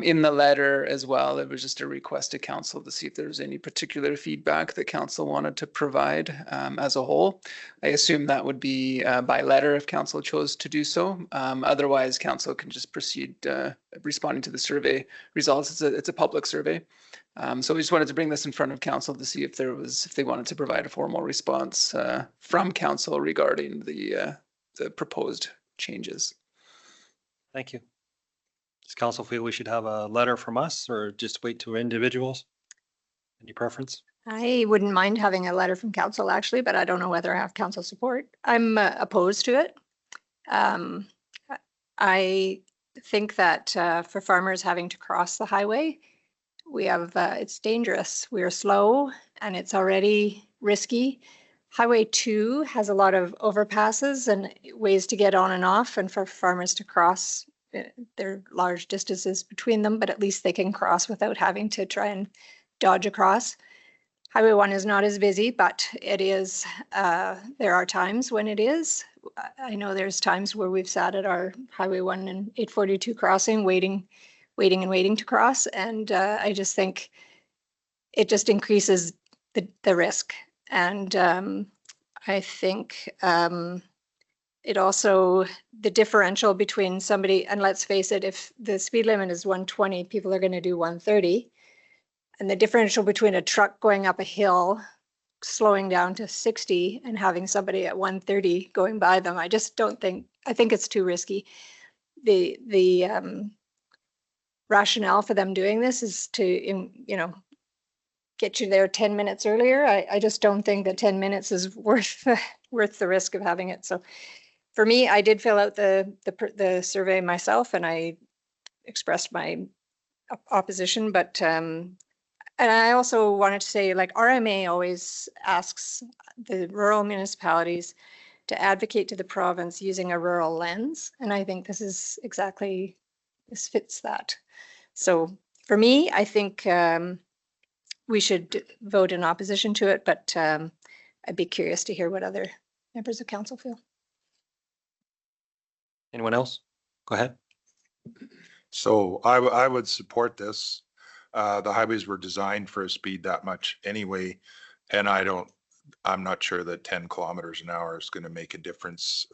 In the letter as well, it was just a request to council to see if there was any particular feedback that council wanted to provide as a whole. I assume that would be by letter if council chose to do so. Otherwise, council can just proceed responding to the survey results. It's a public survey. So we just wanted to bring this in front of council to see if they wanted to provide a formal response from council regarding the proposed changes. Thank you. Does council feel we should have a letter from us or just wait to individuals? Any preference? I wouldn't mind having a letter from council actually, but I don't know whether I have council support. I'm opposed to it. I think that for farmers having to cross the highway, it's dangerous. We're slow and it's already risky. Highway 2 has a lot of overpasses and ways to get on and off, and for farmers to cross, there are large distances between them, but at least they can cross without having to try and dodge across. Highway 1 is not as busy, but it is, there are times when it is. I know there's times where we've sat at our Highway 1 and 842 crossing, waiting to cross. And I just think it just increases the risk. And I think it also, the differential between somebody, and let's face it, if the speed limit is 120, people are going to do 130. And the differential between a truck going up a hill, slowing down to 60 and having somebody at 130 going by them, I just don't think, I think it's too risky. The rationale for them doing this is to, get you there 10 minutes earlier. I just don't think that 10 minutes is worth the risk of having it. So for me, I did fill out the survey myself and I expressed my opposition, but and I also wanted to say, like, RMA always asks the rural municipalities to advocate to the province using a rural lens. And I think this fits that. So for me, I think we should vote in opposition to it, but I'd be curious to hear what other members of council feel. Anyone else? Go ahead. So I would support this. The highways were designed for a speed that much anyway. And I'm not sure that 10 kilometers an hour is going to make a difference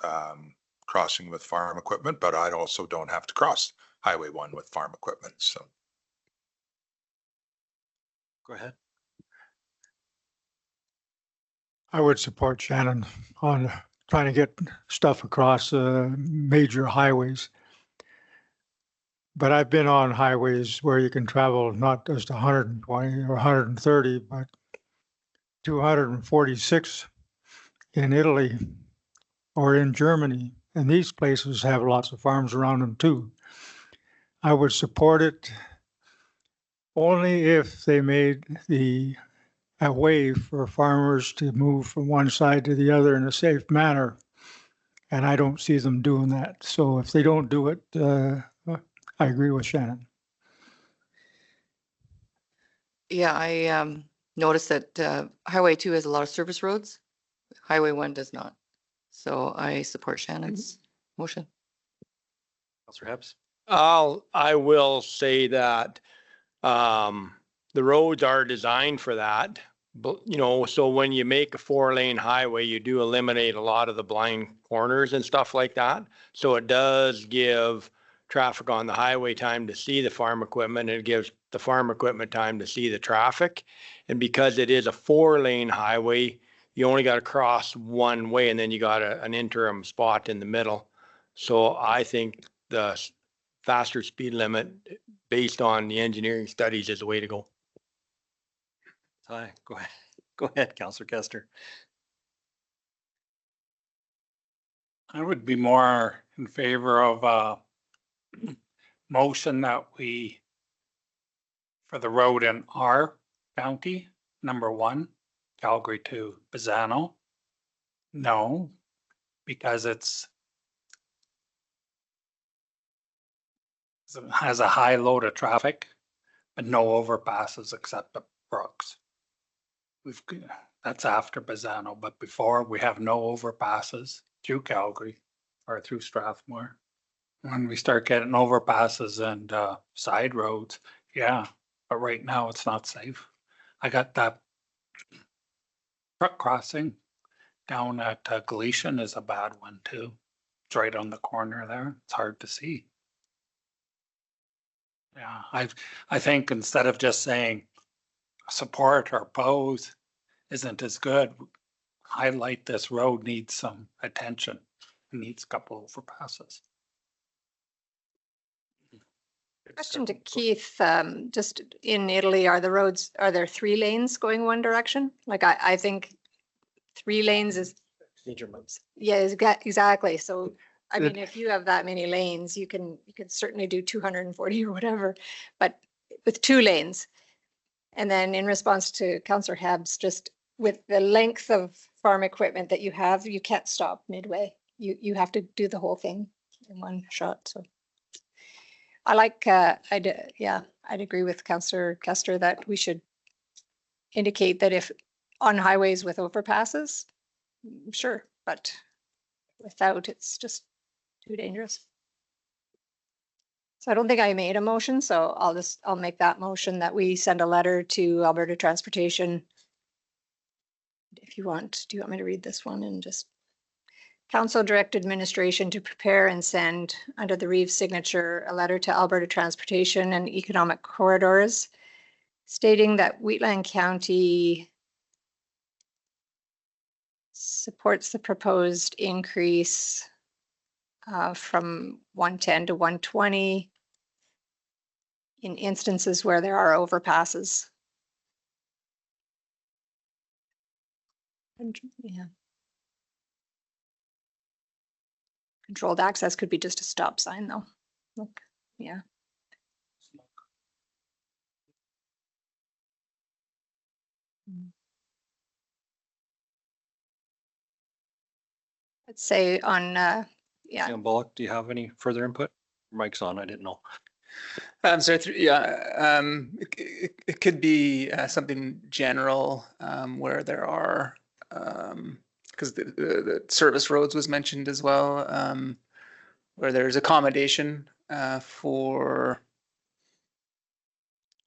crossing with farm equipment, but I also don't have to cross Highway 1 with farm equipment. So. Go ahead. I would support Shannon on trying to get stuff across major highways. But I've been on highways where you can travel not just 120 or 130, but 246 in Italy or in Germany. And these places have lots of farms around them too. I would support it only if they made a way for farmers to move from one side to the other in a safe manner. And I don't see them doing that. So if they don't do it, I agree with Shannon. Yeah, I noticed that Highway 2 has a lot of service roads. Highway 1 does not. So I support Shannon's motion. Councillor Hebbs. I will say that the roads are designed for that. But, so when you make a 4-lane highway, you do eliminate a lot of the blind corners and stuff like that. So it does give traffic on the highway time to see the farm equipment. It gives the farm equipment time to see the traffic. And because it is a 4-lane highway, you only got to cross one way and then you got an interim spot in the middle. So I think the faster speed limit based on the engineering studies is the way to go. Hi, go ahead. Go ahead, Councillor Kester. I would be more in favor of a motion that we, for the road in our county, number 1, Calgary to Bazzano. No, because it has a high load of traffic, but no overpasses except at Brooks. That's after Bazzano, but before we have no overpasses through Calgary or through Strathmore. When we start getting overpasses and side roads, yeah, but right now it's not safe. I got that truck crossing down at Galician is a bad one too. It's right on the corner there. It's hard to see. Yeah, I think instead of just saying support or oppose isn't as good, highlight this road needs some attention. It needs a couple overpasses. Question to Keith, just in Italy, are there 3 lanes going one direction? Like I think 3 lanes is. Yeah, exactly. So I mean, if you have that many lanes, you can certainly do 240 or whatever, but with 2 lanes. And then in response to Councillor Hebbs, just with the length of farm equipment that you have, you can't stop midway. You have to do the whole thing in one shot. So I like, I'd agree with Councillor Kester that we should indicate that if on highways with overpasses, sure, but without, it's just too dangerous. So I don't think I made a motion, so I'll make that motion that we send a letter to Alberta Transportation. If you want, do you want me to read this one and just council direct administration to prepare and send under the Reeves signature a letter to Alberta Transportation and Economic Corridors stating that Wheatland County supports the proposed increase from 110 to 120 in instances where there are overpasses. And, yeah. Controlled access could be just a stop sign though. Look, yeah. Let's say on, yeah. Sam Bullock, do you have any further input? Mic's on, I didn't know. So it could be something general where there are because the service roads was mentioned as well, where there's accommodation for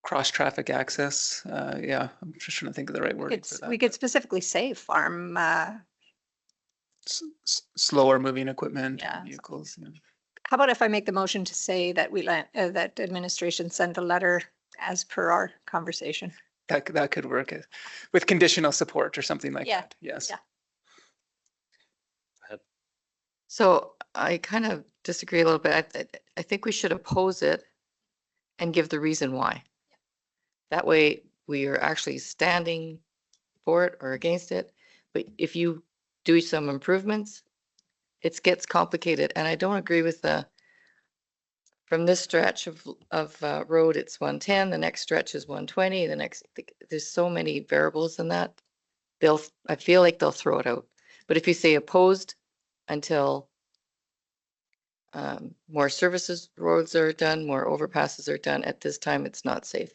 cross-traffic access. Yeah, I'm just trying to think of the right wording for that. We could specifically say farm, Slower moving equipment, Yeah. vehicles. Yeah. how about if I make the motion to say that that administration send a letter as per our conversation? That could work with conditional support or something like Yeah, that. Yes. yeah. So I kind of disagree a little bit. I think we should oppose it and give the reason why. That way we are actually standing for it or against it. But if you do some improvements, it gets complicated. And I don't agree with from this stretch of road, it's 110, the next stretch is 120, there's so many variables in that. I feel like they'll throw it out. But if you say opposed until more services roads are done, more overpasses are done, at this time, it's not safe.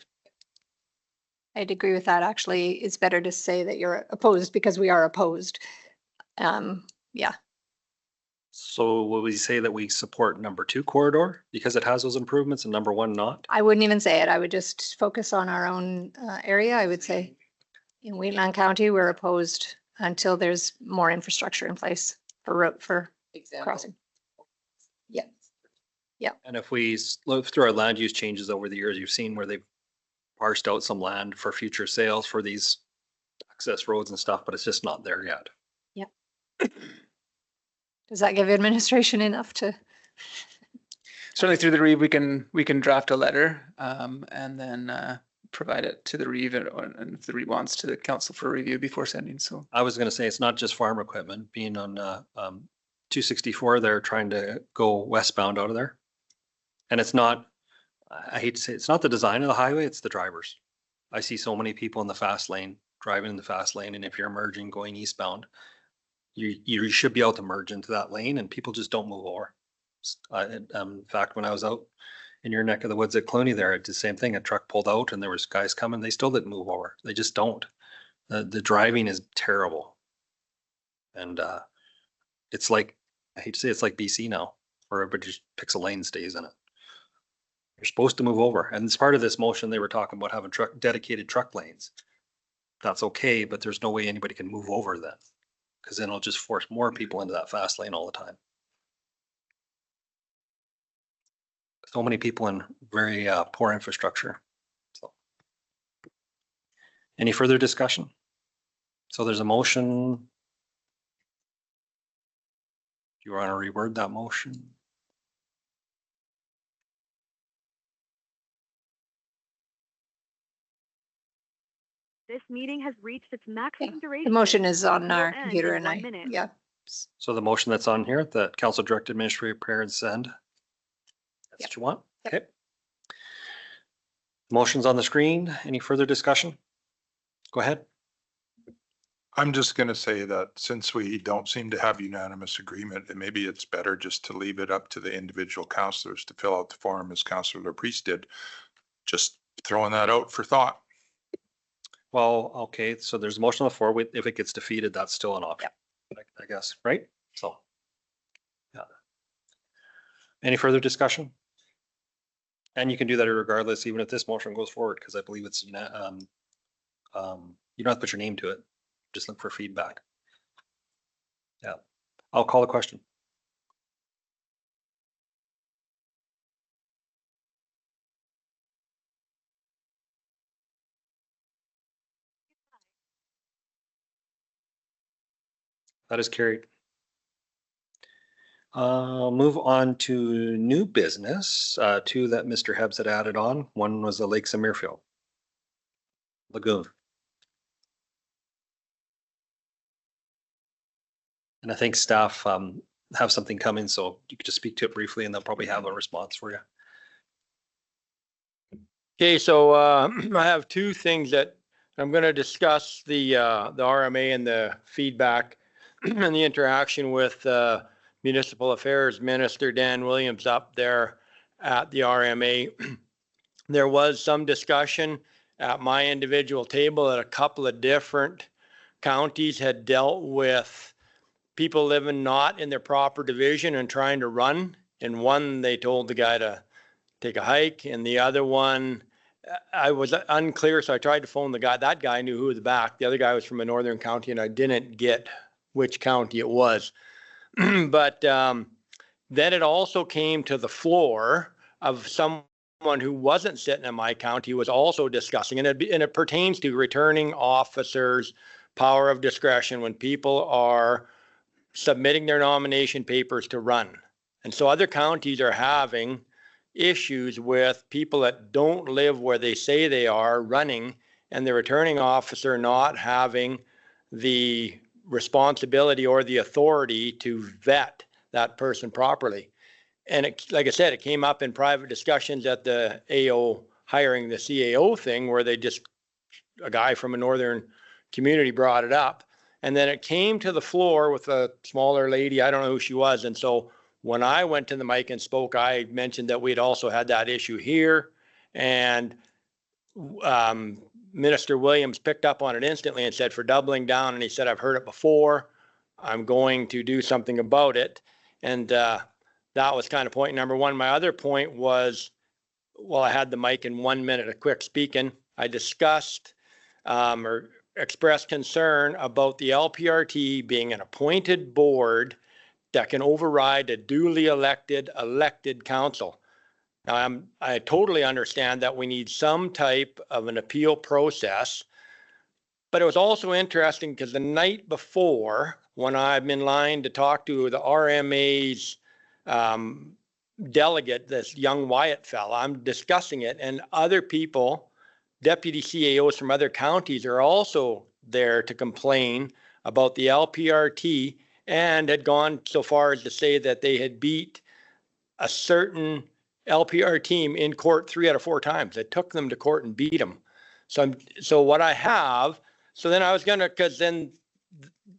I'd agree with that. Actually, it's better to say that you're opposed because we are opposed. Yeah, So will we say that we support number 2 corridor because it has those improvements and number 1 not? I wouldn't even say it. I would just focus on our own area. I would say in Wheatland County, we're opposed until there's more infrastructure in place for crossing. Yeah. Yeah. And if we look through our land use changes over the years, you've seen where they've parsed out some land for future sales for these access roads and stuff, but it's just not there yet. Does that give administration enough to? Certainly through the REIV, we can draft a letter and then provide it to the REIV and if the REIV wants to the council for review before sending. So I was going to say, it's not just farm equipment being on 264. They're trying to go westbound out of there. And it's not, I hate to say, it's not the design of the highway, it's the drivers. I see so many people in the fast lane, driving in the fast lane. And if you're merging going eastbound, you should be able to merge into that lane and people just don't move over. In fact, when I was out in your neck of the woods at Clooney there, I did the same thing. A truck pulled out and there was guys coming. They still didn't move over. They just don't. The driving is terrible. And it's like, I hate to say it's like BC now, where everybody just picks a lane and stays in it. You're supposed to move over. And as part of this motion, they were talking about having dedicated truck lanes. That's okay, but there's no way anybody can move over then. Because then it'll just force more people into that fast lane all the time. So many people in very poor infrastructure. So, any further discussion? So there's a motion. Do you want to reword that motion? This meeting has reached its maximum duration. The motion is on our Will end computer in and 1 minute. yeah. So the motion that's on here, that council directed administrator prepare and send. That's what you want? Yep. Okay. Motion's on the screen. Any further discussion? Go ahead. I'm just going to say that since we don't seem to have unanimous agreement, and maybe it's better just to leave it up to the individual councillors to fill out the form as Councillor Priest did. Just throwing that out for thought. Well, okay, so there's a motion on the floor. If it gets defeated, that's still an option, I guess, right? So, yeah. Any further discussion? And you can do that regardless, even if this motion goes forward, because I believe it's, you don't have to put your name to it. Just look for feedback. Yeah, I'll call the question. That is carried. Move on to new business, 2 that Mr. Hebbs had added on. One was the Lakes of Muirfield Lagoon. And I think staff have something coming, so you could just speak to it briefly and they'll probably have a response for you. Okay, so I have 2 things that I'm going to discuss, the RMA and the feedback and the interaction with Municipal Affairs Minister Dan Williams up there at the RMA. There was some discussion at my individual table that a couple of different counties had dealt with people living not in their proper division and trying to run. And one, they told the guy to take a hike, and the other one, I was unclear, so I tried to phone the guy. That guy knew who was back. The other guy was from a northern county, and I didn't get which county it was. But then it also came to the floor of someone who wasn't sitting in my county was also discussing, and it pertains to returning officers' power of discretion when people are submitting their nomination papers to run. And so other counties are having issues with people that don't live where they say they are running, and the returning officer not having the responsibility or the authority to vet that person properly. And it, like I said, it came up in private discussions at the AO hiring the CAO thing, where they just, a guy from a northern community brought it up. And then it came to the floor with a smaller lady, I don't know who she was. And so when I went to the mic and spoke, I mentioned that we'd also had that issue here. And Minister Williams picked up on it instantly and said, for doubling down, and he said, I've heard it before, I'm going to do something about it. And that was kind of point number one. My other point was, well, I had the mic in 1 minute of quick speaking. I discussed or expressed concern about the LPRT being an appointed board that can override a duly elected council. Now, I totally understand that we need some type of an appeal process, but it was also interesting because the night before, when I'm in line to talk to the RMA's delegate, this young Wyatt fella, I'm discussing it, and other people, deputy CAOs from other counties, are also there to complain about the LPRT, and had gone so far as to say that they had beat a certain LPR team in court 3 out of 4 times. It took them to court and beat them. So what I have, so then I was gonna, because then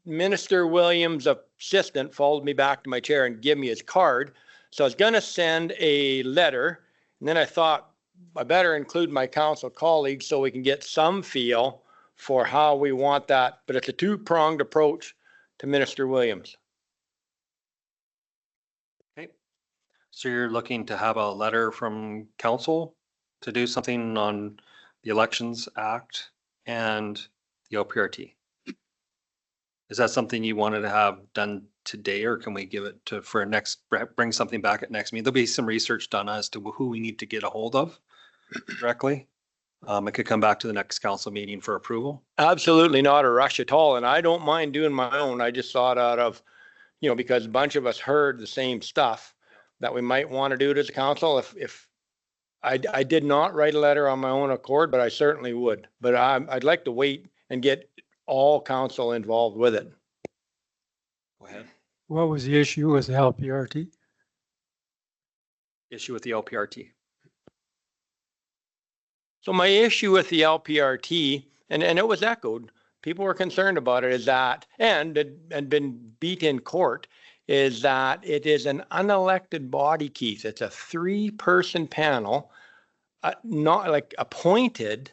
Minister Williams' assistant followed me back to my chair and gave me his card. So I was gonna send a letter, and then I thought I better include my council colleagues so we can get some feel for how we want that. But it's a 2-pronged approach to Minister Williams. Okay. So you're looking to have a letter from council to do something on the Elections Act and the LPRT? Is that something you wanted to have done today, or can we give it to for next, bring something back at next meeting? There'll be some research done as to who we need to get a hold of directly. It could come back to the next council meeting for approval. Absolutely not a rush at all. And I don't mind doing my own. I just thought out of, because a bunch of us heard the same stuff, that we might want to do it as a council. If I did not write a letter on my own accord, but I certainly would. But I'd like to wait and get all council involved with it. Go ahead. What was the issue with the LPRT? Issue with the LPRT. So my issue with the LPRT, and it was echoed, people were concerned about it, is that, and been beat in court, is that it is an unelected body, Keith. It's a 3-person panel, not like appointed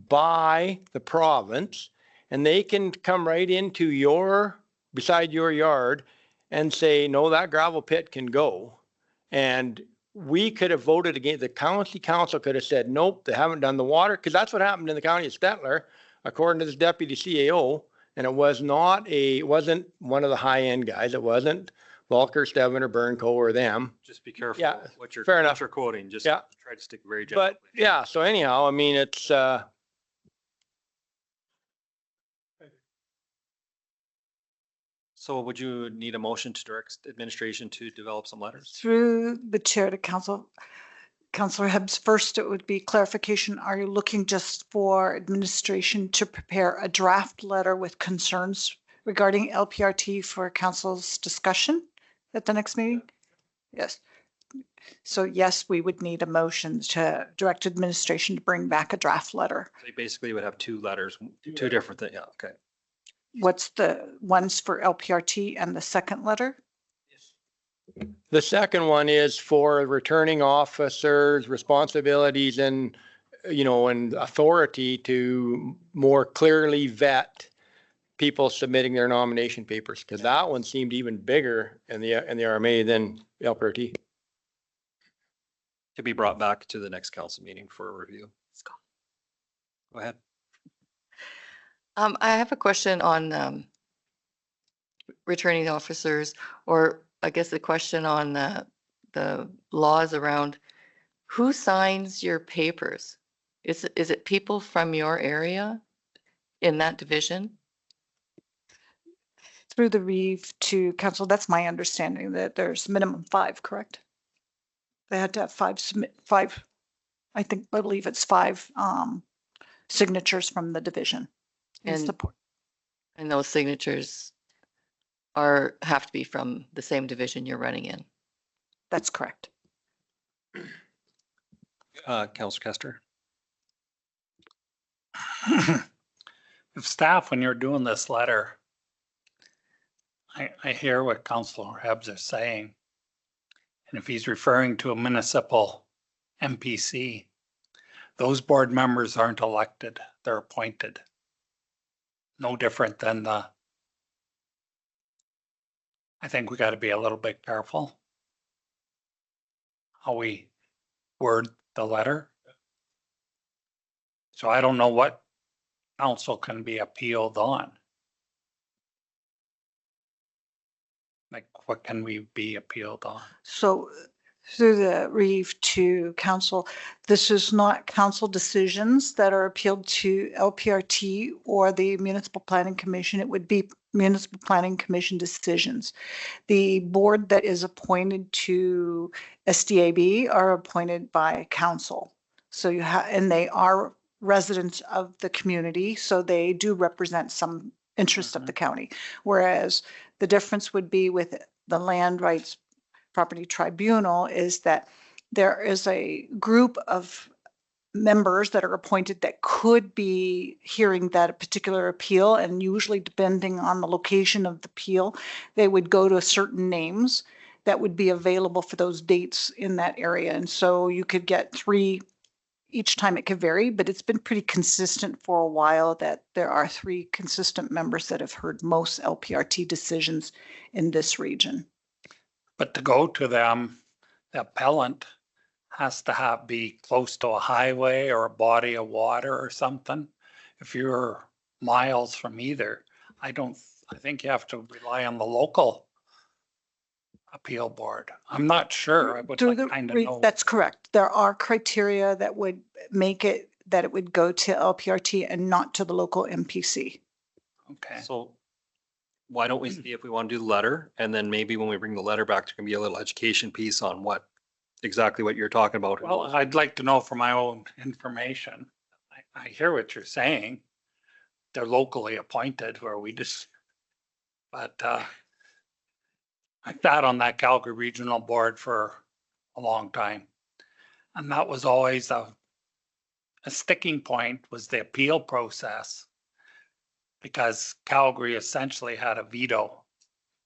by the province, and they can come right into beside your yard and say, no, that gravel pit can go. And we could have voted against, the county council could have said, nope, they haven't done the water, because that's what happened in the county of Stettler, according to this deputy CAO. And it wasn't one of the high-end guys. It wasn't Volker, Steven, or Burnco or them. Just be careful what you're quoting. Just try to stick very general. But yeah, so anyhow, I mean, it's So would you need a motion to direct administration to develop some letters? Through the chair to council, Councillor Hibbs, first it would be clarification. Are you looking just for administration to prepare a draft letter with concerns regarding LPRT for council's discussion at the next meeting? Yes. So yes, we would need a motion to direct administration to bring back a draft letter. So you basically would have 2 letters, 2 different things. Yeah, okay. What's the ones for LPRT and the second letter? the second one is for returning officers' responsibilities and, and authority to more clearly vet people submitting their nomination papers, because that one seemed even bigger in the RMA than LPRT. To be brought back to the next council meeting for a review. Go ahead. I have a question on returning officers, or I guess a question on the laws around who signs your papers? Is it people from your area in that division? Through the Reeve to council, that's my understanding that there's minimum 5, correct? They had to have 5, I believe it's 5 signatures from the division. in And- support. And those signatures have to be from the same division you're running in. That's correct. Councillor Kester. If staff, when you're doing this letter, I hear what Councillor Hebbs is saying. And if he's referring to a municipal MPC, those board members aren't elected, they're appointed. No different than I think we got to be a little bit careful how we word the letter. So I don't know what council can be appealed on. Like, what can we be appealed on? So through the Reeve to council, this is not council decisions that are appealed to LPRT or the Municipal Planning Commission. It would be Municipal Planning Commission decisions. The board that is appointed to SDAB are appointed by council. So you have, and they are residents of the community, so they do represent some interest of the county. Whereas the difference would be with the Land Rights Property Tribunal is that there is a group of members that are appointed that could be hearing that particular appeal, and usually depending on the location of the appeal, they would go to certain names that would be available for those dates in that area. And so you could get 3 each time. It could vary, but it's been pretty consistent for a while that there are 3 consistent members that have heard most LPRT decisions in this region. But to go to them, the appellant has to be close to a highway or a body of water or something. If you're miles from either, I think you have to rely on the local appeal board. I'm not sure. I would kind of know. That's correct. There are criteria that would make it that it would go to LPRT and not to the local MPC. Okay. So why don't we see if we want to do the letter, and then maybe when we bring the letter back, there can be a little education piece on exactly what you're talking about. Well, I'd like to know for my own information. I hear what you're saying. They're locally appointed where we just, but I sat on that Calgary Regional Board for a long time. And that was always a sticking point, was the appeal process. Because Calgary essentially had a veto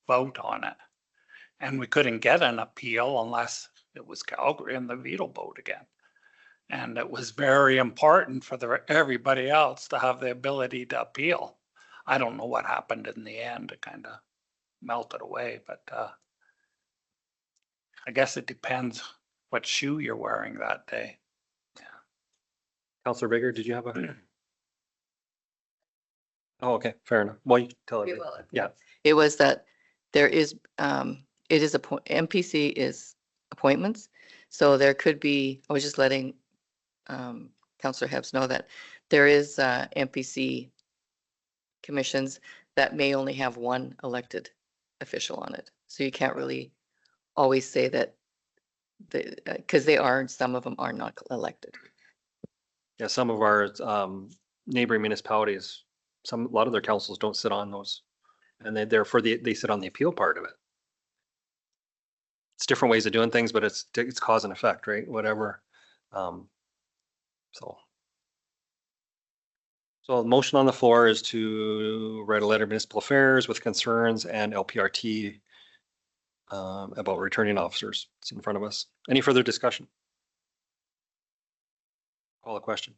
vote on it. And we couldn't get an appeal unless it was Calgary and the veto vote again. And it was very important for everybody else to have the ability to appeal. I don't know what happened in the end. It kind of melted away, but I guess it depends what shoe you're wearing that day. Councillor Bigger, did you have a? Oh, okay, fair enough. Well, you can tell everybody. Yeah. It was that there is, it is MPC is appointments. So there could be, I was just letting Councillor Hebbs know that there is MPC commissions that may only have 1 elected official on it. So you can't really always say that, because some of them are not elected. Yeah, some of our neighboring municipalities, a lot of their councils don't sit on those, and they sit on the appeal part of it. It's different ways of doing things, but it's cause and effect, right? Whatever. So the motion on the floor is to write a letter to Municipal Affairs with concerns and LPRT about returning officers. It's in front of us. Any further discussion? Call the question.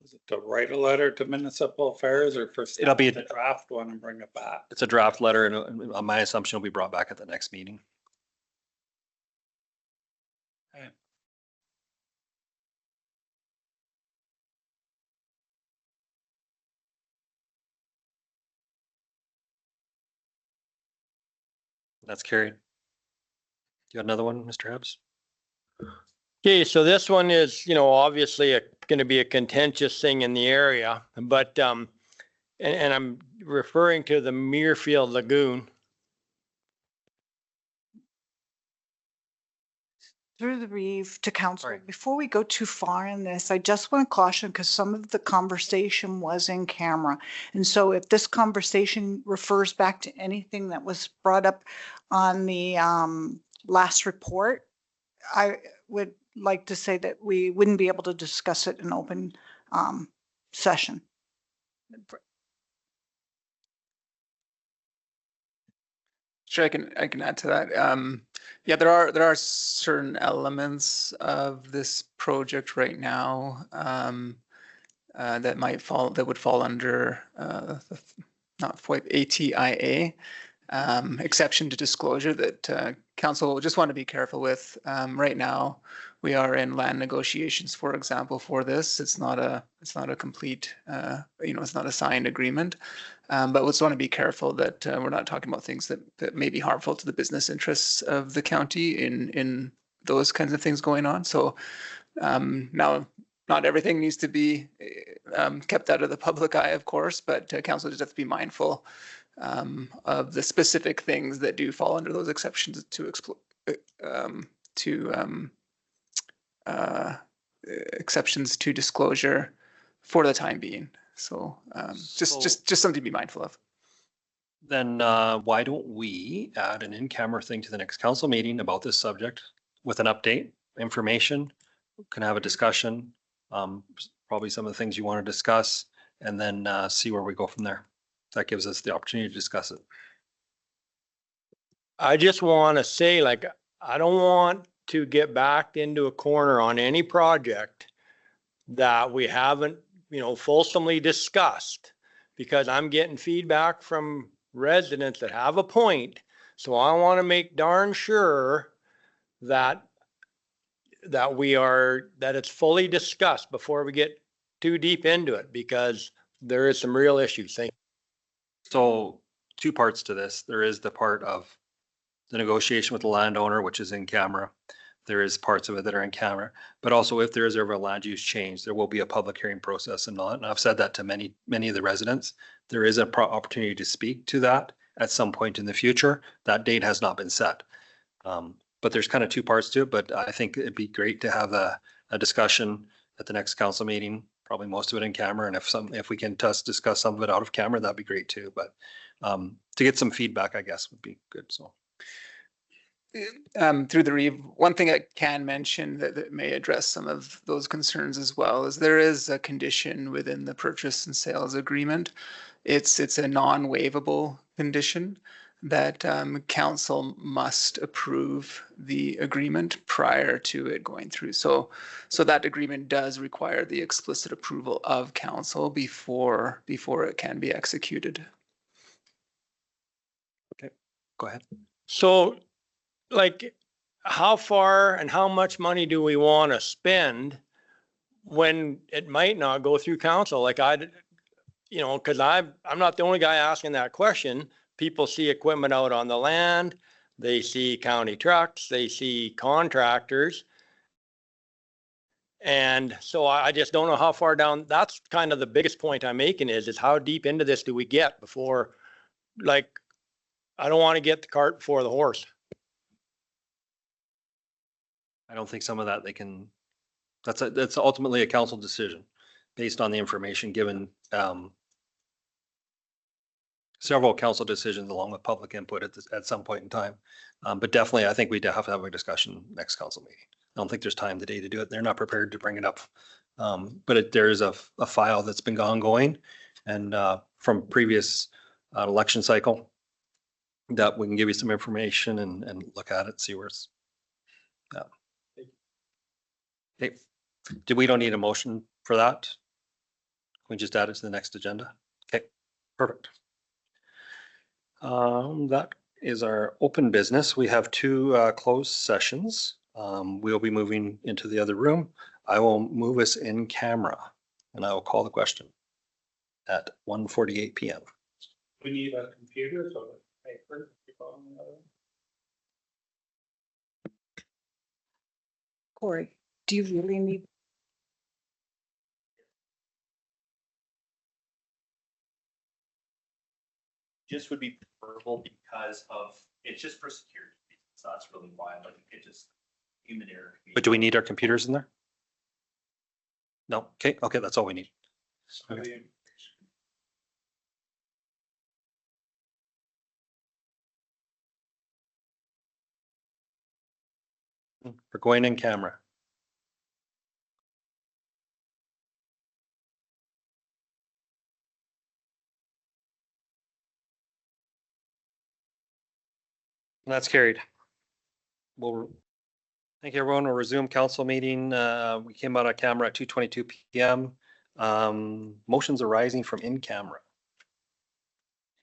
Is it to write a letter to municipal affairs or for It'll be- the draft one and bring it back? It's a draft letter and my assumption will be brought back at the next meeting. Okay. That's carried. You got another one, Mr. Hibbs? Okay, so this one is, obviously going to be a contentious thing in the area, but, and I'm referring to the Muirfield Lagoon. Through the Reeve to council, Sorry. before we go too far in this, I just want to caution because some of the conversation was in camera. And so if this conversation refers back to anything that was brought up on the last report, I would like to say that we wouldn't be able to discuss it in open session. Sure, I can add to that. Yeah, there are certain elements of this project right now that would fall under not FOIP, ATIA exception to disclosure that council will just want to be careful with. Right now, we are in land negotiations, for example, for this. It's not a complete, it's not a signed agreement. But we just want to be careful that we're not talking about things that may be harmful to the business interests of the county in those kinds of things going on. So now, not everything needs to be kept out of the public eye, of course, but council just has to be mindful of the specific things that do fall under those exceptions to exceptions to disclosure for the time being. So just something to be mindful of. Then why don't we add an in-camera thing to the next council meeting about this subject with an update, information, can have a discussion, probably some of the things you want to discuss, and then see where we go from there. That gives us the opportunity to discuss it. I just want to say, I don't want to get backed into a corner on any project that we haven't, fulsomely discussed, because I'm getting feedback from residents that have a point. So I want to make darn sure that it's fully discussed before we get too deep into it, because there is some real issues. So two parts to this. There is the part of the negotiation with the landowner, which is in camera. There is parts of it that are in camera, but also if there is ever a land use change, there will be a public hearing process and all that. And I've said that to many of the residents. There is an opportunity to speak to that at some point in the future. That date has not been set. But there's kind of two parts to it, but I think it'd be great to have a discussion at the next council meeting, probably most of it in camera. And if we can just discuss some of it out of camera, that'd be great too. But to get some feedback, I guess, would be good. So. Through the Reeve, one thing I can mention that may address some of those concerns as well is there is a condition within the purchase and sales agreement. It's a non-waivable condition that council must approve the agreement prior to it going through. So that agreement does require the explicit approval of council before it can be executed. Okay, go ahead. So, how far and how much money do we want to spend when it might not go through council? Because I'm not the only guy asking that question. People see equipment out on the land, they see county trucks, they see contractors. And so I just don't know how far down. That's kind of the biggest point I'm making is how deep into this do we get before, I don't want to get the cart before the horse. I don't think some of that that's ultimately a council decision based on the information given. Several council decisions along with public input at some point in time. But definitely, I think we have to have a discussion next council meeting. I don't think there's time today to do it. They're not prepared to bring it up. But there is a file that's been ongoing and from previous election cycle that we can give you some information and look at it, see where it's. Okay. We don't need a motion for that. we just add it to the next agenda? Okay, perfect. That is our open business. We have two closed sessions. We'll be moving into the other room. I will move us in camera and I will call the question at 1:48 p.m. We need a computer, so paper. Corey, do you really need? Just would be preferable because of, it's just for security reasons. So that's really why, like, it just human error. But do we need our computers in there? No, okay, that's all we need. Okay. We're going in camera. That's carried. Thank you, everyone. We'll resume council meeting. We came out of camera at 2:22 p.m. Motions arising from in camera.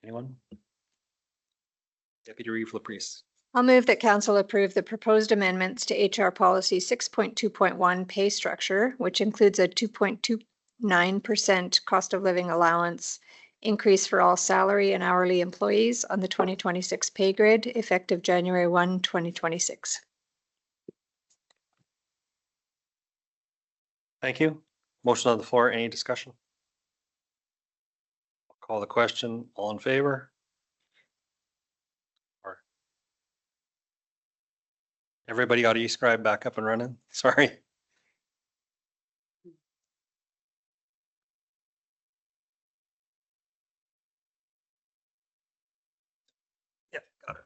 Anyone? Deputy Reeve Laprise. I'll move that council approve the proposed amendments to HR policy 6.2.1 pay structure, which includes a 2.29% cost of living allowance increase for all salary and hourly employees on the 2026 pay grid effective January 1, 2026. Thank you. Motion on the floor. Any discussion? Call the question. All in favor? Or everybody audio scribe back up and running? Sorry. Yep, got it.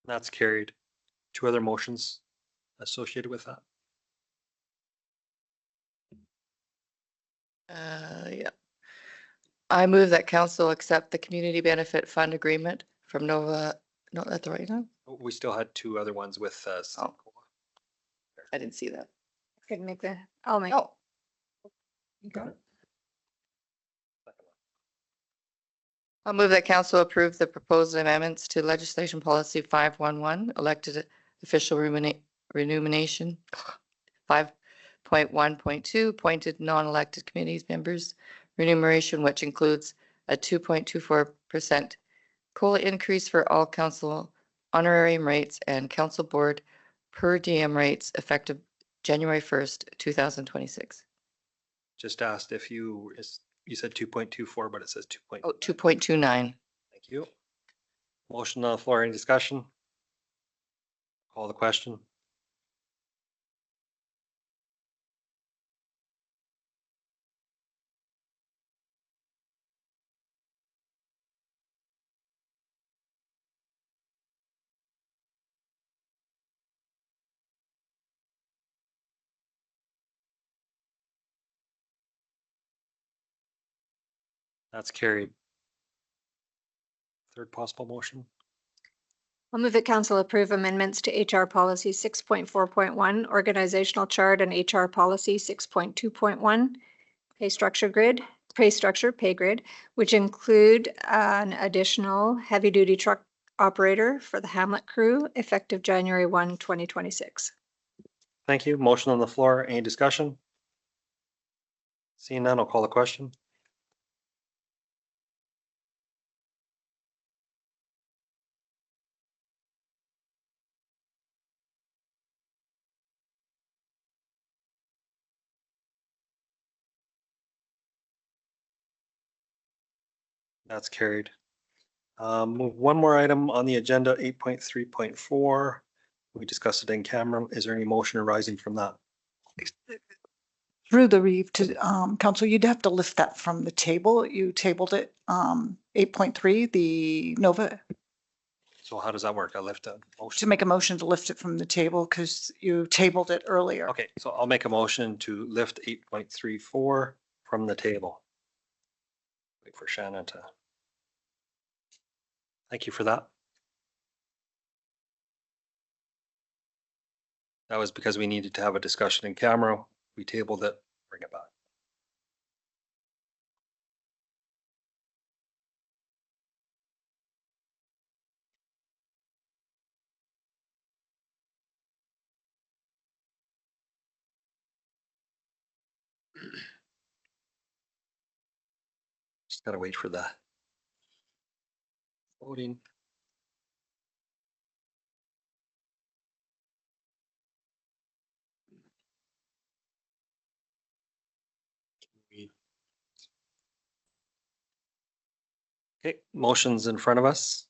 That's carried. Two other motions associated with that. Yeah. I move that council accept the community benefit fund agreement from Nova, not at the right now? We still had two other ones with Oh. I didn't see that. Couldn't make the, I'll make. Oh. You got it. I'll move that council approve the proposed amendments to legislation policy 511, elected official remuneration, 5.1.2, appointed non-elected committees members remuneration, which includes a 2.24% COLA increase for all council honorarium rates and council board per diem rates effective January 1st, 2026. Just asked if you said 2.24, but it says 2. Oh, 2.29. Thank you. Motion on the floor. Any discussion? Call the question. That's carried. Third possible motion. I'll move that council approve amendments to HR policy 6.4.1, organizational chart, and HR policy 6.2.1, pay structure pay grid, which include an additional heavy-duty truck operator for the Hamlet crew effective January 1, 2026. Thank you. Motion on the floor. Any discussion? Seeing none, I'll call the question. That's carried. One more item on the agenda, 8.3.4. We discussed it in camera. Is there any motion arising from that? Through the Reeve to council, you'd have to lift that from the table. You tabled it 8.3, the Nova. So how does that work? I left a To motion. make a motion to lift it from the table because you tabled it earlier. Okay, so I'll make a motion to lift 8.34 from the table. Wait for Shannon to. Thank you for that. That was because we needed to have a discussion in camera. We tabled it, bring it back. Just gotta wait for the voting. Okay, motion's in front of us.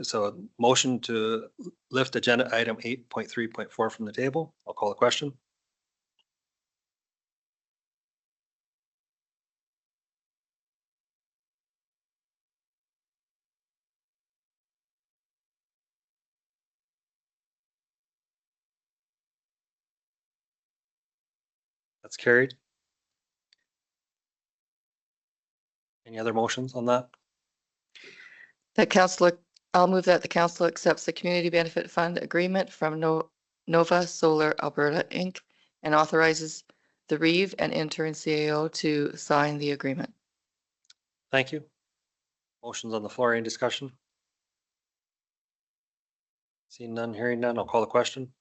So motion to lift agenda item 8.3.4 from the table. I'll call the question. That's carried. Any other motions on that? I'll move that the council accepts the Community Benefit Fund agreement from Nova Solar Alberta, Inc. and authorizes the Reeve and intern CAO to sign the agreement. Thank you. Motions on the floor, any discussion? Seeing none, hearing none, I'll call the question.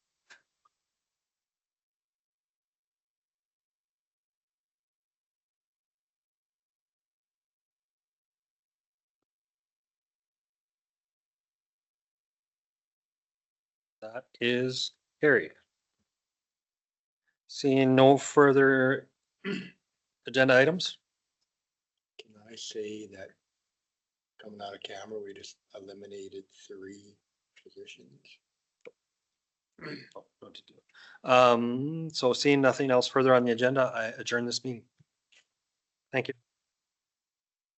That is carried. Seeing no further agenda items, Can I say that coming out of camera, we just eliminated 3 positions? So seeing nothing else further on the agenda, I adjourn this meeting. Thank you.